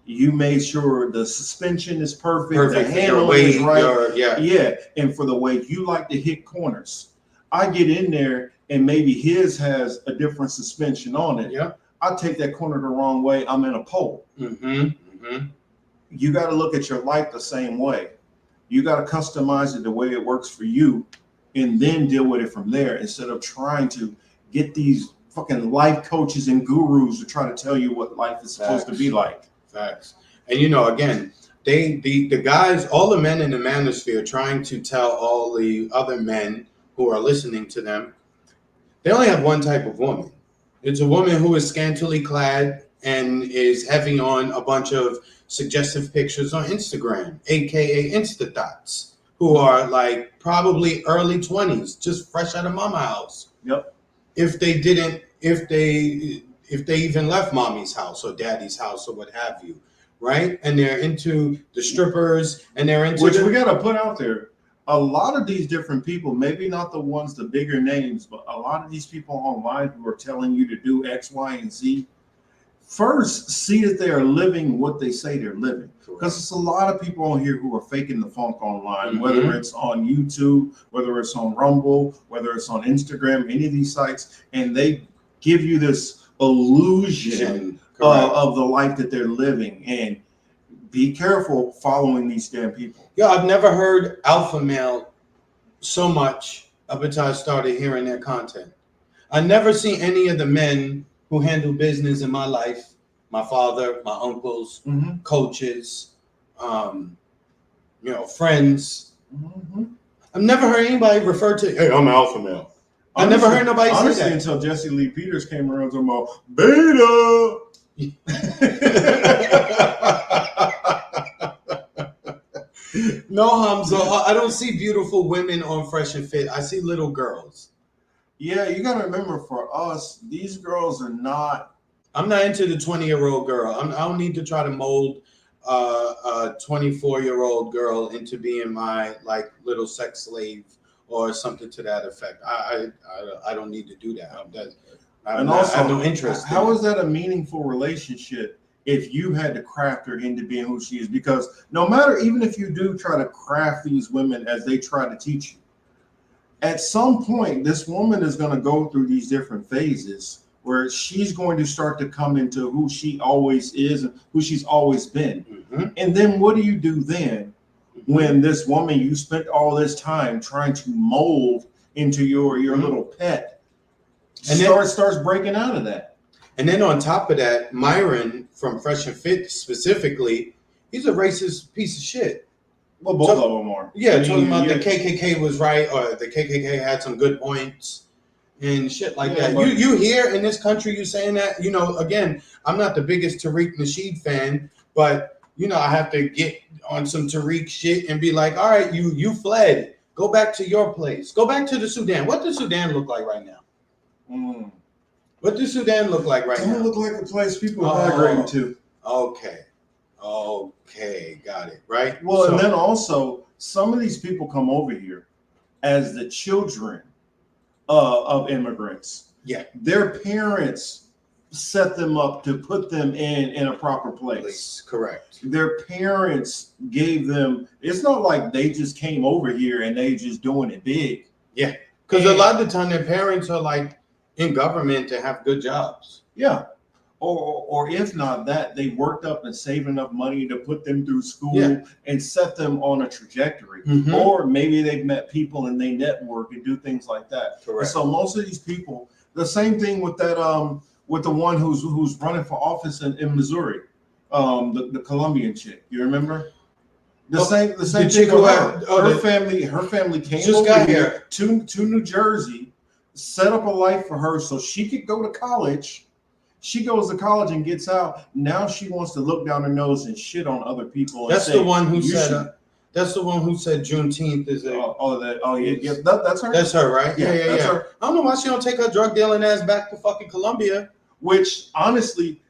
You made sure the suspension is perfect, the handling is right. And for the way you like to hit corners. I get in there and maybe his has a different suspension on it. Yeah. I take that corner the wrong way, I'm in a pole. You got to look at your life the same way. You got to customize it the way it works for you and then deal with it from there instead of trying to get these fucking life coaches and gurus to try to tell you what life is supposed to be like. Facts. And again, the guys, all the men in the manosphere trying to tell all the other men who are listening to them, they only have one type of woman. It's a woman who is scantily clad and is heavy on a bunch of suggestive pictures on Instagram, aka Insta Thoughts, who are like probably early 20s, just fresh out of mama house. Yep. If they even left mommy's house or daddy's house or what have you, right? And they're into the strippers and they're into which we got to put out there. A lot of these different people, maybe not the ones, the bigger names, but a lot of these people online who are telling you to do X, Y, and Z, first see that they are living what they say they're living. Because it's a lot of people on here who are faking the funk online, whether it's on YouTube, whether it's on Rumble, whether it's on Instagram, any of these sites, and they give you this illusion of the life that they're living. And be careful following these damn people. Yeah, I've never heard alpha male so much up until I started hearing their content. I never see any of the men who handle business in my life, my father, my uncles, coaches, friends. I've never heard anybody refer to, hey, I'm an alpha male. I never heard nobody say that. Until Jesse Lee Peters came around talking about beta. No, Hamza, I don't see beautiful women on Fresh and Fit. I see little girls. Yeah, you got to remember, for us, these girls are not. I'm not into the 20-year-old girl. I don't need to try to mold a 24-year-old girl into being my like little sex slave or something to that effect. I don't need to do that. I have no interest. How is that a meaningful relationship if you had to craft her into being who she is? Because no matter, even if you do try to craft these women as they try to teach you, at some point, this woman is going to go through these different phases where she's going to start to come into who she always is and who she's always been. And then what do you do then when this woman you spent all this time trying to mold into your little pet and starts breaking out of that? And then on top of that, Myron from Fresh and Fit specifically, he's a racist piece of shit. Well, both of them are. Yeah, talking about the KKK was right, or the KKK had some good points and shit like that. You here in this country, you saying that, again, I'm not the biggest Tariq Nasheed fan, but, I have to get on some Tariq shit and be like, all right, you fled. Go back to your place. Go back to the Sudan. What does Sudan look like right now? What does Sudan look like right now? Doesn't look like a place people are migrating to. Okay, got it, right? Well, and then also, some of these people come over here as the children of immigrants. Yeah. Their parents set them up to put them in a proper place. Correct. Their parents gave them, it's not like they just came over here and they just doing it big. Yeah, because a lot of the time their parents are like in government to have good jobs. Yeah. Or if not that, they worked up and saved enough money to put them through school and set them on a trajectory. Or maybe they've met people and they network and do things like that. Correct. So most of these people, the same thing with that, with the one who's running for office in Missouri, the Colombian chick. You remember? The same thing with her family came just over here to New Jersey, set up a life for her so she could go to college. She goes to college and gets out. Now she wants to look down her nose and shit on other people. That's the one who said, That's the one who said Juneteenth is a. That's her. That's her, right? Yeah, that's her. I don't know why she don't take her drug dealing ass back to fucking Colombia. Which honestly,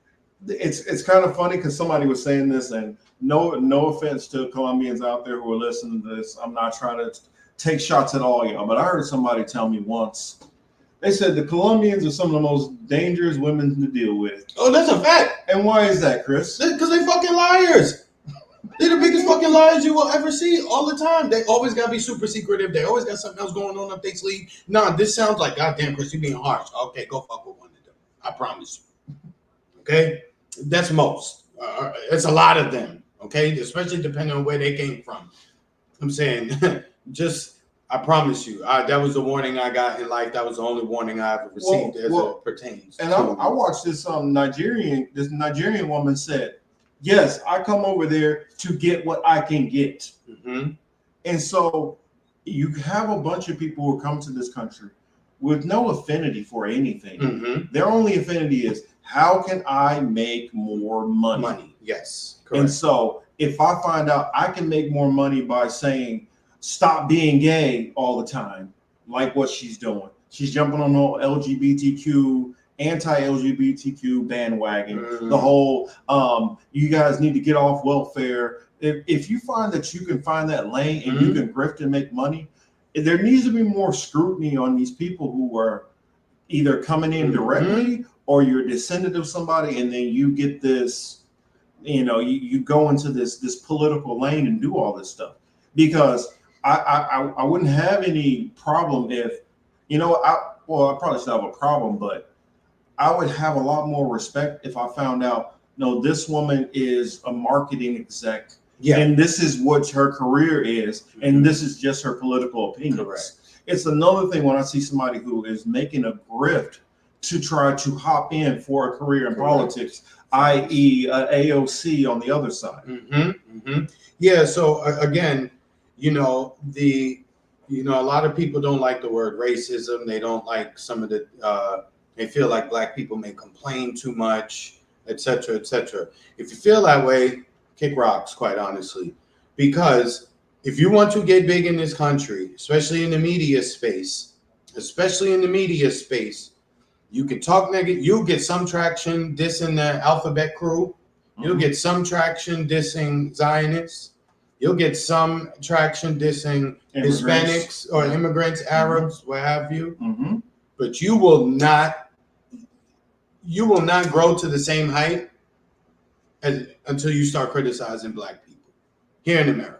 it's kind of funny because somebody was saying this, and no offense to Colombians out there who are listening to this. I'm not trying to take shots at all y'all, but I heard somebody tell me once. They said the Colombians are some of the most dangerous women to deal with. Oh, that's a fact. And why is that, Chris? Because they fucking liars. They're the biggest fucking liars you will ever see all the time. They always gotta be super secretive. They always got something else going on up their sleeve. Nah, this sounds like goddamn Chris, you being harsh. Okay, go fuck with one of them. I promise you. Okay, that's most. It's a lot of them. Okay, especially depending on where they came from. I'm saying, I promise you, that was the warning I got in life. That was the only warning I ever received as it pertains. And I watched this Nigerian woman said, yes, I come over there to get what I can get. Mm-hmm. And so you have a bunch of people who come to this country with no affinity for anything. Mm-hmm. Their only affinity is, how can I make more money? Yes, correct. And so if I find out I can make more money by saying, stop being gay all the time, like what she's doing. She's jumping on the LGBTQ, anti-LGBTQ bandwagon. Mm-hmm. The whole, you guys need to get off welfare. If you find that you can find that lane and you can grift and make money, there needs to be more scrutiny on these people who are either coming in directly or you're a descendant of somebody, and then you get this, you go into this political lane and do all this stuff. Because I wouldn't have any problem if, I probably still have a problem, but I would have a lot more respect if I found out, no, this woman is a marketing exec, and this is what her career is, and this is just her political opinions. Correct. It's another thing when I see somebody who is making a grift to try to hop in for a career in politics, i.e. AOC on the other side. Yeah, so again, a lot of people don't like the word racism. They don't like some of the, they feel like black people may complain too much, et cetera, et cetera. If you feel that way, kick rocks, quite honestly. Because if you want to get big in this country, especially in the media space, you can talk negative. You'll get some traction dissing the alphabet crew. You'll get some traction dissing Zionists. You'll get some traction dissing Hispanics or immigrants, Arabs, what have you. But you will not grow to the same height until you start criticizing black people here in America.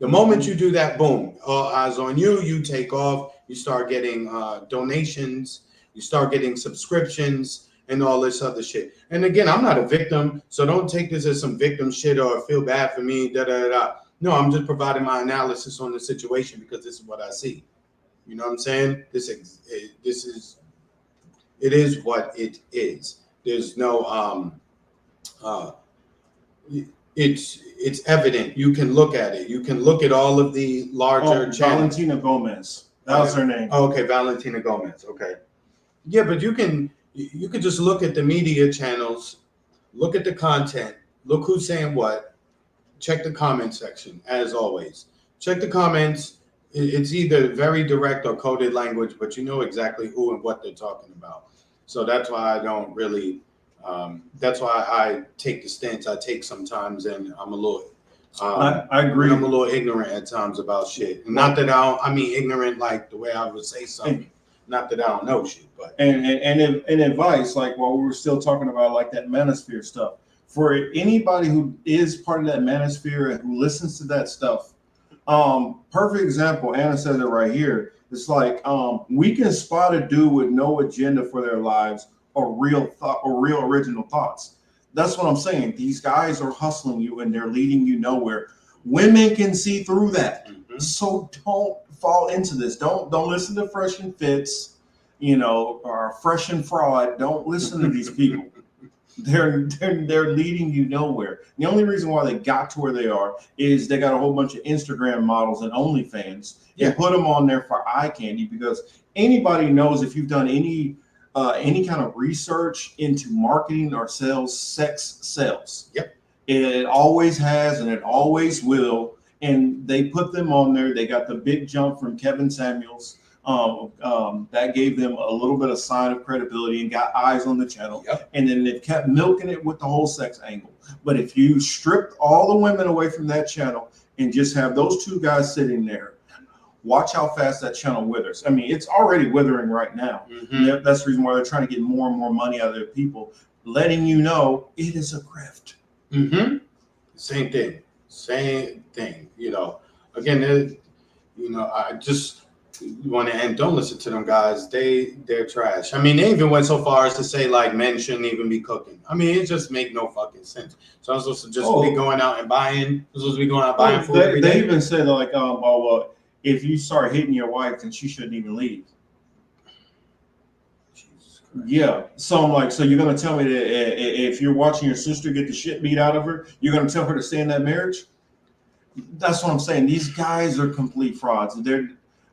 The moment you do that, boom, all eyes on you. You take off. You start getting donations. You start getting subscriptions and all this other shit. And again, I'm not a victim, so don't take this as some victim shit or feel bad for me, No, I'm just providing my analysis on the situation because this is what I see. You know what I'm saying? It is what it is. There's no it's evident. You can look at it. You can look at all of the larger channels. Valentina Gomez. That was her name. Oh, okay, Valentina Gomez. Okay. Yeah, but you can just look at the media channels, look at the content, look who's saying what, check the comment section, as always. Check the comments. It's either very direct or coded language, but you know exactly who and what they're talking about. So that's why I don't really, that's why I take the stance I take sometimes, and I'm a little, I agree. I'm a little ignorant at times about shit. And not that I mean ignorant like the way I would say something. Not that I don't know shit, but and advice, like while we were still talking about like that manosphere stuff, for anybody who is part of that manosphere and who listens to that stuff, perfect example, Anna said it right here. It's like we can spot a dude with no agenda for their lives or real thought or real original thoughts. That's what I'm saying. These guys are hustling you and they're leading you nowhere. Women can see through that. So don't fall into this. Don't listen to Fresh and Fits, or Fresh and Fraud. Don't listen to these people. They're leading you nowhere. The only reason why they got to where they are is they got a whole bunch of Instagram models and OnlyFans and put them on there for eye candy, because anybody knows if you've done any kind of research into marketing or sales, sex sells. Yep. It always has and it always will. and they put them on there. They got the big jump from Kevin Samuels. That gave them a little bit of sign of credibility and got eyes on the channel. Yep. And then they've kept milking it with the whole sex angle. But if you stripped all the women away from that channel and just have those two guys sitting there, watch how fast that channel withers. I mean, it's already withering right now. Mhm. That's the reason why they're trying to get more and more money out of their people, letting you know it is a grift. Mm-hmm. Same thing. You know, again, I just want to end. Don't listen to them guys. They're trash. I mean, they even went so far as to say like men shouldn't even be cooking. I mean, it just make no fucking sense. So I'm supposed to just be going out and buying. I'm supposed to be going out buying food every day. They even said like, well, if you start hitting your wife, then she shouldn't even leave. Yeah. So I'm like, so you're gonna tell me that if you're watching your sister get the shit beat out of her, you're gonna tell her to stay in that marriage? That's what I'm saying. These guys are complete frauds.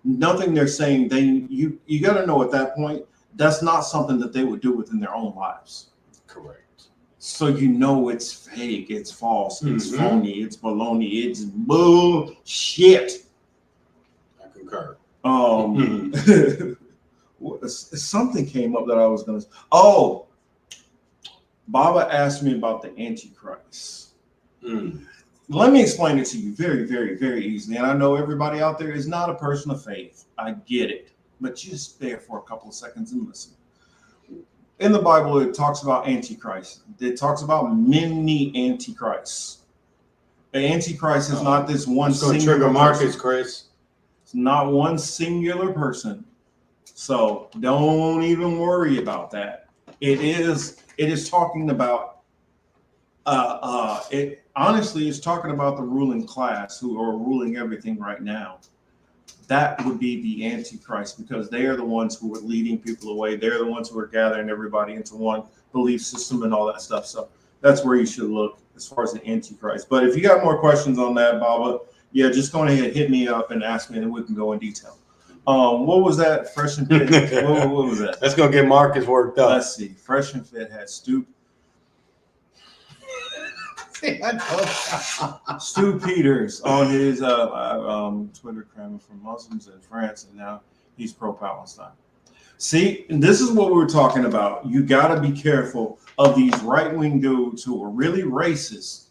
Nothing they're saying. You got to know at that point that's not something that they would do within their own lives. Correct. So you know it's fake, it's false, it's phony, it's baloney, it's bullshit. I concur. Something came up that I was gonna. Oh, Baba asked me about the Antichrist. Let me explain it to you very, very, very easily. And I know everybody out there is not a person of faith. I get it. But just bear for a couple of seconds and listen. In the Bible, it talks about Antichrist. It talks about many Antichrists. The Antichrist is not this one singular trigger Marcus, person. Chris. It's not one singular person. So don't even worry about that. It is talking about it honestly is talking about the ruling class who are ruling everything right now. That would be the Antichrist because they are the ones who are leading people away. They're the ones who are gathering everybody into one belief system and all that stuff. So that's where you should look as far as the Antichrist. But if you got more questions on that, Baba, yeah, just go ahead, hit me up and ask me, and we can go in detail. What was that? Fresh and Fit. what was that? Let's go get Marcus worked up. Let's see. Fresh and Fit had Stu Peters on his Twitter cramming for Muslims in France, and now he's pro-Palestine. See, and this is what we were talking about. You got to be careful of these right-wing dudes who are really racist,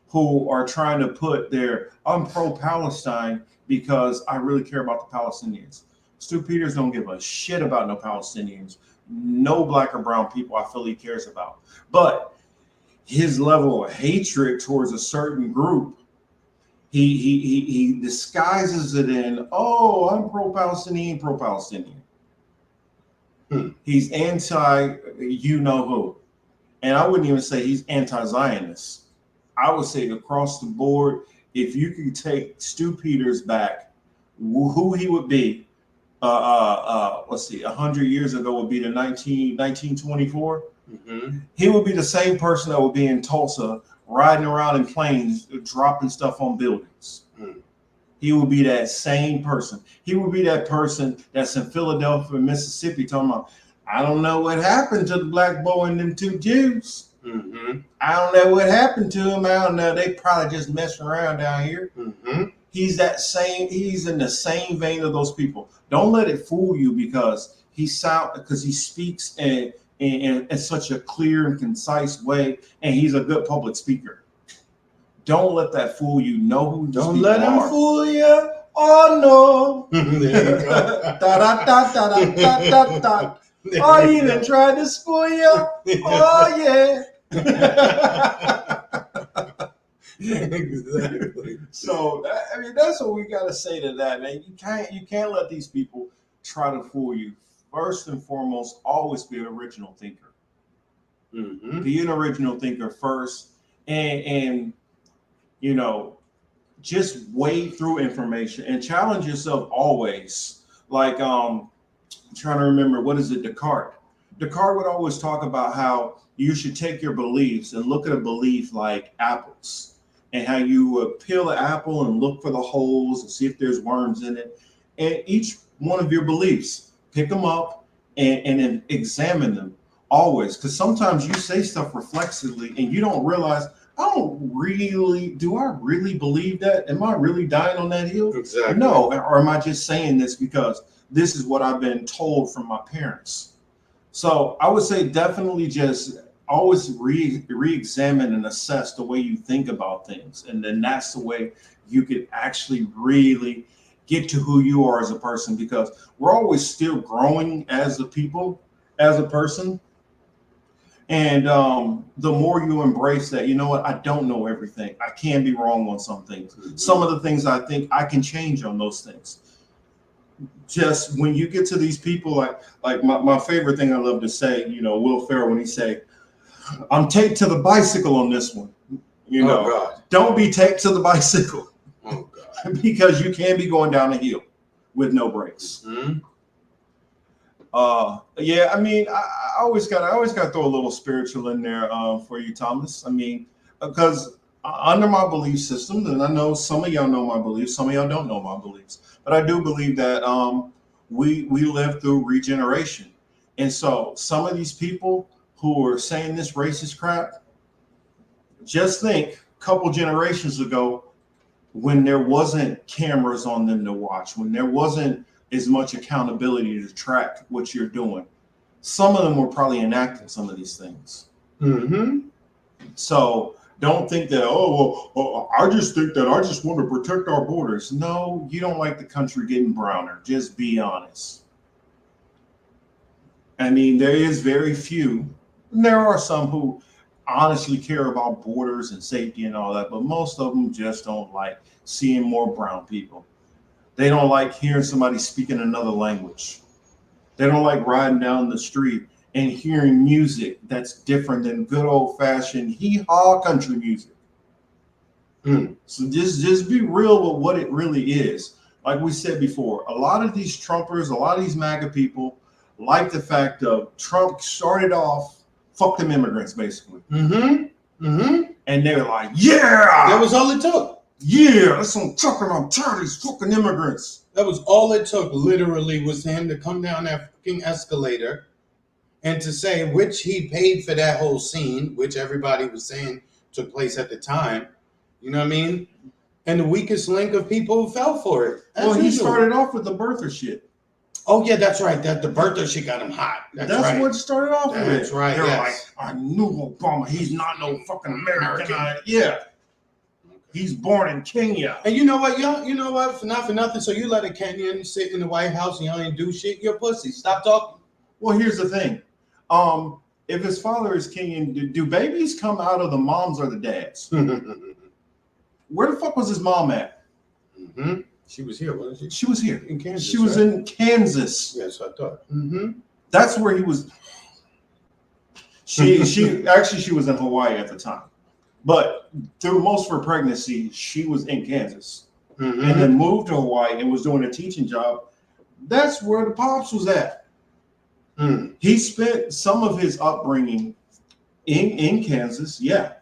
who are trying to put their I'm pro-Palestine because I really care about the Palestinians. Stu Peters don't give a shit about no Palestinians, no black or brown people I feel he cares about. But his level of hatred towards a certain group, he disguises it in, oh, I'm pro-Palestinian. He's anti you know who. And I wouldn't even say he's anti-Zionist. I would say across the board, if you could take Stu Peters back, who he would be, let's see, 100 years ago would be the 1924. He would be the same person that would be in Tulsa riding around in planes, dropping stuff on buildings. He would be that same person. He would be that person that's in Philadelphia, Mississippi, talking about, I don't know what happened to the black boy and them two Jews. I don't know what happened to him. I don't know. They probably just messing around down here. He's in the same vein of those people. Don't let it fool you because he speaks in such a clear and concise way, and he's a good public speaker. Don't let that fool you. Know who these people are. Don't let him fool you. Oh no. There you go. Da da da da da da da. Oh, he even tried to spoil you. Oh yeah. Exactly. So I mean, that's what we gotta say to that, man. You can't let these people try to fool you. First and foremost, always be an original thinker. Be an original thinker first, and you know, just wade through information and challenge yourself always. Like I'm trying to remember, what is it, Descartes? Descartes would always talk about how you should take your beliefs and look at a belief like apples, and how you would peel an apple and look for the holes and see if there's worms in it. And each one of your beliefs, pick them up and then examine them always. Because sometimes you say stuff reflexively and you don't realize do I really believe that? Am I really dying on that hill? Exactly. No. Or am I just saying this because this is what I've been told from my parents? So I would say definitely just always re-examine and assess the way you think about things. And then that's the way you could actually really get to who you are as a person, because we're always still growing as a people, as a person. And the more you embrace that, you know what, I don't know everything. I can be wrong on some things. Mhm. Some of the things I think I can change on those things. Just when you get to these people, like my favorite thing I love to say, Will Ferrell, when he say, I'm taped to the bicycle on this one. Oh God. Don't be taped to the bicycle Oh God. because you can be going down a hill with no brakes. Mhm. Yeah, I mean, I always got to throw a little spiritual in there for you, Thomas. I mean, because under my belief system, and I know some of y'all know my beliefs, some of y'all don't know my beliefs, but I do believe that we live through regeneration, and so some of these people who are saying this racist crap, just think a couple generations ago when there wasn't cameras on them to watch, when there wasn't as much accountability to track what you're doing. Some of them were probably enacting some of these things. Mm-hmm. So don't think that, I just think that I just want to protect our borders. No, you don't like the country getting browner. Just be honest. I mean, there is very few, and there are some who honestly care about borders and safety and all that, but most of them just don't like seeing more brown people. They don't like hearing somebody speaking another language. They don't like riding down the street and hearing music that's different than good old fashioned hee-haw country music. So just be real with what it really is. Like we said before, a lot of these Trumpers, a lot of these MAGA people like the fact of Trump started off, fuck them immigrants, basically. Mm-hmm. Mm-hmm. And they were like, yeah! That was all it took. Yeah, that's what I'm talking about. I'm tired of these fucking immigrants. That was all it took, literally, was him to come down that fucking escalator and to say, which he paid for that whole scene, which everybody was saying took place at the time. You know what I mean? And the weakest link of people fell for it. Well, he started off with the birther shit. Oh, yeah, that's right. That the birther shit got him hot. That's right. what started off with. That's right, They're yes. like, I knew Obama. He's not no fucking American. Yeah. He's born in Kenya. And you know what, y'all? You know what? Not for nothing. So you let a Kenyan sit in the White House and y'all ain't do shit. You're pussy. Stop talking. Well, here's the thing. If his father is Kenyan, do babies come out of the moms or the dads? Where the fuck was his mom at? Mm-hmm. She was here, wasn't she? She was here. In Kansas. She was in Kansas. Yes, I thought. Mm-hmm. That's where he was. She was in Hawaii at the time. But through most of her pregnancy, she was in Kansas. Mm-hmm. And then moved to Hawaii and was doing a teaching job. That's where the pops was at. Mm. He spent some of his upbringing in Kansas, yeah,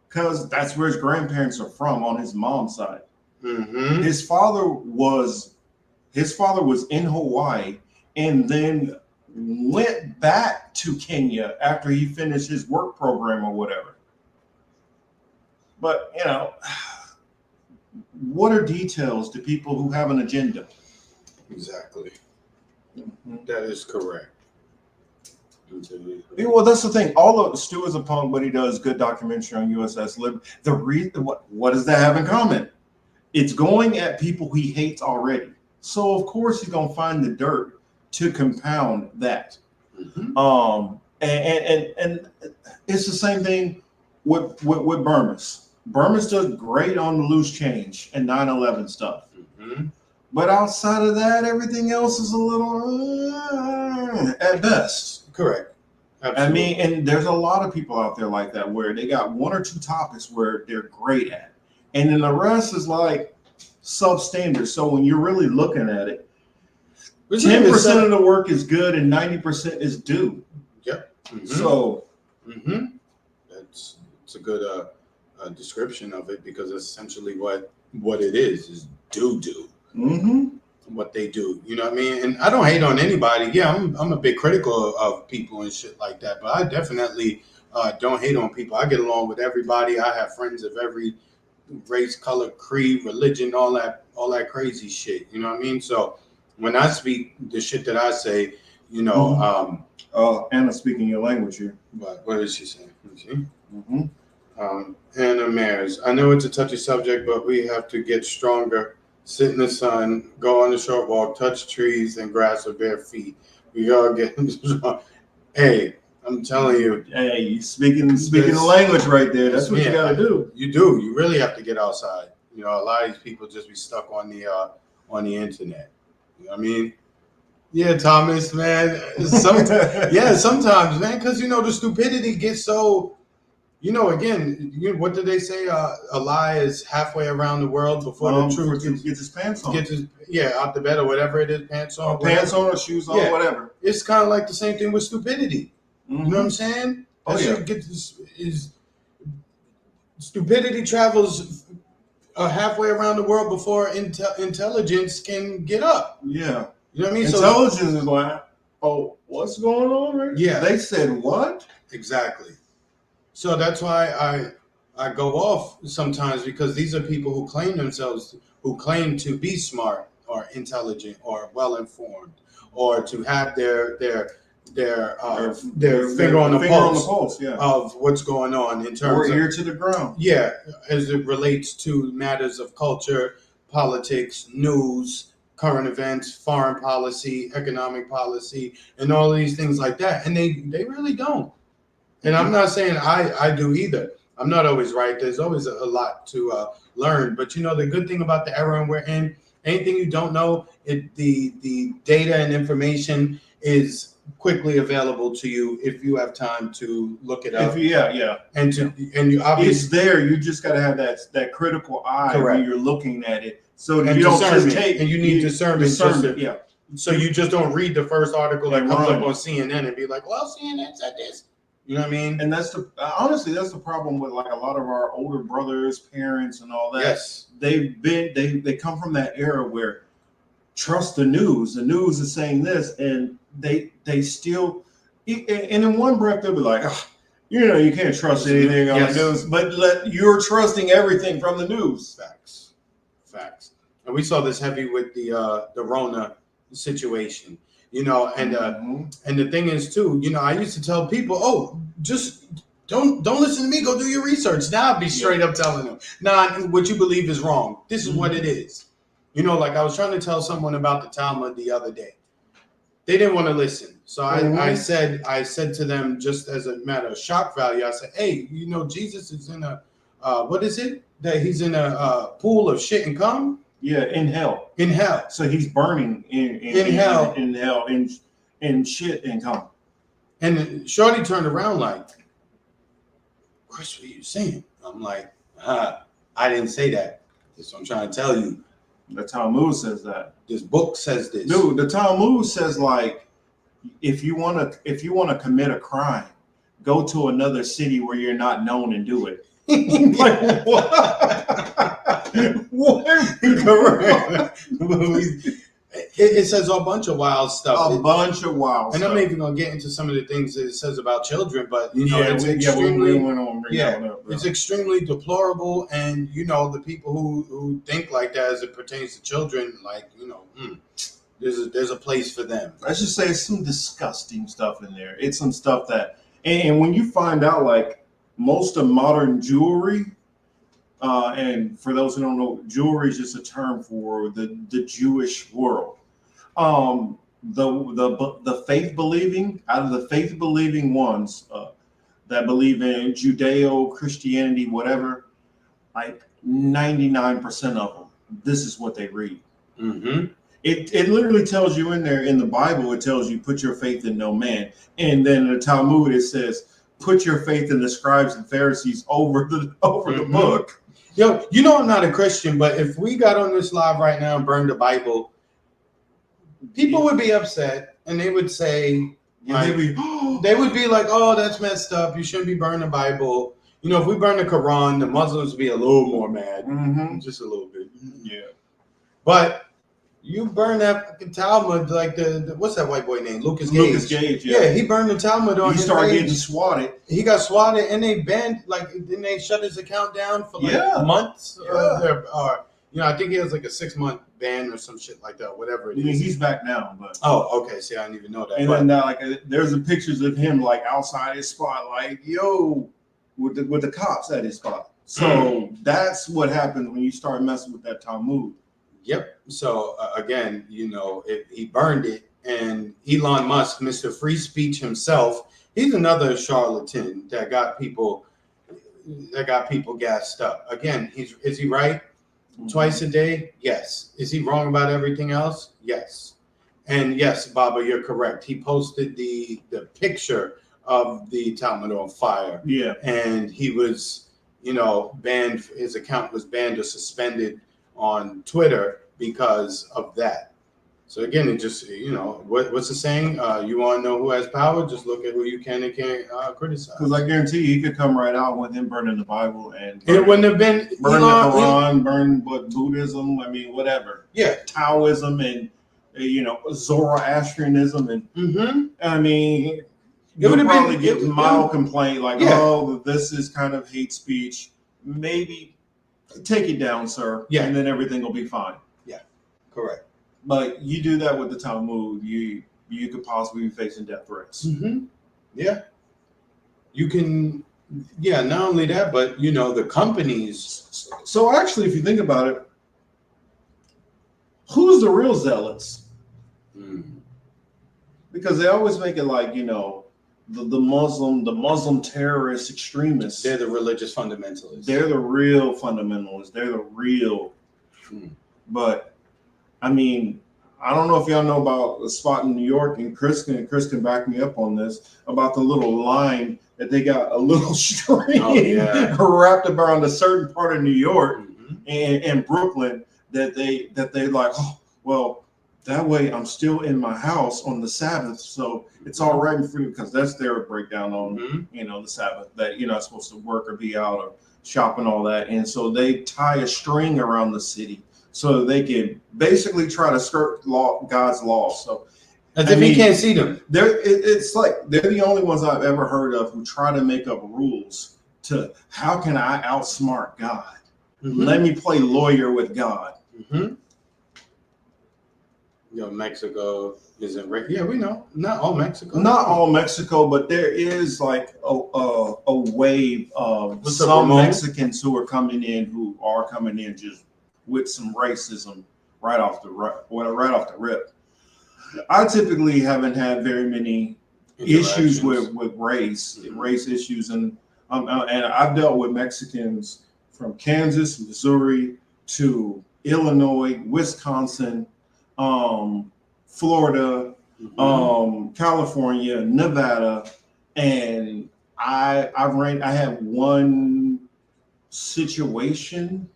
because that's where his grandparents are from on his mom's side. Mm-hmm. His father was in Hawaii and then went back to Kenya after he finished his work program or whatever. But what are details to people who have an agenda? Exactly. That is correct. Yeah, well, that's the thing. All of Stu is a punk, but he does good documentary on USS Liberty. The reason, what does that have in common? It's going at people he hates already. So of course he's gonna find the dirt to compound that. Mm-hmm. And it's the same thing with Burmese. Burmese does great on the loose change and 9/11 stuff. Mm-hmm. But outside of that, everything else is a little at best. Correct. Absolutely. I mean, and there's a lot of people out there like that where they got one or two topics where they're great at. And then the rest is like substandard. So when you're really looking at it, 10% of the work is good and 90% is due. Yep. Mm-hmm. So it's a good description of it, because essentially what it is do. Mm-hmm. What they do, you know what I mean? And I don't hate on anybody. Yeah, I'm a bit critical of people and shit like that, but I definitely don't hate on people. I get along with everybody. I have friends of every race, color, creed, religion, all that crazy shit. You know what I mean? So when I speak the shit that I say, you know, Anna speaking your language here. what is she saying? Let me see. Mm-hmm. Hannah Mares, I know it's a touchy subject, but we have to get stronger. Sit in the sun, go on a short walk, touch trees and grass with bare feet. We all get strong. Hey, I'm telling you. Hey, you speaking the language right there. That's what you got to do. You do. You really have to get outside. You know, a lot of these people just be stuck on the internet. You know what I mean? Yeah, Thomas, man. Sometimes, man, because you know the stupidity gets so. You know, again, what did they say? A lie is halfway around the world before the truth gets his pants on. Out the bed or whatever it is, pants on. Pants on or shoes on, whatever. It's kind of like the same thing with stupidity. Mm-hmm. You know what I'm saying? Oh, yeah. Stupidity travels halfway around the world before intelligence can get up. Yeah. You know what I mean? Intelligence is like, oh, what's going on right? Yeah. They said what? Exactly. So that's why I go off sometimes, because these are people who claim to be smart or intelligent or well informed, or to have their finger on the pulse of what's going on in terms of ear to the ground. Yeah, as it relates to matters of culture, politics, news, current events, foreign policy, economic policy, and all these things like that. And they really don't. And I'm not saying I do either. I'm not always right. There's always a lot to learn. But you know, the good thing about the era we're in, anything you don't know, the data and information is quickly available to you if you have time to look it up. And you obviously, it's there. You just got to have that critical eye when you're looking at it, so and you don't just take. And you need discernment. Yeah. So you just don't read the first article that comes up on CNN and be like, "Well, CNN said this." You know what I mean? And that's honestly that's the problem with like a lot of our older brothers, parents, and all that. Yes, they come from that era where trust the news. The news is saying this, and they still, and in one breath they'll be like, you know, you can't trust anything on the news, but you're trusting everything from the news. Facts. And we saw this heavy with the Rona situation. You know, and the thing is too, you know, I used to tell people, just don't listen to me. Go do your research. Now I'll be straight up telling them, what you believe is wrong. This is what it is. You know, like I was trying to tell someone about the Talmud the other day. They didn't want to listen. So I said to them, just as a matter of shock value, I said, hey, you know, Jesus is in a, what is it? That he's in a pool of shit and cum? Yeah, in hell. In hell. So he's burning in hell. In hell, in shit and cum. And Shorty turned around like, Chris, what are you saying? I'm like, I didn't say that. That's what I'm trying to tell you. The Talmud says that. This book says this. Dude, the Talmud says like, if you want to commit a crime, go to another city where you're not known and do it. Like, what? It says a bunch of wild stuff. And I'm not even gonna get into some of the things that it says about children, but you know, it's extremely deplorable. And you know, the people who think like that as it pertains to children, like, you know, there's a place for them. Let's just say it's some disgusting stuff in there. It's some stuff that, and when you find out, like most of modern jewelry. And for those who don't know, jewelry is just a term for the Jewish world. The faith believing, out of the faith believing ones that believe in Judeo, Christianity, whatever, like 99% of them, this is what they read. Mm-hmm. It literally tells you in there, in the Bible, it tells you put your faith in no man. And then in the Talmud, it says put your faith in the scribes and Pharisees over the book. Yo, you know I'm not a Christian, but if we got on this live right now and burned the Bible, people would be upset, and they would say, they would be like, "Oh, that's messed up. You shouldn't be burning the Bible." You know, if we burn the Quran, the Muslims would be a little more mad, just a little bit. Yeah. But You burn that fucking Talmud like the what's that white boy name? Lucas Gage. Lucas Gage, yeah. He burned the Talmud on He his started page. getting swatted. He got swatted and they banned, then they shut his account down for months. I think he has like a 6-month ban or some shit like that, whatever it is. I mean, he's back now, but okay. See, I didn't even know that. And then there's the pictures of him like outside his spot, like with the cops at his spot. So that's what happens when you start messing with that Talmud. Yep. So again, he burned it, and Elon Musk, Mr. Free Speech himself, he's another charlatan that got people gassed up. Again, is he right? Twice a day? Yes. Is he wrong about everything else? Yes. And yes, Baba, you're correct. He posted the picture of the Talmud on fire. Yeah. And he was, banned. His account was banned or suspended on Twitter because of that. So again, it just, what's the saying? You want to know who has power? Just look at who you can and can't criticize. Because I guarantee you, he could come right out with him burning the Bible and it wouldn't have been burn the Quran, burn Buddhism. I mean, whatever. Yeah, Taoism and Zoroastrianism and I mean, it would have probably been get mild complaint like, this is kind of hate speech. Maybe take it down, sir. Yeah, and then everything will be fine. Yeah, correct. But you do that with the Talmud, you could possibly be facing death threats. Mm-hmm. Yeah, you can. Yeah, not only that, but the companies. So actually, if you think about it, who's the real zealots? Because they always make it like the Muslim terrorist extremists. They're the religious fundamentalists. They're the real fundamentalists. They're the real. But I mean, I don't know if y'all know about a spot in New York, and Chris can back me up on this, about the little line that they got a little string wrapped around a certain part of New York and Brooklyn that they like, that way I'm still in my house on the Sabbath, so it's all right for me, because that's their breakdown on the Sabbath, that you're not supposed to work or be out or shop and all that. And so they tie a string around the city so they can basically try to skirt God's law. So as if he can't see them. It's like they're the only ones I've ever heard of who try to make up rules to how can I outsmart God? Let me play lawyer with God. Mexico isn't right. Yeah, we know. Not all Mexico. Not all Mexico, but there is like a wave of some Mexicans who are coming in just with some racism right off the rip. I typically haven't had very many issues with race issues, and I've dealt with Mexicans from Kansas, Missouri to Illinois, Wisconsin, Florida, California, Nevada, and I had one situation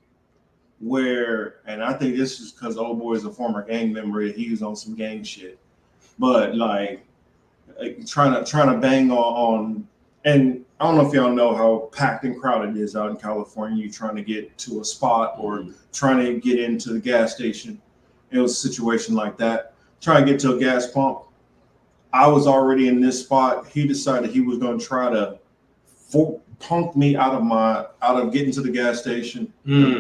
where, and I think this is because old boy is a former gang member, he was on some gang shit, but like trying to bang on, and I don't know if y'all know how packed and crowded it is out in California. You trying to get to a spot or trying to get into the gas station. It was a situation like that. Trying to get to a gas pump. I was already in this spot. He decided he was going to try to punk me out of getting to the gas station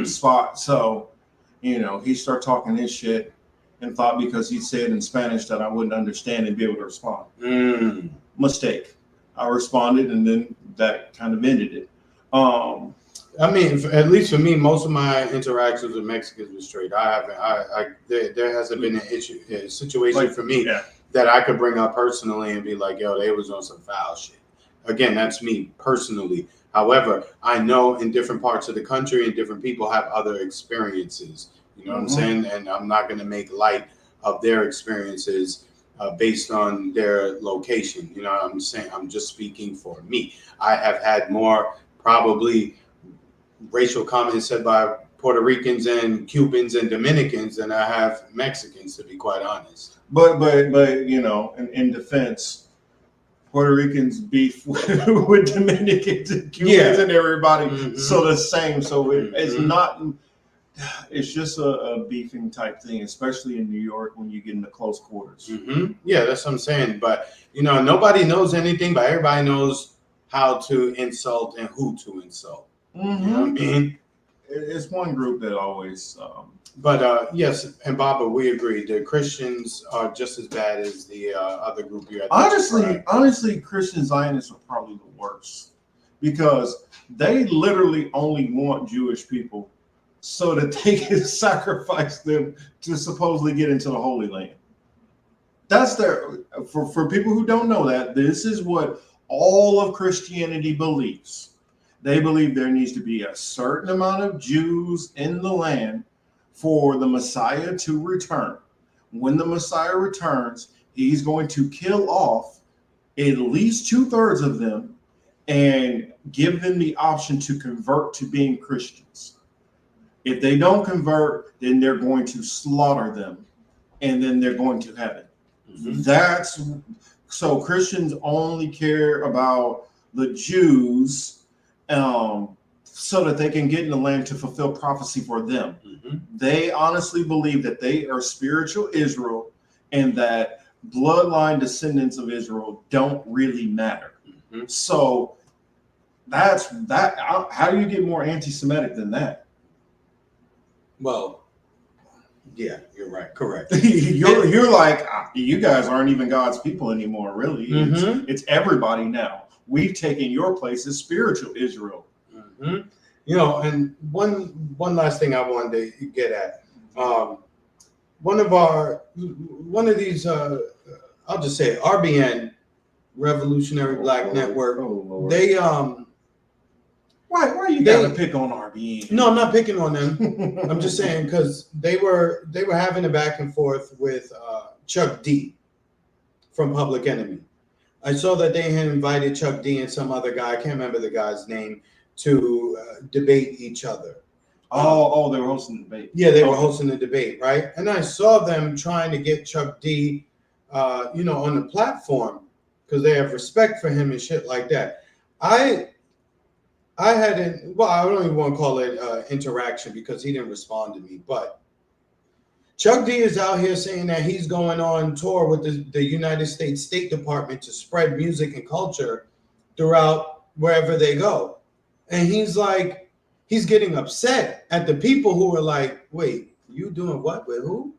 spot. So, he started talking his shit and thought because he said in Spanish that I wouldn't understand and be able to respond. Mistake. I responded, and then that kind of ended it. I mean, at least for me, most of my interactions with Mexicans were straight. There hasn't been a situation for me that I could bring up personally and be like, yo, they was on some foul shit. Again, that's me personally. However, I know in different parts of the country and different people have other experiences. You know what I'm saying? And I'm not going to make light of their experiences based on their location. You know what I'm saying? I'm just speaking for me. I have had more probably racial comments said by Puerto Ricans and Cubans and Dominicans than I have Mexicans, to be quite honest. But in defense, Puerto Ricans beef with Dominicans and Cubans and everybody. So the same. So it's not. It's just a beefing type thing, especially in New York when you get into close quarters. Yeah, that's what I'm saying. But nobody knows anything, but everybody knows how to insult and who to insult. You know what I mean? It's one group that always. But yes, and Baba, we agree. The Christians are just as bad as the other group you had. Honestly, Christian Zionists are probably the worst because they literally only want Jewish people so that they can sacrifice them to supposedly get into the Holy Land. That's for people who don't know that, this is what all of Christianity believes. They believe there needs to be a certain amount of Jews in the land for the Messiah to return. When the Messiah returns, he's going to kill off at least 2/3 of them and give them the option to convert to being Christians. If they don't convert, then they're going to slaughter them and then they're going to heaven. That's so Christians only care about the Jews so that they can get in the land to fulfill prophecy for them. They honestly believe that they are spiritual Israel and that bloodline descendants of Israel don't really matter. So that's that. How do you get more anti-Semitic than that? Well, yeah, you're right. Correct. you're like, you guys aren't even God's people anymore, really. It's everybody now. We've taken your place as spiritual Israel. And one last thing I wanted to get at. One of these, I'll just say RBN, Revolutionary Black Network. They Why you gotta pick on RBN? No, I'm not picking on them. I'm just saying because they were having a back and forth with Chuck D from Public Enemy. I saw that they had invited Chuck D and some other guy, I can't remember the guy's name, to debate each other. They were hosting the debate. Yeah, they were hosting the debate, right? And I saw them trying to get Chuck D, on the platform because they have respect for him and shit like that. I hadn't. Well, I don't even want to call it interaction because he didn't respond to me. But Chuck D is out here saying that he's going on tour with the United States State Department to spread music and culture throughout wherever they go. And he's like, he's getting upset at the people who are like, wait, you doing what with who?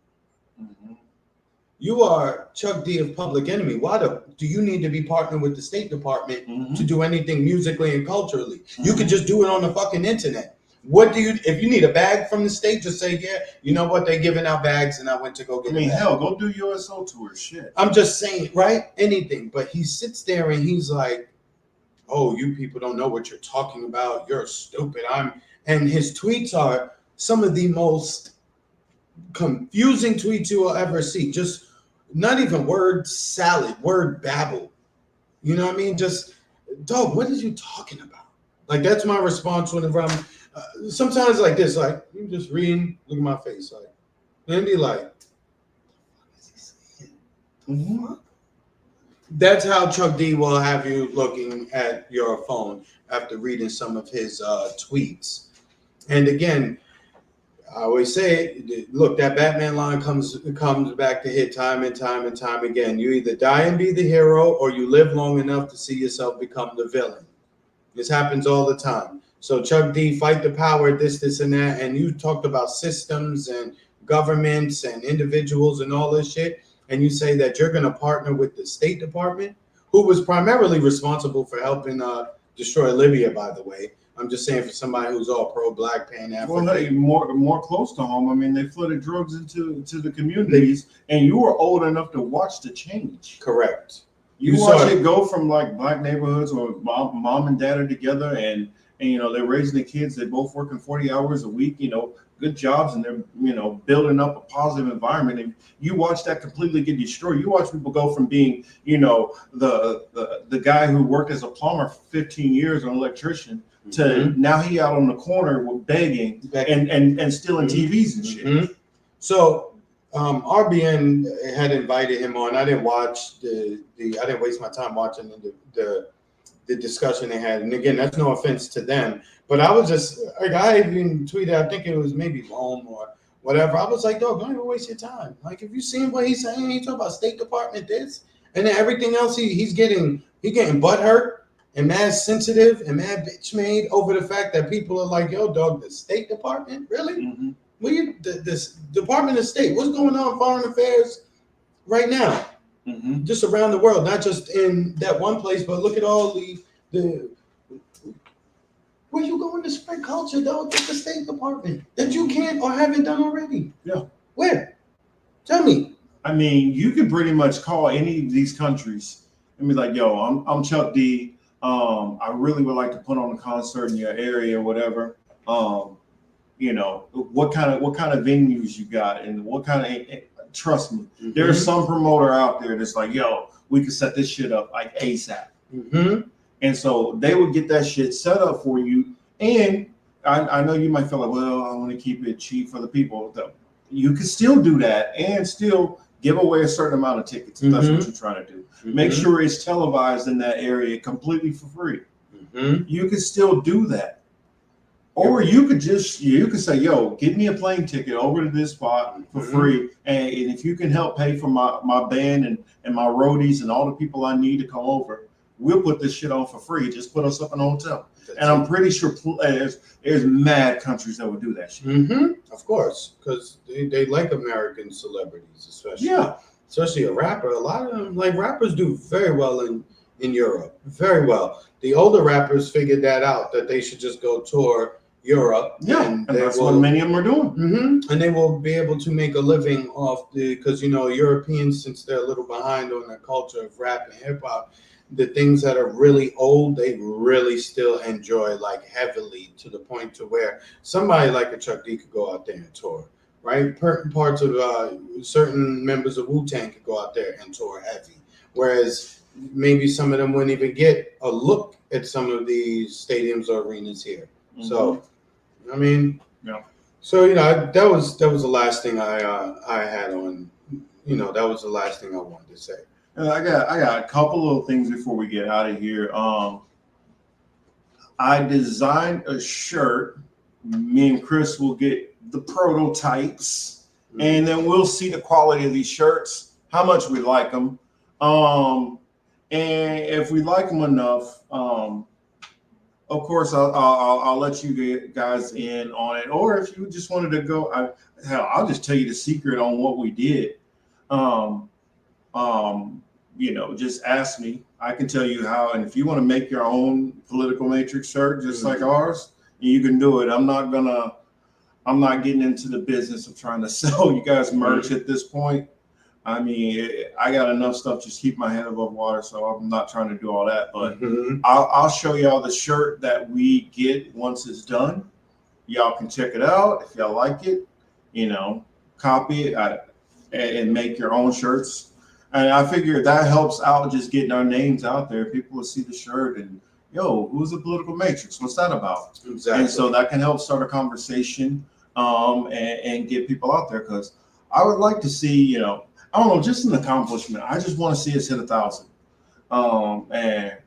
You are Chuck D of Public Enemy. Why do you need to be partnered with the State Department to do anything musically and culturally? You could just do it on the fucking internet. If you need a bag from the state, just say, yeah, you know what? They're giving out bags and I went to go get a bag. Hell, go do USO tours, shit. I'm just saying, right? Anything. But he sits there and he's like, oh, you people don't know what you're talking about. You're stupid. And his tweets are some of the most confusing tweets you will ever see. Just not even word salad, word babble. You know what I mean? Just, dog, what are you talking about? Like, that's my response whenever I'm sometimes like this, like, you just reading, look at my face, like, and be like, what is he saying? That's how Chuck D will have you looking at your phone after reading some of his tweets. And again, I always say, look, that Batman line comes back to hit time and time and time again. You either die and be the hero, or you live long enough to see yourself become the villain. This happens all the time. So Chuck D, fight the power, this, and that. And you talked about systems and governments and individuals and all this shit. And you say that you're going to partner with the State Department, who was primarily responsible for helping destroy Libya, by the way. I'm just saying for somebody who's all pro-Black, pan-African. Well, hey, more close to home. I mean, they flooded drugs into the communities, and you were old enough to watch the change. Correct. You watch it go from like Black neighborhoods where mom and dad are together, and they're raising the kids. They're both working 40 hours a week. Good jobs, and they're building up a positive environment. And you watch that completely get destroyed. You watch people go from being the guy who worked as a plumber for 15 years, or an electrician, to now he out on the corner with begging and stealing TVs and shit. So RBN had invited him on. I didn't watch I didn't waste my time watching the the discussion they had. And again, that's no offense to them, but I was just like, I even tweeted, I think it was maybe Rome or whatever. I was like, dog, don't even waste your time. Like, if you seen what he's saying, he talk about State Department this, and then everything else he's getting butthurt and mad sensitive and mad bitch made over the fact that people are like, yo, dog, the State Department, really? Mm-hmm. This Department of State, what's going on in foreign affairs right now? Mm-hmm. Just around the world, not just in that one place, but look at all the where you going to spread culture, though? Get the State Department that you can't or haven't done already. Yeah. Where? Tell me. I mean, you could pretty much call any of these countries and be like, yo, I'm Chuck D. I really would like to put on a concert in your area or whatever. You know, what kind of venues you got and what kind of, trust me, Mm-hmm. there's some promoter out there that's like, yo, we can set this shit up like ASAP. Mm-hmm. And so they would get that shit set up for you. And I know you might feel like, well, I want to keep it cheap for the people. You can still do that and still give away a certain amount of tickets if that's what you're trying to do. Mm-hmm. Make sure it's televised in that area completely for free. Mm-hmm. You can still do that. Or you could say, yo, give me a plane ticket over to this spot for free. And if you can help pay for my band and my roadies and all the people I need to come over, we'll put this shit on for free. Just put us up in a hotel. And I'm pretty sure there's mad countries that would do that shit. Mm-hmm. Of course, because they like American celebrities, especially. Yeah. Especially a rapper. A lot of them, like rappers, do very well in Europe. Very well. The older rappers figured that out, that they should just go tour Europe. Yeah, and that's what many of them are doing. Mm-hmm. And they will be able to make a living off because, you know, Europeans, since they're a little behind on the culture of rap and hip hop, the things that are really old, they really still enjoy like heavily, to the point to where somebody like a Chuck D could go out there and tour, right? Parts of certain members of Wu-Tang could go out there and tour heavy. Whereas maybe some of them wouldn't even get a look at some of these stadiums or arenas here. Mm-hmm. So, I mean, yeah. So, you know, that was the last thing I had on, you know, that was the last thing I wanted to say. I got a couple of things before we get out of here. I designed a shirt. Me and Chris will get the prototypes, and then we'll see the quality of these shirts, how much we like them, and if we like them enough, of course, I'll let you guys in on it. Or if you just wanted to go, I'll just tell you the secret on what we did. You know, just ask me. I can tell you how. And if you want to make your own political matrix shirt, just like ours, you can do it. I'm not getting into the business of trying to sell you guys merch at this point. I mean, I got enough stuff just keep my head above water, so I'm not trying to do all that. But I'll show y'all the shirt that we get once it's done. Y'all can check it out if y'all like it. You know, copy it and make your own shirts. And I figure that helps out just getting our names out there. People will see the shirt and, yo, who's the political matrix? What's that about? Exactly. And so that can help start a conversation and get people out there. Because I would like to see, you know, I don't know, just an accomplishment. I just want to see us hit 1,000. And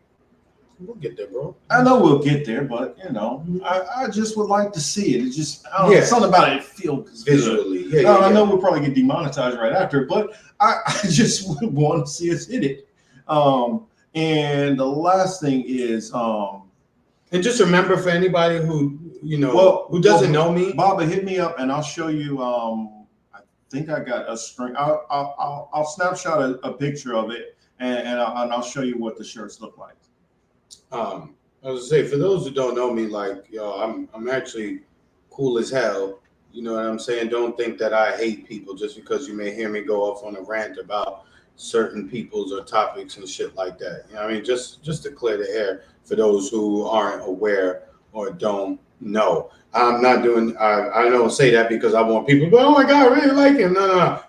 we'll get there, bro. I know we'll get there, but you know, I just would like to see it. It just, I don't know, something about it feels visually. Good. I know we'll probably get demonetized right after, but I just would want to see us hit it. And the last thing is, and just remember, for anybody who, you know, who doesn't know me, Baba, hit me up and I'll show you. I think I got a string. I'll snapshot a picture of it and I'll show you what the shirts look like. I was gonna say, for those who don't know me, like, yo, I'm actually cool as hell. You know what I'm saying? Don't think that I hate people just because you may hear me go off on a rant about certain peoples or topics and shit like that. You know what I mean? Just to clear the air for those who aren't aware or don't know. I'm not doing, I don't say that because I want people to go, oh my God, I really like him. No.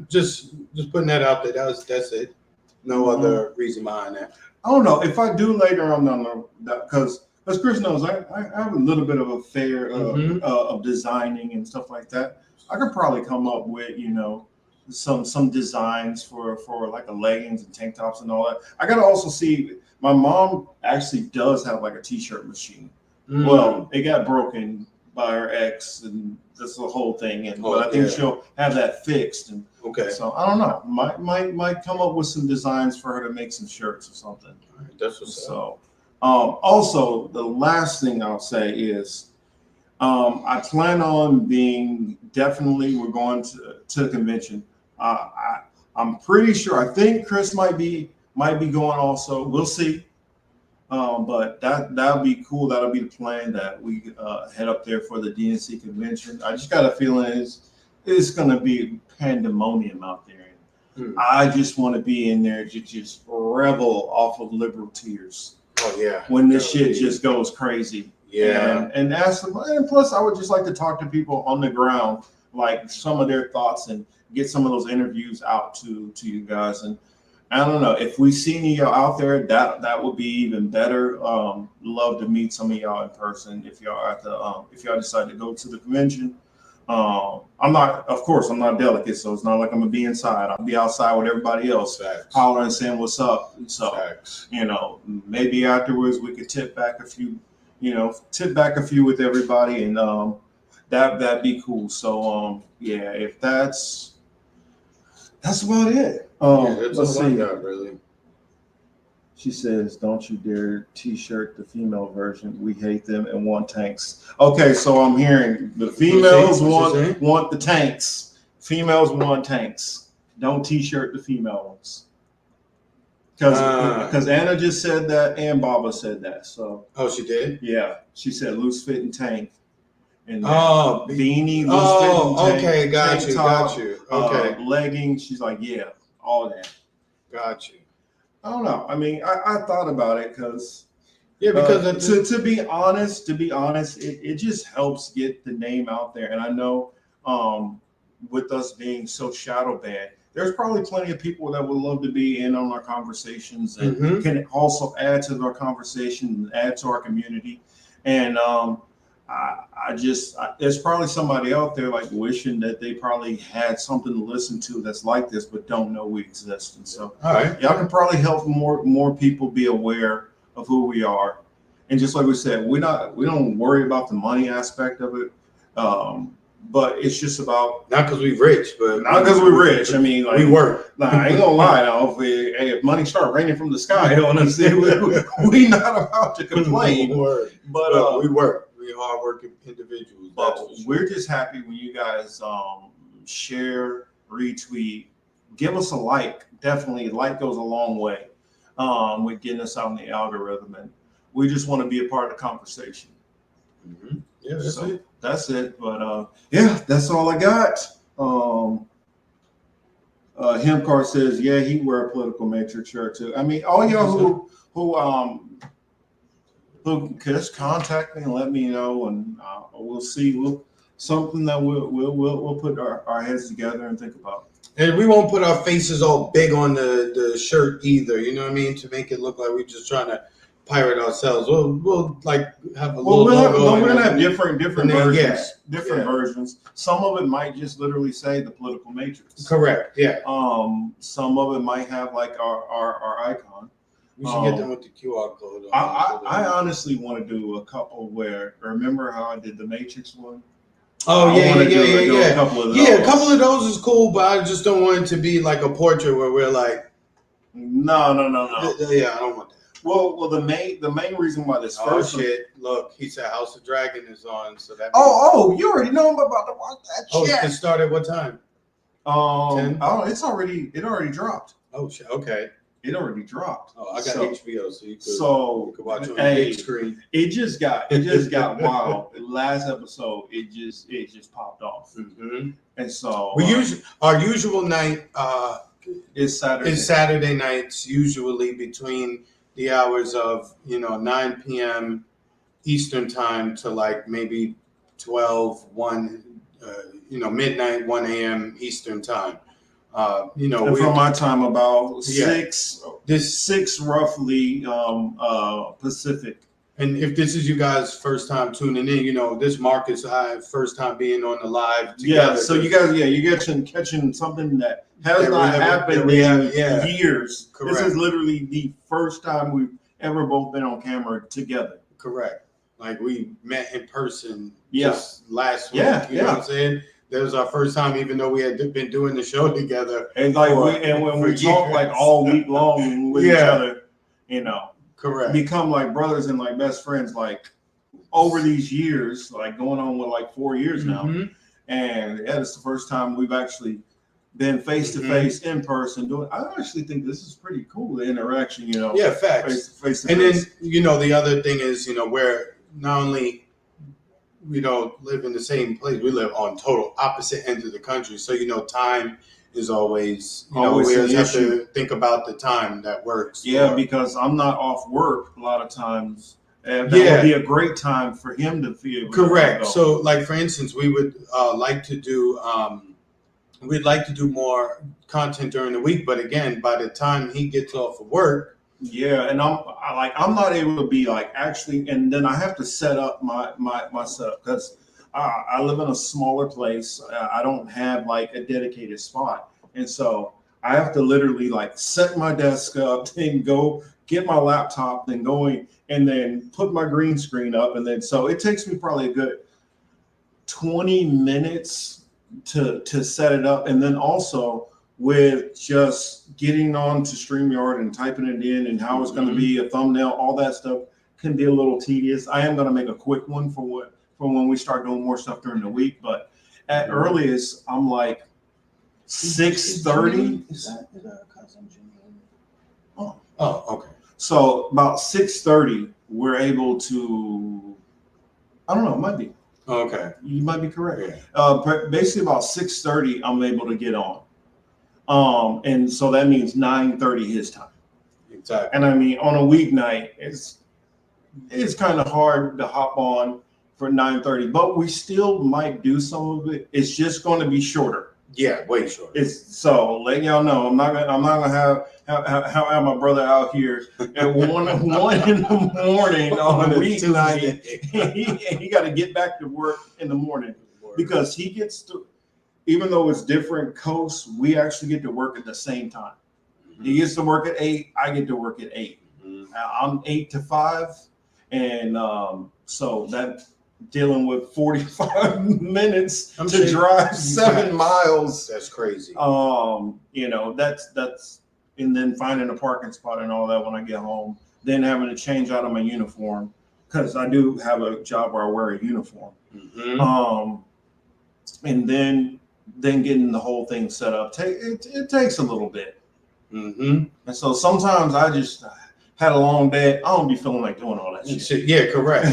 Just putting that out there. That's it. No other reason behind that. I don't know if I do later on, because as Chris knows, I have a little bit of a flair of designing and stuff like that. I could probably come up with, you know, some designs for like a leggings and tank tops and all that. I gotta also see. My mom actually does have like a t-shirt machine. Well, it got broken by her ex, and that's the whole thing. And but I think she'll have that fixed. And Okay. so I don't know. Might come up with some designs for her to make some shirts or something. All right, that's what's up. So, also the last thing I'll say is, I plan on being definitely. We're going to the convention. I'm pretty sure. I think Chris might be going also. We'll see. But that'll be cool. That'll be the plan that we head up there for the DNC convention. I just got a feeling it's going to be pandemonium out there. I just want to be in there to just revel off of liberal tears. Oh yeah. When this shit just goes crazy. Yeah. And ask them. And plus, I would just like to talk to people on the ground, like some of their thoughts, and get some of those interviews out to you guys. And I don't know if we see any of y'all out there, that would be even better. Love to meet some of y'all in person if y'all if y'all decide to go to the convention. I'm not delicate, so it's not like I'm gonna be inside. I'll be outside with everybody else, hollering, saying what's up. And so, maybe afterwards we could tip back a few with everybody, and that'd be cool. So, if that's about it. That's Let's all I see. got, really. She says, "Don't you dare t-shirt the female version. We hate them and want tanks." Okay, so I'm hearing the females want the tanks. Females want tanks. Don't t-shirt the female ones. Because Anna just said that and Baba said that. So. Oh, she did? Yeah, she said loose fitting tank. And beanie, loose fitting tank. Okay, got tank you, top, got you. Okay. Leggings. She's like, yeah, all that. Got you. I don't know. I mean, I thought about it because to be honest, it just helps get the name out there. And I know with us being so shadow banned, there's probably plenty of people that would love to be in on our conversations and can also add to our conversation and add to our community. And there's probably somebody out there like wishing that they probably had something to listen to that's like this, but don't know we exist. And so, all right, y'all can probably help more people be aware of who we are. And just like we said, we don't worry about the money aspect of it, but it's just about not because we're rich, but not because we're rich. I mean, like, we work. Nah, I ain't gonna lie. Now, if money start raining from the sky, we not about to complain. But we work. Hardworking individuals. But we're just happy when you guys share, retweet, give us a like. Definitely, like goes a long way with getting us out in the algorithm, and we just want to be a part of the conversation. Yeah, that's it. That's it. But that's all I got. Hemcar says, yeah, he wear a political matrix shirt too. I mean, all y'all who just contact me and let me know, and we'll see. Something that we'll put our heads together and think about. And we won't put our faces all big on the shirt either. You know what I mean? To make it look like we're just trying to pirate ourselves. We'll like have a little logo. We're gonna have different versions. Versions. Some of it might just literally say the political matrix. Correct. Yeah. Some of it might have like our icon. We should get them with the QR code. I honestly want to do a couple where, remember how I did the Matrix one? Oh, yeah. A couple of those. Yeah, a couple of those is cool, but I just don't want it to be like a portrait where we're like. No. Yeah, I don't want that. Well, the main reason why this first shit. Look, he said House of Dragon is on, so that. You already know I'm about to watch that shit. It started at what time? 10? It already dropped. Oh shit. Okay. It already dropped. Oh, I got HBO, so you could watch it on the big screen. It just got wild. The last episode, it just popped off. And so our usual night is Saturday. Is Saturday nights, usually between the hours of 9 p.m. Eastern time to like maybe 1 midnight, 1 a.m. Eastern time. And from my time about 6 roughly Pacific, And if this is you guys' first time tuning in, you know, this Marcus first time being on the live together. Yeah, so you guys, you're catching something that has That we not never- happened that we in have- yeah. years. Correct. This is literally the first time we've ever both been on camera together. Correct. Like we met in person Yeah. just last week. Yeah, You know what I'm saying? That was our first time, even though we had been doing the show together. And like for- when for we talk like years. all week long with each Yeah. other, you know, Correct. become like brothers and like best friends like over these years, like going on with like 4 years now. Mhm. And yeah, it's the first time we've actually been face to face in person doing. I actually think this is pretty cool, the interaction, you know. Yeah, facts. Face to And then, face. you know, the other thing is, you know, we're not only we don't live in the same place, we live on total opposite ends of the country. So, you know, time is always, you know, Always we an always have issue. to think about the time that works. Yeah, for- because I'm not off work a lot of times. And that Yeah. would be a great time for him to feel Correct. So, like for instance, we would like to do we'd like to do more content during the week, but again, by the time he gets off of work, yeah, and I'm not able to be like actually, and then I have to set up my setup because I live in a smaller place. I don't have like a dedicated spot, and so I have to literally like set my desk up, then go get my laptop, then going and then put my green screen up, and then so it takes me probably a good 20 minutes to set it up, and then also with just getting on to StreamYard and typing it in and how it's going to be a thumbnail, all that stuff can be a little tedious. I am going to make a quick one for when we start doing more stuff during the week, but at earliest I'm like 6:30. Is that a cousin Jimmy? Oh, okay. So about 6:30, we're able to. I don't know. It might be. Okay. You might be correct. Yeah. Basically, about 6:30, I'm able to get on. And so that means 9:30 his time. Exactly. And I mean, on a weeknight, it's kind of hard to hop on for 9:30, but we still might do some of it. It's just going to be shorter. Yeah, way short. It's so letting y'all know I'm not gonna have my brother out here at one in the morning on a weeknight. He got to get back to work in the morning because he gets to, even though it's different coasts, we actually get to work at the same time. He gets to work at 8. I get to work at 8. I'm 8 to 5, and so that. Dealing with 45 minutes to drive 7 miles. That's crazy. You know, that's and then finding a parking spot and all that when I get home. Then having to change out of my uniform because I do have a job where I wear a uniform. And then getting the whole thing set up. It takes a little bit. And so sometimes I just had a long day. I don't be feeling like doing all that shit. Yeah, correct.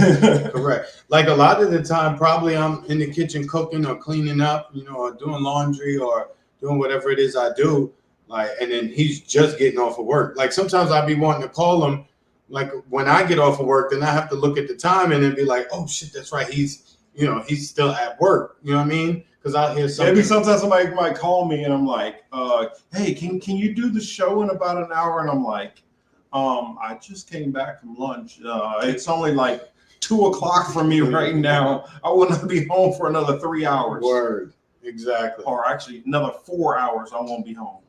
Correct. Like a lot of the time, probably I'm in the kitchen cooking or cleaning up, you know, or doing laundry or doing whatever it is I do. Like, and then he's just getting off of work. Like sometimes I'd be wanting to call him, like when I get off of work, then I have to look at the time and then be like, oh shit, that's right. He's still at work. You know what I mean? Because I'll hear something. Maybe sometimes somebody might call me and I'm like, hey, can you do the show in about an hour? And I'm like, I just came back from lunch. It's only like 2:00 for me right now. I will not be home for another 3 hours. Word. Exactly. Or actually another 4 hours. I won't be home.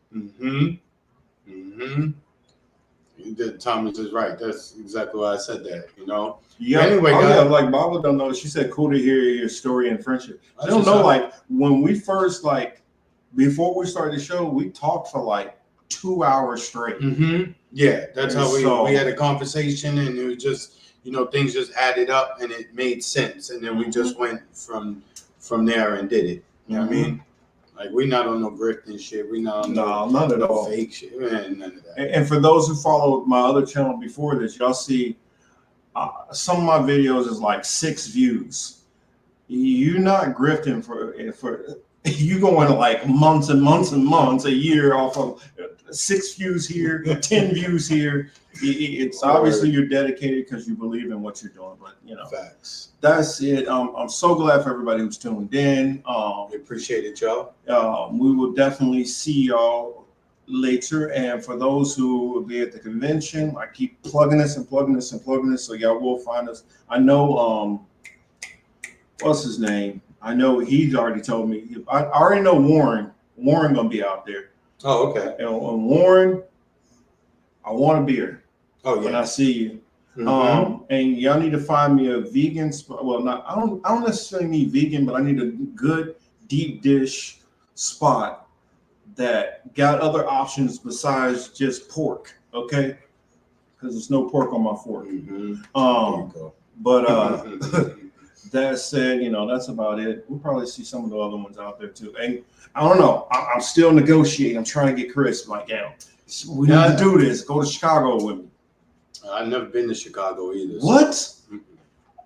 Thomas is right. That's exactly why I said that. You know. Yeah. Anyway, guys, guys, like Baba don't know. She said, "Cool to hear your story and friendship." I don't what's know. up. Like when we first before we started the show, we talked for like 2 hours straight. Yeah, that's how So- we had a conversation, and it was just, you know, things just added up and it made sense, and then we just went from there and did it. You know what I mean? Like we not on no grifting shit. We not on No, none at all. fake shit. Man, none of that. And for those who followed my other channel before this, y'all see some of my videos is like 6 views. You're not grifting for you going like months and months and months, a year off of 6 views here, 10 views here. It's obviously you're dedicated because you believe in what you're doing, but you know, Facts. that's it. I'm so glad for everybody who's tuned in. We appreciate it, y'all. We will definitely see y'all later. And for those who will be at the convention, I keep plugging this and plugging this and plugging this, so y'all will find us. I know what's his name? I know he's already told me. I already know Warren. Warren gonna be out there. Oh, okay. And Warren, I want a beer Oh, when I yeah. see you. Mhm. And y'all need to find me a vegan spot. Well, not I don't necessarily need vegan, but I need a good deep dish spot that got other options besides just pork. Okay, because there's no pork on my fork. Mhm. Um, There you but go. that said, that's about it. We'll probably see some of the other ones out there too. And I don't know. I'm still negotiating. I'm trying to get Chris like, we need to do this. Go to Chicago with me. I've never been to Chicago either. So. What? Mhm.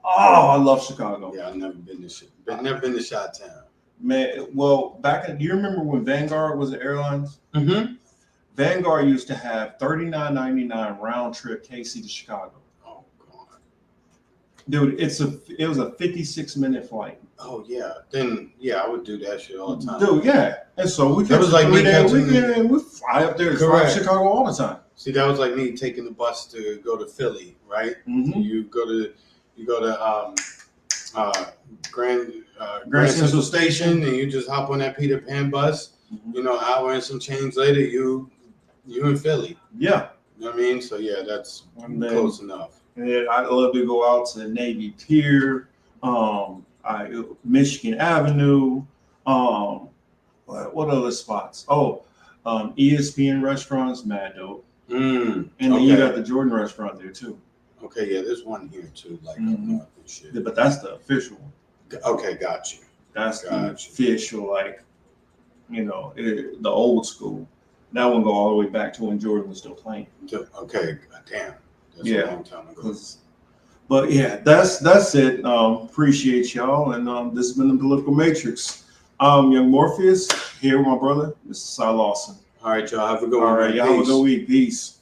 Oh, I love Chicago. Yeah, I've never been to never been to Chi-Town. Man, well, do you remember when Vanguard was at airlines? Mm-hmm. Vanguard used to have $39.99 round trip KC to Chicago. Oh God. Dude, it was a 56-minute flight. Oh yeah. Then yeah, I would do that shit all the time. Dude, yeah. And so we That was like me catching- we fly up there to Correct. Chicago all the time. See, that was like me taking the bus to go to Philly, right? Mm-hmm. You go to Grand Central Station. and you just hop on that Peter Pan bus. Mhm. Hour and some change later, you in Philly. Yeah. You know what I mean? So yeah, that's And then, close enough. And then I love to go out to Navy Pier, Michigan Avenue. What other spots? Oh, ESPN restaurants, mad dope. And then you got the Jordan restaurant there too. Okay, yeah, there's one here too, like up Mhm. north and shit. Yeah, but that's the official one. Okay, got you. That's the Gotcha. official, like, the old school. That one go all the way back to when Jordan was still playing. Okay, damn. That's Yeah. a long time ago. But yeah, that's it. Appreciate y'all, and this has been the Political Matrix. Young Morpheus here with my brother, Mr. Cy Lawson. All right, y'all. Have a good All one. right, man. y'all have a Peace. good week. Peace.